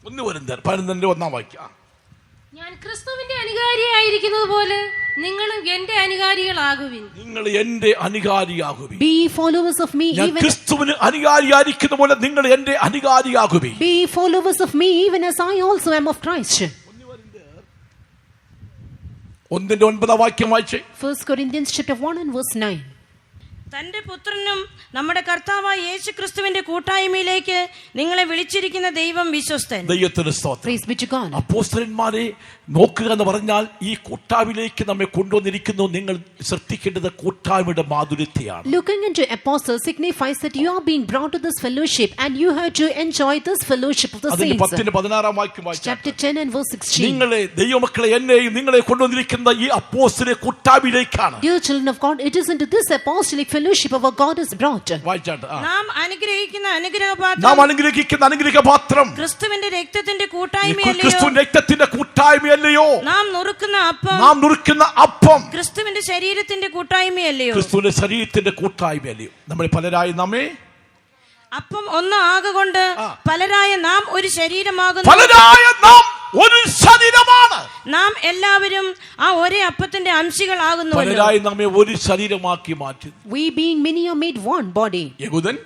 1 കൊരിന്ത്യർ 11:1 വാക്യം. ഞാൻ ക്രിസ്തുവിന്റെ അനുകാരിയായിരിക്കുന്നത് പോലെ നിങ്ങളും എന്റെ അനുകാരികളാകുവിൻ. നിങ്ങൾ എന്റെ അനുകാരിയാകുവീൻ. Be ye followers of me, ഞാൻ even ക്രിസ്തുവിന് അനുകാരിയായിരിക്കുന്ന പോലെ നിങ്ങൾ എന്റെ അനുകാരിയാകുവീൻ. be ye followers of me, even as I also am of Christ. 1:9 വാക്യം വായിച്ചേ. 1 Corinthians chapter 1 and verse 9. തന്റെ പുത്രനും നമ്മുടെ കർത്താവായ യേശു ക്രിസ്തുവിന്റെ കൂട്ടായ്മയിലേക്ക് നിങ്ങളെ വിളിച്ചിരിക്കുന്ന ദൈവം വിശ്വസ്തൻ. ദൈവത്തിന് സ്തോത്രം. Praise be to God. അപ്പോസ്തലന്മാരെ നോക്കുക എന്ന് പറഞ്ഞാൽ ഈ കൂട്ടായ്മയിലേക്ക് നമ്മെ കൊണ്ടുവന്നിരിക്കുന്നു. നിങ്ങൾ ശ്രദ്ധിക്കേണ്ടത് കൂട്ടായ്മയുടെ മാധുര്യത്തെയാണ്. Looking into apostles signifies that you are being brought to this fellowship and you have to enjoy this fellowship of the അതിന്റെ saints. 10:16 വാക്യം വായിച്ചാൽ, Chapter 10 and verse 16. നിങ്ങളെ ദൈവമക്കളെ എന്നെയും നിങ്ങളെ കൊണ്ടുവന്നിരിക്കുന്ന ഈ അപ്പോസ്തല കൂട്ടായ്മയിലേക്കാണ്. Dear children of God, it is into this apostolic fellowship our God is brought. വായിച്ചാട്ട്. നാം അനുഗ്രഹിക്കുന്ന നാം അനുഗ്രഹപാത്രം അനുഗ്രഹിക്കുന്ന അനുഗ്രഹപാത്രം ക്രിസ്തുവിന്റെ രക്തത്തിന്റെ കൂട്ടായ്മയല്ലയോ? ക്രിസ്തുവിന്റെ രക്തത്തിന്റെ കൂട്ടായ്മയല്ലയോ? നാം നുറുക്കുന്ന അപ്പം നാം നുറുക്കുന്ന അപ്പം ക്രിസ്തുവിന്റെ ശരീരത്തിന്റെ കൂട്ടായ്മയല്ലയോ? ക്രിസ്തുവിന്റെ ശരീരത്തിന്റെ കൂട്ടായ്മയല്ലയോ? നമ്മൾ പലരായി നമ്മെ അപ്പം ഒന്ന് ആകൊണ്ട് പലരായ നാം ഒരു ശരീരമാകുന്നു. പലരായ നാം ഒരു ശരീരമാണ്. നാം എല്ലാവരും ആ ഒരേ അപ്പത്തിന്റെ അംശികളാകുന്നു. പലരായി നമ്മെ ഒരു ശരീരമാക്കി മാറ്റി. We being many are made one body. യഹൂദൻ,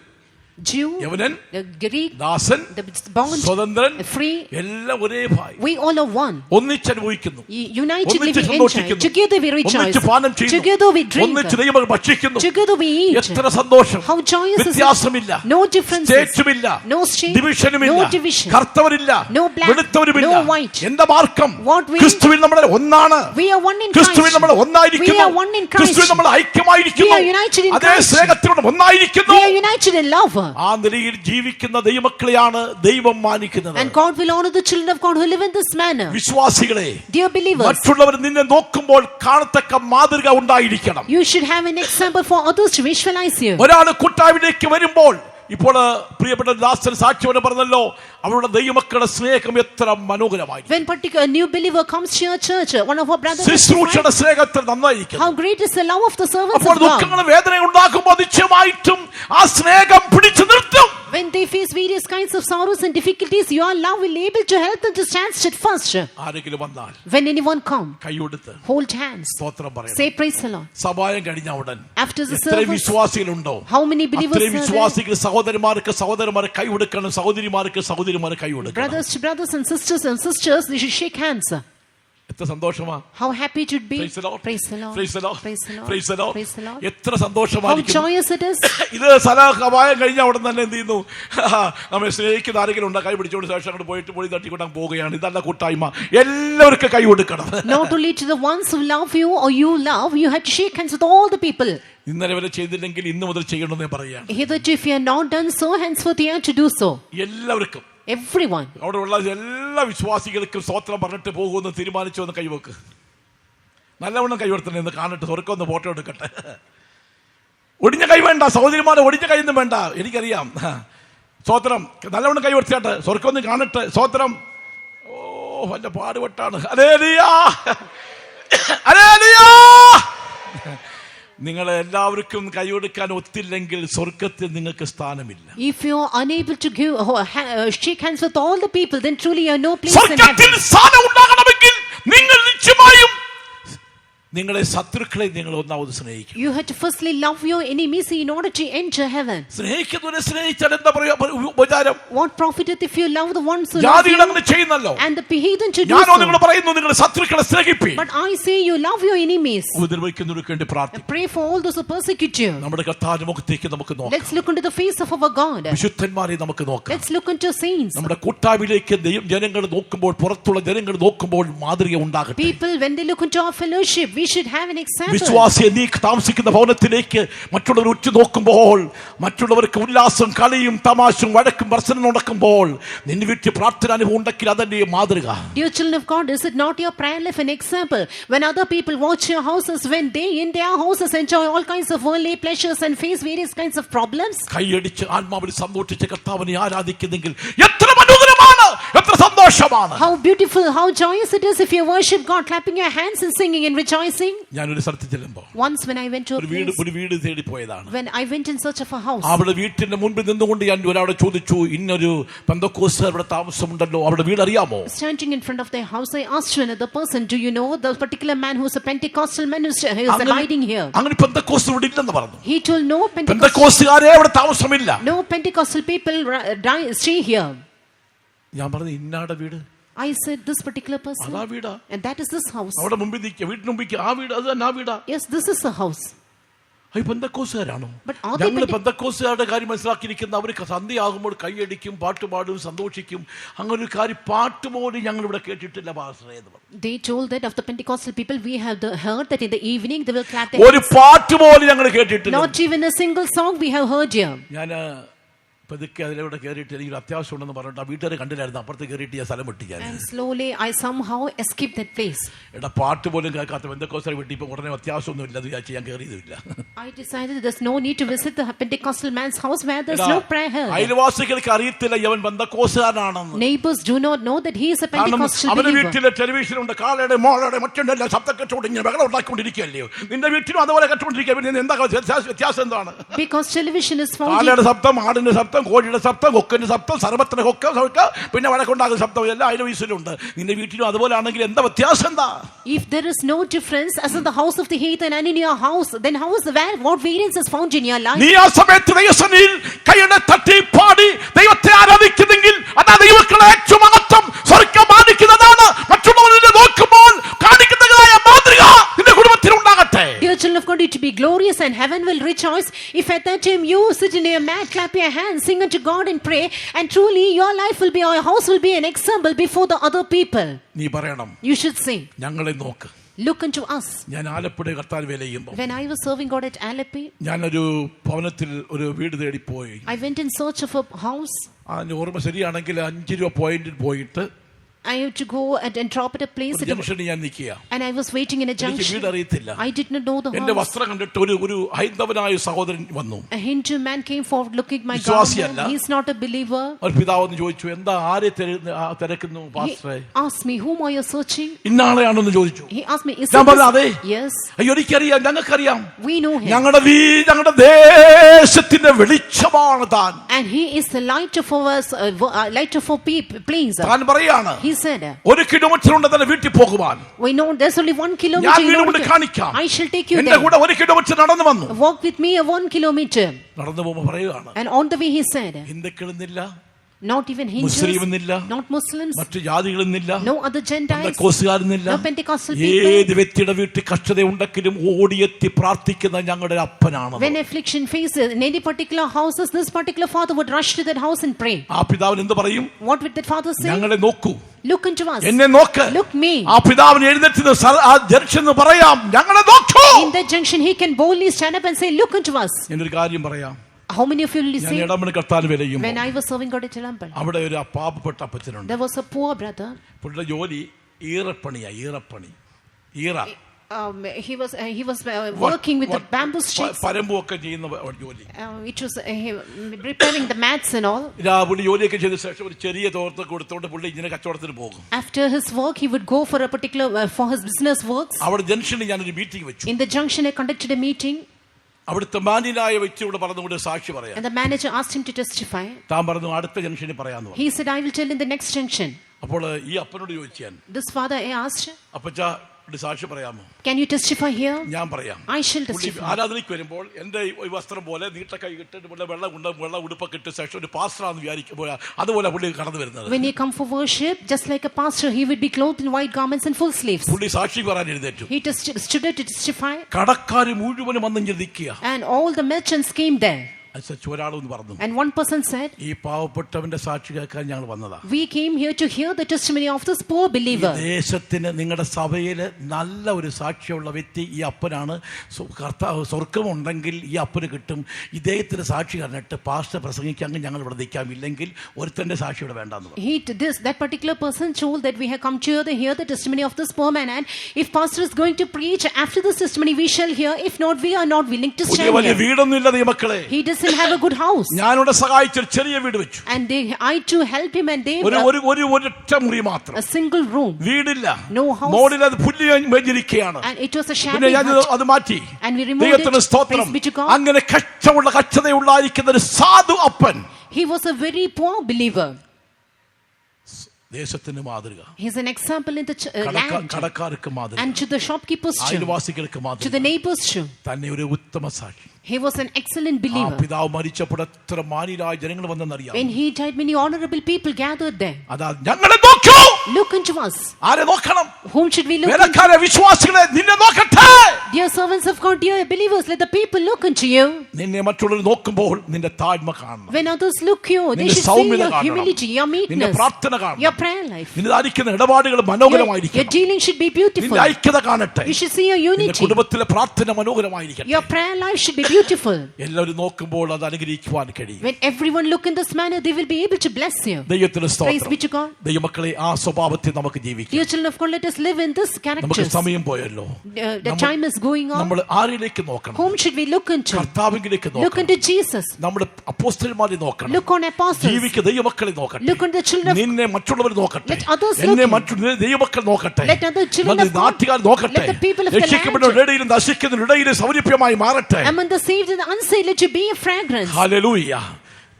Jew, യവനൻ, the Greek, Dasan, the bond, സ്വതന്ത്രൻ, the free, എല്ലാം ഒരേ Bhai. we all are one. ഒന്നിച്ചനുഭവിക്കുന്നു, Unitedly ഒന്നിച്ച് we enjoy. സന്തോഷിക്കുന്നു, Together we rejoice. ഒന്നിച്ച് പാനം ചെയ്യുന്നു, Together we drink. ഒന്നിച്ച് ദൈവം ഭക്ഷിക്കുന്നു. Together we eat. എത്ര സന്തോഷം. How joyous is it? വ്യത്യാസമില്ല, No differences. സ്റ്റേറ്റുമില്ല, No state. ഡിവിഷനുമില്ല, No division. കറുത്തവരില്ല, No black. വെളുത്തവരുമില്ല. No white. എന്താ മാർക്കം? What we- ക്രിസ്തുവിൽ നമ്മൾ ഒന്നാണ്. We are one in ക്രിസ്തുവിൽ Christ. നമ്മൾ ഒന്നായിരിക്കുന്നു. We are one in Christ. ക്രിസ്തുവിൽ നമ്മൾ ഐക്യമായിരിക്കുന്നു. We are united in അതേ Christ. സ്നേഹത്തിലൂടെ ഒന്നായിരിക്കുന്നു. We are united in love. believer. ആ നിലയിൽ ജീവിക്കുന്ന ദൈവമക്കളെയാണ് ദൈവം മാനിക്കുന്നത്. And God will honor the children of God who live in this manner. വിശ്വാസികളെ, Dear believers, മറ്റുള്ളവർ നിന്നെ നോക്കുമ്പോൾ കാണത്തക്ക മാതൃക ഉണ്ടായിരിക്കണം. you should have an example for others to visualize you. ഒരാൾ കൂട്ടായ്മയിലേക്ക് വരുമ്പോൾ, ഇപ്പോൾ പ്രിയപ്പെട്ട ദാസൻ സാക്ഷ്യം പറഞ്ഞല്ലോ, അവരുടെ ദൈവമക്കളുടെ സ്നേഹം എത്ര മനോഹരമായി. When particular new believer comes to your church, one of our brothers ശുശ്രൂഷയുടെ സ്നേഹത്തിൽ നന്നായിരിക്കും. how great is the love of the servants അപ്പോൾ of God. ദുഃഖങ്ങളും വേദന ഉണ്ടാകുമ്പോൾ നിശ്ചയമായിട്ടും ആ സ്നേഹം പിടിച്ചു നിർത്തും. When they face various kinds of sorrows and difficulties, your love will be able to help them to stand steadfast. ആരെങ്കിലും വന്നാൽ When anyone come, കൈയെടുത്ത് hold hands, സ്തോത്രം പറയണം. say praise the Lord. സഭായം കഴിഞ്ഞ ഉടൻ After the എത്ര service, വിശ്വാസികളുണ്ടോ, how many believers അത്രയും are there? വിശ്വാസികൾ സഹോദരന്മാർക്ക് കൈ കൊടുക്കണം, സഹോദരിമാർക്ക് കൈ കൊടുക്കണം. Brothers to brothers and sisters, they should shake hands. എത്ര സന്തോഷമാ. How happy it would be. Praise the Lord. Praise the Lord. Praise the Lord. Praise the Lord. Praise the Lord. Praise the Lord. എത്ര How സന്തോഷമായിരിക്കും. joyous it is. ഇത് സഭായം കഴിഞ്ഞ ഉടൻ തന്നെ എന്ത് ചെയ്യുന്നു, നമ്മെ സ്നേഹിക്കുന്ന ആരെങ്കിലും ഉണ്ട്, കൈ പിടിച്ചുകൊണ്ട് ശേഷം അങ്ങോട്ട് പോയിട്ട് പൊടി തട്ടിക്കൊണ്ടാ പോവുകയാണ്. ഇതല്ല കൂട്ടായ്മ. എല്ലാവർക്കും കൈ കൊടുക്കണം. Not only to the ones who love you or you love, you have to shake hands with all the people. ഇന്നലെ വരെ ചെയ്തില്ലെങ്കിൽ ഇന്ന് മുതൽ ചെയ്യണമെന്ന് പറയാം. Hitherto, if you have not done so, henceforth you have to do so. എല്ലാവർക്കും, Everyone. അവിടെ ഉള്ള എല്ലാ വിശ്വാസികൾക്കും സ്തോത്രം പറഞ്ഞിട്ട് പോകുമെന്ന് തീരുമാനിച്ചു എന്ന് കൈവെക്ക്. നല്ലവണ്ണം കൈവർത്തണം എന്ന് കാണട്ടെ, സ്വർക്കം ഒന്ന് ഫോട്ടോ എടുക്കട്ടെ. ഒടിഞ്ഞ കൈ വേണ്ട സഹോദരിമാരെ, ഒടിഞ്ഞ കൈയൊന്നും വേണ്ട, എനിക്കറിയാം. സ്തോത്രം, നല്ലവണ്ണം കൈവർത്തിയാട്ടെ, സ്വർക്കം ഒന്ന് കാണട്ടെ. സ്തോത്രം. ഓ, വല്ല പാടുപെട്ടാണ്. Hallelujah, hallelujah. നിങ്ങളെ എല്ലാവർക്കും കൈകൊടുക്കാൻ ഒത്തില്ലെങ്കിൽ സ്വർഗത്തിൽ നിങ്ങൾക്ക് സ്ഥാനമില്ല. If you are unable to give shake hands with all the people, then truly you have no place in heaven. സ്വർഗത്തിൽ സ്ഥാനം ഉണ്ടാകണമെങ്കിൽ നിങ്ങൾ നിശ്ചയമായും നിങ്ങളെ ശത്രുക്കളെ നിങ്ങൾ ഒന്നാമത് സ്നേഹിക്കും. You have to firstly love your enemies in order to enter heaven. സ്നേഹിക്കുന്നവരെ സ്നേഹിച്ചാൽ എന്താ ഉപചാരം? What profiteth if you love the ones who love ജാതികൾ you അങ്ങനെ ചെയ്യുന്നല്ലോ. and the heathen to do ഞാനോ so? നിങ്ങൾ പറയുന്നു നിങ്ങൾ ശത്രുക്കളെ സ്നേഹിപ്പി. But I say you love your enemies. ഉപദ്രവിക്കുന്നവർക്ക് വേണ്ടി പ്രാർത്ഥിക്കും. Pray for all those who persecute you. നമ്മുടെ കർത്താവിന്റെ മുഖത്തേക്ക് നമുക്ക് നോക്കാം. Let's look into the face of our God. വിശുദ്ധന്മാരെ നമുക്ക് നോക്കാം. Let's look into saints. നമ്മുടെ കൂട്ടായ്മയിലേക്ക് ജനങ്ങൾ നോക്കുമ്പോൾ, പുറത്തുള്ള ജനങ്ങൾ നോക്കുമ്പോൾ മാതൃക ഉണ്ടാകട്ടെ. People, when they look into our fellowship, we should have an example. വിശ്വാസിയെ നീ താമസിക്കുന്ന ഭവനത്തിലേക്ക് മറ്റുള്ളവർ ഉറ്റു നോക്കുമ്പോൾ, മറ്റുള്ളവർക്ക് ഉല്ലാസം, കളിയും തമാശയും വഴക്കും പ്രശ്നം നടക്കുമ്പോൾ നിന്റെ വീട്ടിൽ പ്രാർത്ഥന അനുഭവം ഉണ്ടെങ്കിൽ അതല്ലേ മാതൃക. Dear children of God, is it not your prayer life an example? When other people watch your houses, when they in their houses enjoy all kinds of worldly pleasures and face various kinds of problems? കൈയടിച്ച് ആത്മാവിൽ സന്തോഷിച്ച് കർത്താവിനെ ആരാധിക്കുന്നെങ്കിൽ എത്ര മനോഹരമാണ്, എത്ര സന്തോഷമാണ്. How beautiful, how joyous it is if you worship God, clapping your hands and singing and rejoicing. ഞാനൊരു സ്ഥലത്ത് ചെല്ലുമ്പോൾ Once when I went to a place, ഒരു വീട് തേടി പോയതാണ്. when I went in search of a house, അവിടെ വീട്ടിന്റെ മുൻപിൽ നിന്നുകൊണ്ട് ഞാൻ ഒരാളെ ചോദിച്ചു, ഇന്നൊരു പെന്തക്കോസ്തുകാർ അവിടെ താമസമുണ്ടല്ലോ, അവരുടെ വീട് അറിയാമോ? standing in front of their house, I asked to another person, do you know the particular man who's a Pentecostal man who's abiding here? അങ്ങനെ പെന്തക്കോസ്തു ഇവിടെ ഇല്ലെന്ന് പറഞ്ഞു. He told no പെന്തക്കോസ്തുകാരെ അവിടെ താമസമില്ല. no Pentecostal people stay here. ഞാൻ പറഞ്ഞു ഇന്നാടെ വീട്. I said this particular person, അതാ വീടാ, and that is this house. അവിടെ മുമ്പിൽ നിൽക്കുക, വീട്ടിന് മുമ്പിൽ ആ വീട്, അത് തന്നെ ആ വീടാ. Yes, this is the house. അത് പെന്തക്കോസ്തുകാരാണോ? But are they ഞങ്ങൾ പെന്തക്കോസ്തുകാരുടെ കാര്യം മനസ്സിലാക്കിയിരിക്കുന്ന അവർ സന്ധ്യയാകുമ്പോൾ കൈയടിക്കും, പാട്ടുപാടും, സന്തോഷിക്കും. അങ്ങനെ ഒരു കാര്യം പാട്ട് പോലും ഞങ്ങൾ ഇവിടെ കേട്ടിട്ടില്ല പാസ്റ്ററേ എന്ന് പറഞ്ഞു. They told that of the Pentecostal people, we have heard that in the evening they will clap their ഒരു പാട്ട് പോലും ഞങ്ങൾ കേട്ടിട്ടില്ല. Not even a single song we have heard here. ഞാൻ പതുക്കെ അതിലൂടെ കയറിയിട്ട് എനിക്കൊരു അത്യാവശ്യം ഉണ്ടെന്ന് പറഞ്ഞിട്ട് ആ വീട്ടുകാരെ കണ്ടില്ലായിരുന്നു. അപ്പുറത്ത് കയറിയിട്ട് ഞാൻ സ്ഥലം വിട്ടു. ഞാൻ And slowly I somehow escaped that place. എടാ പാട്ട് പോലും കേൾക്കാത്ത പെന്തക്കോസ്തുകാരെ വീട്ടിൽ ഇപ്പൊ ഉടനെ അത്യാവശ്യമൊന്നും ഇല്ല വിചാരിച്ച് ഞാൻ കയറിയതുമില്ല. I decided there's no need to visit the Pentecostal man's house where there's no prayer held. അയൽവാസികൾക്ക് അറിയത്തില്ല ഇവൻ പെന്തക്കോസ്തുകാരനാണെന്ന്. Neighbors do not know that he is a Pentecostal അവന്റെ believer. വീട്ടിലെ ടെലിവിഷനുണ്ട്, കാളയുടെ മോളയുടെ മറ്റുണ്ടെല്ലാം ശബ്ദം കേട്ടോണ്ട് ഇങ്ങനെ ബഹളം ഉണ്ടാക്കിക്കൊണ്ടിരിക്കുകയല്ലയോ. നിന്റെ വീട്ടിലും അതുപോലെ കേട്ടോണ്ടിരിക്കുക. എന്താ വ്യത്യാസം എന്താണ്? Because television is found. കാളയുടെ ശബ്ദം, ആടിന്റെ ശബ്ദം, കോഴിയുടെ ശബ്ദം, കൊക്കന്റെ ശബ്ദം, സർവത്തിന്റെ പിന്നെ വഴക്കുണ്ടാകുന്ന ശബ്ദം എല്ലാം അതിന്റെ വീട്ടിലുണ്ട്. നിന്റെ വീട്ടിലും അതുപോലെ ആണെങ്കിൽ എന്താ വ്യത്യാസം? എന്താ? If there is no difference as in the house of the heathen and in your house, then how is what variance is found in your life? നീ ആ സമയത്ത് ദൈവസന്നിധിയിൽ കൈയുടെ തട്ടി പാടി ദൈവത്തെ ആരാധിക്കുന്നെങ്കിൽ അതാ ദൈവക്കളെ ഏറ്റവും മഹത്വം സ്വർഗ്ഗം മാനിക്കുന്നതാണ്. മറ്റുള്ളവരെ നോക്കുമ്പോൾ കാണിക്കുന്നതായ മാതൃക നിന്റെ കുടുംബത്തിൽ ഉണ്ടാകട്ടെ. Dear children of God, it will be glorious and heaven will rejoice if at that time you sit in your mat, clap your hands, sing unto God and pray, and truly your life will be, your house will be an example before the other people. നീ പറയണം, You should say, ഞങ്ങളെ നോക്ക്, Look unto us. ഞാൻ ആലപ്പുഴ കർത്താൻ വേല ചെയ്യുമ്പോൾ When I was serving God at Alleppey, ഞാനൊരു ഭവനത്തിൽ ഒരു വീട് തേടിപ്പോയി. I went in search of a house. അതിന് ഓർമ്മ ശരിയാണെങ്കിൽ 5 രൂപ പോയിന്റിൽ പോയിട്ട് I had to go and drop at a place ഒരു ജംഗ്ഷനിൽ ഞാൻ നിൽക്കുക. and I was waiting in a എനിക്ക് junction. വീട് അറിയത്തില്ല. I did not know the എന്റെ house. വസ്ത്രം കണ്ടിട്ട് ഒരു ഹൈന്ദവനായ സഹോദരൻ വന്നു. A Hindu man came forward looking at my വിശ്വാസിയല്ല. garment. He is not a believer. ഒരു പിതാവെന്ന് ചോദിച്ചു, എന്താ ആരെ തിരക്കുന്നു He പാസ്റ്ററെ? asked me, whom are you searching? ഇന്നാളെയാണെന്ന് ചോദിച്ചു. He asked me, is ഞാൻ it പറഞ്ഞു, അതെ. this? Yes, അയ്യോ എനിക്കറിയാം, ഞങ്ങൾക്കറിയാം. we know him. ഞങ്ങളുടെ ദേശത്തിന്റെ വെളിച്ചമാണ് താൻ. And he is the light of our light of our place. താൻ പറയാണ്, He said, 1 കിലോമീറ്റർ ഉണ്ട് തന്നെ വീട്ടിൽ പോകുവാൻ. we know there's only 1 kilometer. ഞാൻ in വീട് കൊണ്ട് order to- കാണിക്കാം. I shall take you എന്റെ there. കൂടെ 1 കിലോമീറ്റർ നടന്നു വന്നു. Walk with me a 1 kilometer. നടന്നു പോകുമ്പോൾ പറയുകയാണ്, And on the way he said, ഹിന്ദുക്കളെന്നില്ല, not even Hindus, മുസ്ലിമെന്നില്ല, not Muslims, മറ്റു ജാതികളെന്നില്ല, no other Gentiles, പെന്തക്കോസ്തുകാരെന്നില്ല, no Pentecostal people. ഏത് വ്യക്തിയുടെ വീട്ടിൽ കഷ്ടത ഉണ്ടെങ്കിലും ഓടിയെത്തി പ്രാർത്ഥിക്കുന്ന ഞങ്ങളുടെ അപ്പനാണ്. When affliction faces in any particular houses, this particular father would rush to that house and pray. ആ പിതാവിന് എന്ത് പറയും? What would that father say? ഞങ്ങളെ നോക്കൂ, Look into us. എന്നെ നോക്ക്. Look me. ആ പിതാവിന് എഴുന്നേറ്റ് ആ ജംഗ്ഷൻ പറയാം, ഞങ്ങളെ നോക്കൂ. In that junction, he can boldly stand up and say, look into us. എന്നൊരു കാര്യം പറയാം. How many of you will ഞാൻ say? ഇടമണി കർത്താൻ വില ചെയ്യുമ്പോൾ When I was serving God at Chalampal, അവിടെ ഒരു പാവപ്പെട്ട അപ്പച്ചനുണ്ട്. there was a poor brother. പുള്ളിയുടെ ജോലി ഈറപ്പണി. He was working with the bamboo sticks. പരമ്പൊക്കെ ചെയ്യുന്ന ജോലി. It was repairing the mats and all. പുള്ളി ജോലിയൊക്കെ ചെയ്ത ശേഷം ഒരു ചെറിയ തോർത്ത് കൊടുത്തോണ്ട് പുള്ളി ഇങ്ങനെ കച്ചവടത്തിന് പോകും. After his work, he would go for a particular for his business works. അവിടെ ജംഗ്ഷനിൽ ഞാനൊരു മീറ്റിംഗ് വെച്ചു. In the junction, I conducted a meeting. അവിടുത്തെ മാന്യനായ വ്യക്തിയോട് പറഞ്ഞുകൊണ്ട് സാക്ഷി പറയാം. And the manager asked him to testify. താൻ പറഞ്ഞു അടുത്ത ജംഗ്ഷനിൽ പറയാന്ന് പറഞ്ഞു. He said, I will tell in the next junction. അപ്പോൾ ഈ അപ്പനോട് ചോദിച്ചു ഞാൻ, This father I asked, അപ്പച്ചാ സാക്ഷി പറയാമോ? can you testify here? ഞാൻ പറയാം. I shall പുള്ളി testify. ആരാധനയ്ക്ക് വരുമ്പോൾ എന്റെ വസ്ത്രം പോലെ നീട്ട കൈ ഇട്ടിട്ട് വെള്ള ഉടുപ്പൊക്കെ ഇട്ട് ശേഷം ഒരു പാസ്റ്ററാന്ന് വിചാരിക്കുമ്പോൾ അതുപോലെ പുള്ളി കടന്നു വരുന്നത്. When he come for worship, just like a pastor, he would be clothed in white garments and full sleeves. പുള്ളി സാക്ഷി പറയാൻ എഴുന്നേറ്റു. He stood to testify. കടക്കാര് മുഴുവനും വന്ന് നിൽക്കുക. And all the merchants came there. ഒരാളെന്ന് പറഞ്ഞു. And one person said, ഈ പാവപ്പെട്ടവന്റെ സാക്ഷി കേൾക്കാൻ ഞങ്ങൾ വന്നതാ. we came here to hear the testimony of this poor believer. ദേശത്തിന് നിങ്ങളുടെ സഭയില് നല്ല ഒരു സാക്ഷ്യമുള്ള വ്യക്തി ഈ അപ്പനാണ്. കർത്താവ് സ്വർഗമുണ്ടെങ്കിൽ ഈ അപ്പന് കിട്ടും. ഇദ്ദേഹത്തിന്റെ സാക്ഷി കണ്ടിട്ട് പാസ്റ്റർ പ്രസംഗിക്കാമെങ്കിൽ ഞങ്ങൾ ഇവിടെ നിൽക്കാം, ഇല്ലെങ്കിൽ ഒരുത്തന്റെ സാക്ഷി ഇവിടെ വേണ്ടെന്ന് പറഞ്ഞു. That particular person told that we have come to hear the testimony of this poor man, and if pastor is going to preach after this testimony, we shall hear. If not, we are not willing to stand വലിയ here. വീടൊന്നും ഇല്ല ഈ മക്കളെ. He doesn't have a good house. ഞാനിവിടെ സഹായിച്ച ചെറിയ വീട് വെച്ചു. And I too helped him, and they ഒരൊറ്റ മുറി മാത്രം, a single room, വീടില്ല. no house. മോളിൽ അത് പുല്ല് മേഞ്ഞിരിക്കുകയാണ്. And it was a shabby hut. അത് മാറ്റി. And we removed ദൈവത്തിന് it. സ്തോത്രം. Praise be to God. അങ്ങനെ കച്ചതയുള്ളായിരിക്കുന്ന ഒരു സാധു അപ്പൻ. He was a very poor believer. ദേശത്തിന് മാതൃക. He is an example in the land. കടക്കാർക്ക് മാതൃക. And to the shopkeepers too. അയൽവാസികൾക്ക് മാതൃക. To the neighbors too. തന്നെ ഒരു ഉത്തമ സാക്ഷി. He was an excellent ആ believer. പിതാവ് മരിച്ചപ്പോൾ എത്ര മാന്യരായ ജനങ്ങൾ വന്നെന്നറിയാം. When he died, many honorable people gathered there. അതാ ഞങ്ങളെ നോക്കൂ. Look into us. ആരെ നോക്കണം? Whom should we look into? വേലക്കാരെ വിശ്വാസികളെ നിന്നെ നോക്കട്ടെ. Dear servants of God, dear believers, let the people look into you. നിന്നെ മറ്റുള്ളവർ നോക്കുമ്പോൾ നിന്റെ താഴ്മ കാണണം. When others look you, they നിന്റെ should see സൗമ്യത your കാണണം. humility, your നിന്റെ meekness, പ്രാർത്ഥന കാണണം. your prayer life. നിന്റെ ആയിരിക്കുന്ന ഇടപാടുകൾ Your മനോഹരമായിരിക്കണം. dealing should be beautiful. നിന്റെ ഐക്യത കാണട്ടെ. You should see your നിന്റെ unity. കുടുംബത്തിലെ പ്രാർത്ഥന മനോഹരമായിരിക്കട്ടെ. Your prayer life should be beautiful. എല്ലാവരും നോക്കുമ്പോൾ അത് അനുഗ്രഹിക്കുവാൻ കഴിയും. When everyone look in this manner, they will be able to bless you. ദൈവത്തിന് Praise be സ്തോത്രം. to God. ദൈവമക്കളെ ആ സ്വഭാവത്തിൽ നമുക്ക് ജീവിക്കാം. Dear children of God, let us live in this നമുക്ക് characters. സമയം പോയല്ലോ. The time is going on. നമ്മൾ ആരിലേക്ക് നോക്കണം? Whom should we look into? കർത്താവിലേക്ക് Look നോക്കണം. into Jesus. നമ്മുടെ അപ്പോസ്തലന്മാരെ നോക്കണം. Look on apostles. ജീവിക്ക് ദൈവമക്കളെ നോക്കട്ടെ. Look on the children of നിന്നെ മറ്റുള്ളവർ നോക്കട്ടെ. Let others look എന്നെ in. മറ്റുള്ള ദൈവമക്കൾ നോക്കട്ടെ. Let other children of God- നാട്ടുകാർ നോക്കട്ടെ. Let the people of the രക്ഷിക്കപ്പെടുന്ന ഇടയിലും നശിക്കുന്ന ഇടയിലും സൗരഭ്യമായി മാറട്ടെ. Among the saved and the unsaved, let you be a fragrance. Hallelujah.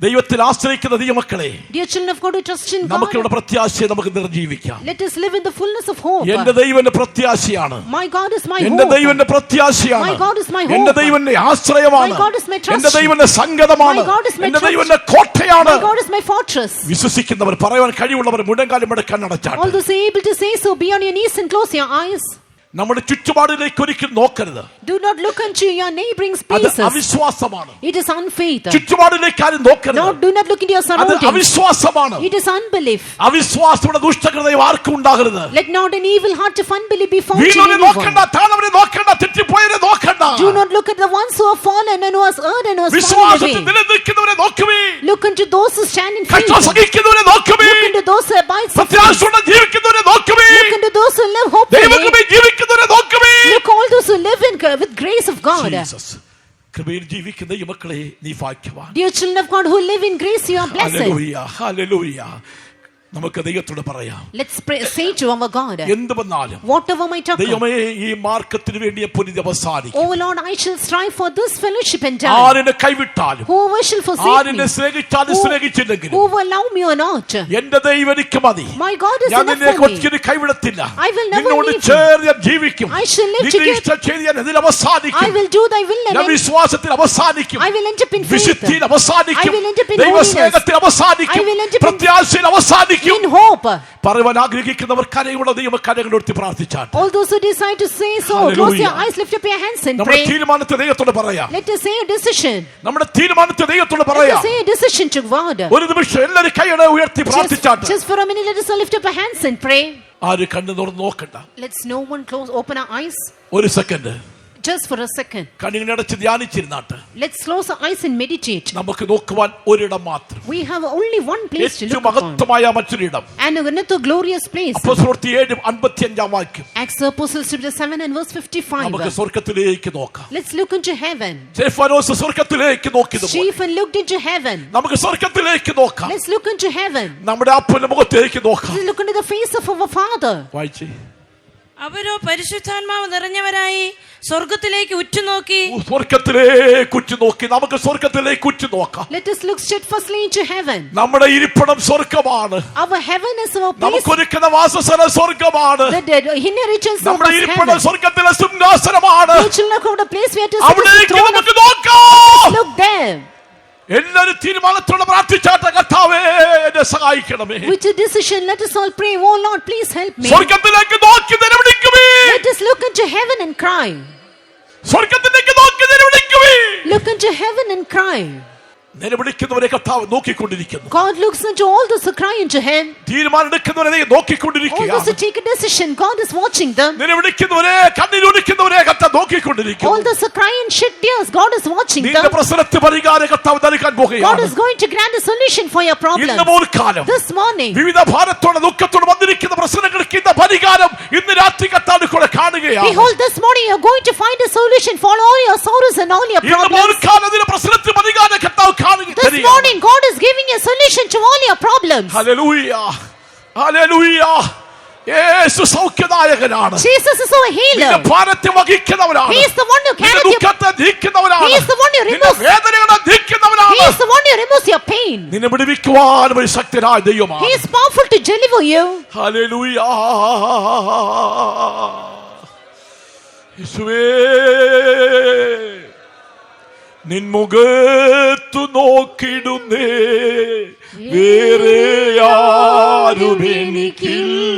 ദൈവത്തിൽ ആശ്രയിക്കുന്ന ദൈവമക്കളെ, Dear children of God who trust in നമുക്കുള്ള God, പ്രത്യാശയെ നമുക്ക് നിർജീവിക്കാം. let us live in the fullness of hope. എന്റെ ദൈവന്റെ പ്രത്യാശയാണ്. My God is my എന്റെ hope. ദൈവന്റെ പ്രത്യാശയാണ്. My God is my hope. എന്റെ ദൈവന്റെ ആശ്രയമാണ്. My God is my trust. എന്റെ ദൈവന്റെ സംഗതമാണ്. My God is my എന്റെ trust. ദൈവന്റെ കോട്ടയാണ്. My God is my fortress. വിശ്വസിക്കുന്നവർ പറയാൻ കഴിവുള്ളവർ മുഴങ്കാലും മടക്കാൻ അടച്ചാട്ടെ. All those able to say so, be on your knees and close your eyes. നമ്മുടെ ചുറ്റുപാടിലേക്ക് ഒരിക്കലും നോക്കരുത്. Do not look into your neighboring അത് spaces. അവിശ്വാസമാണ്. It is unfaith. ചുറ്റുപാടിലേക്ക് ആരും No, നോക്കരുത്. do not look into your അത് surroundings. അവിശ്വാസമാണ്. It is unbelief. അവിശ്വാസയുടെ ദുഷ്ടഹൃദയം ആർക്കും ഉണ്ടാകരുത്. Let not an evil heart of unbelief be found in വീണവരെ നോക്കണ്ട, anyone. താണവരെ നോക്കണ്ട, തെറ്റിപ്പോയവരെ നോക്കണ്ട. Do not look at the ones who have fallen and who has erred and who has fallen വിശ്വാസത്തിൽ away. നിലനിൽക്കുന്നവരെ നോക്കുവേ. Look into those who stand in faith. കഷ്ടം സഹിക്കുന്നവരെ നോക്കുവേ. Look into those who abide in faith. പ്രത്യാശയോടെ ജീവിക്കുന്നവരെ നോക്കുവേ. Look into those who live hopefully. ദൈവകൃപയിൽ ജീവിക്കുന്നവരെ നോക്കുവേ. Look all those who live in with grace of God. Jesus, കൃപയിൽ ജീവിക്കുന്ന ഈ മക്കളെ നീ ഭാഗ്യവാൻ. Dear children of God who live in grace, you are blessed. Hallelujah, hallelujah. നമുക്ക് ദൈവത്തോട് പറയാം, Let's say to our God, എന്ത് വന്നാലും whatever might occur, ദൈവമേ ഈ മാർക്കത്തിന് വേണ്ടി പൊരുതി അവസാനിക്കും. oh Lord, I shall strive for this fellowship and die. ആരിനെ കൈവിട്ടാലും Whoever shall forsake ആരിനെ me, സ്നേഹിച്ചാലും സ്നേഹിച്ചില്ലെങ്കിലും who will allow me or not, എന്റെ ദൈവം എനിക്ക് മതി. my God is ഞാൻ enough നിന്നെ for me. ഒറ്റയ്ക്ക് കൈവിടത്തില്ല. I will never നിന്നോട് leave you. ചേർന്ന് ഞാൻ ജീവിക്കും. I shall live നിന്റെ together. ഇഷ്ടം ചെയ്ത് ഞാൻ ഇതിൽ I അവസാനിക്കും. will do thy will ഞാൻ and വിശ്വാസത്തിൽ അവസാനിക്കും. I will enter in faith, വിശുദ്ധിയിൽ അവസാനിക്കും. I will enter in ദൈവസ്നേഹത്തിൽ അവസാനിക്കും. I will enter in- പ്രത്യാശയിൽ അവസാനിക്കും. in hope. പറയുവാൻ ആഗ്രഹിക്കുന്നവർ കരയുള്ള ദൈവക്കാര്യങ്ങളെടുത്ത് പ്രാർത്ഥിച്ചാട്ടെ. All those who decide to say so, Hallelujah. close your eyes, lift up your hands and നമ്മുടെ pray. തീരുമാനത്തെ ദൈവത്തോട് പറയാം. Let us say a decision. നമ്മുടെ തീരുമാനത്തെ ദൈവത്തോട് Let പറയാം. us say a decision to God. ഒരു നിമിഷം എല്ലാവരും കൈയുടെ ഉയർത്തി പ്രാർത്ഥിച്ചാട്ടെ. Just for a minute, let us all lift up our hands and pray. ആര് കണ്ണു തുറന്ന് നോക്കണ്ട. Let's no one open our eyes. ഒരു second Just for a second. കണ്ണുകളടച്ച് ധ്യാനിച്ചിരുന്നാട്ടെ. Let's close our eyes and meditate. നമുക്ക് നോക്കുവാൻ ഒരിടം മാത്രം, We have only one place to ഏറ്റവും look upon. മഹത്വമായ മറ്റൊരിടം. And another glorious place. അപ്പോസ്തലപ്രവൃത്തി 7:55 Acts of Apostles chapter 7 and verse 55. നമുക്ക് സ്വർഗത്തിലേക്ക് നോക്കാം. Let's look into heaven. Stephanos സ്വർഗത്തിലേക്ക് നോക്കിയതുപോലെ Stephen looked into heaven. നമുക്ക് സ്വർഗത്തിലേക്ക് നോക്കാം. Let's look into heaven. നമ്മുടെ അപ്പന്റെ മുഖത്തേക്ക് നോക്കാം. Let's look into the face of our Father. വായിച്ചേ. അവരോ പരിശുദ്ധാത്മാവ് നിറഞ്ഞവരായി സ്വർഗത്തിലേക്ക് ഉറ്റുനോക്കി. സ്വർഗത്തിലേക്ക് ഉറ്റുനോക്കി. നമുക്ക് സ്വർഗത്തിലേക്ക് ഉറ്റുനോക്കാം. Let us look steadfastly into heaven. നമ്മുടെ ഇരിപ്പിടം സ്വർഗമാണ്. Our heaven is our place. നമുക്കൊരുക്കുന്ന വാസസ്ഥലം സ്വർഗമാണ്. The inheritance of നമ്മുടെ us ഇരിപ്പിടം heaven. സ്വർഗത്തിലെ സിംഹാസനമാണ്. We shall look over the place where to sit on the അവിടേക്ക് throne നമുക്ക് of- നോക്കാം. Look there. എല്ലാരും തീരുമാനത്തോടെ പ്രാർത്ഥിച്ചാട്ട കർത്താവേ എന്നെ സഹായിക്കണമേ. With a decision, let us all pray. Oh Lord, please help me. സ്വർഗത്തിലേക്ക് നോക്കി നിലവിളിക്കുമേ. Let us look into heaven and cry. സ്വർഗത്തിലേക്ക് നോക്കി നിലവിളിക്കുമേ. Look into heaven and cry. നിലവിളിക്കുന്നവരെ കർത്താവ് നോക്കിക്കൊണ്ടിരിക്കുന്നു. God looks into all those who cry into him. തീരുമാനം എടുക്കുന്നവരെ All those who നോക്കിക്കൊണ്ടിരിക്കുകയാണ്. take a decision, God is watching them. നിലവിളിക്കുന്നവരെ കണ്ണീരൊലിക്കുന്നവരെ കർത്താവ് All നോക്കിക്കൊണ്ടിരിക്കുന്നു. those who cry and shed tears, God is watching നിന്റെ them. പ്രശ്നത്തെ പരിഹാരം കർത്താവ് നൽകാൻ God പോകുകയാണ്. is going to grant a solution for your ഇന്ന് problem. പോർക്കാലം This morning, വിവിധ ഭാരത്തോടെ ദുഃഖത്തോടെ വന്നിരിക്കുന്ന പ്രശ്നങ്ങൾക്ക് ഇന്ന് പരിഹാരം ഇന്ന് രാത്രി കർത്താവ് കൂടെ കാണുകയാണ്. behold, this morning you're going to find a solution for all your sorrows and all your ഇന്ന് problems. പോർക്കാലം ഇതിന്റെ പ്രശ്നത്തിന് പരിഹാരം കർത്താവ് This morning, God is giving a solution to all your problems. Hallelujah, hallelujah. യേശു സൗഖ്യദായകനാണ്. Jesus is our നിന്റെ healer. ഭാരത്തെ വഹിക്കുന്നവനാണ്. He is the one who നിന്റെ carries your ദുഃഖത്തെ നീക്കുന്നവനാണ്. He is the one who നിന്റെ removes- വേദനകളെ He നീക്കുന്നവനാണ്. is the one who removes your pain. നിന്നെ വിടുവിക്കുവാൻ ഒരു ശക്തനായ ദൈവമാണ്. He is powerful to deliver you. Hallelujah. യേശുവേ, നിൻമുഖത്തു നോക്കിടുന്നേ വേറെ ആരും എനിക്കില്ല.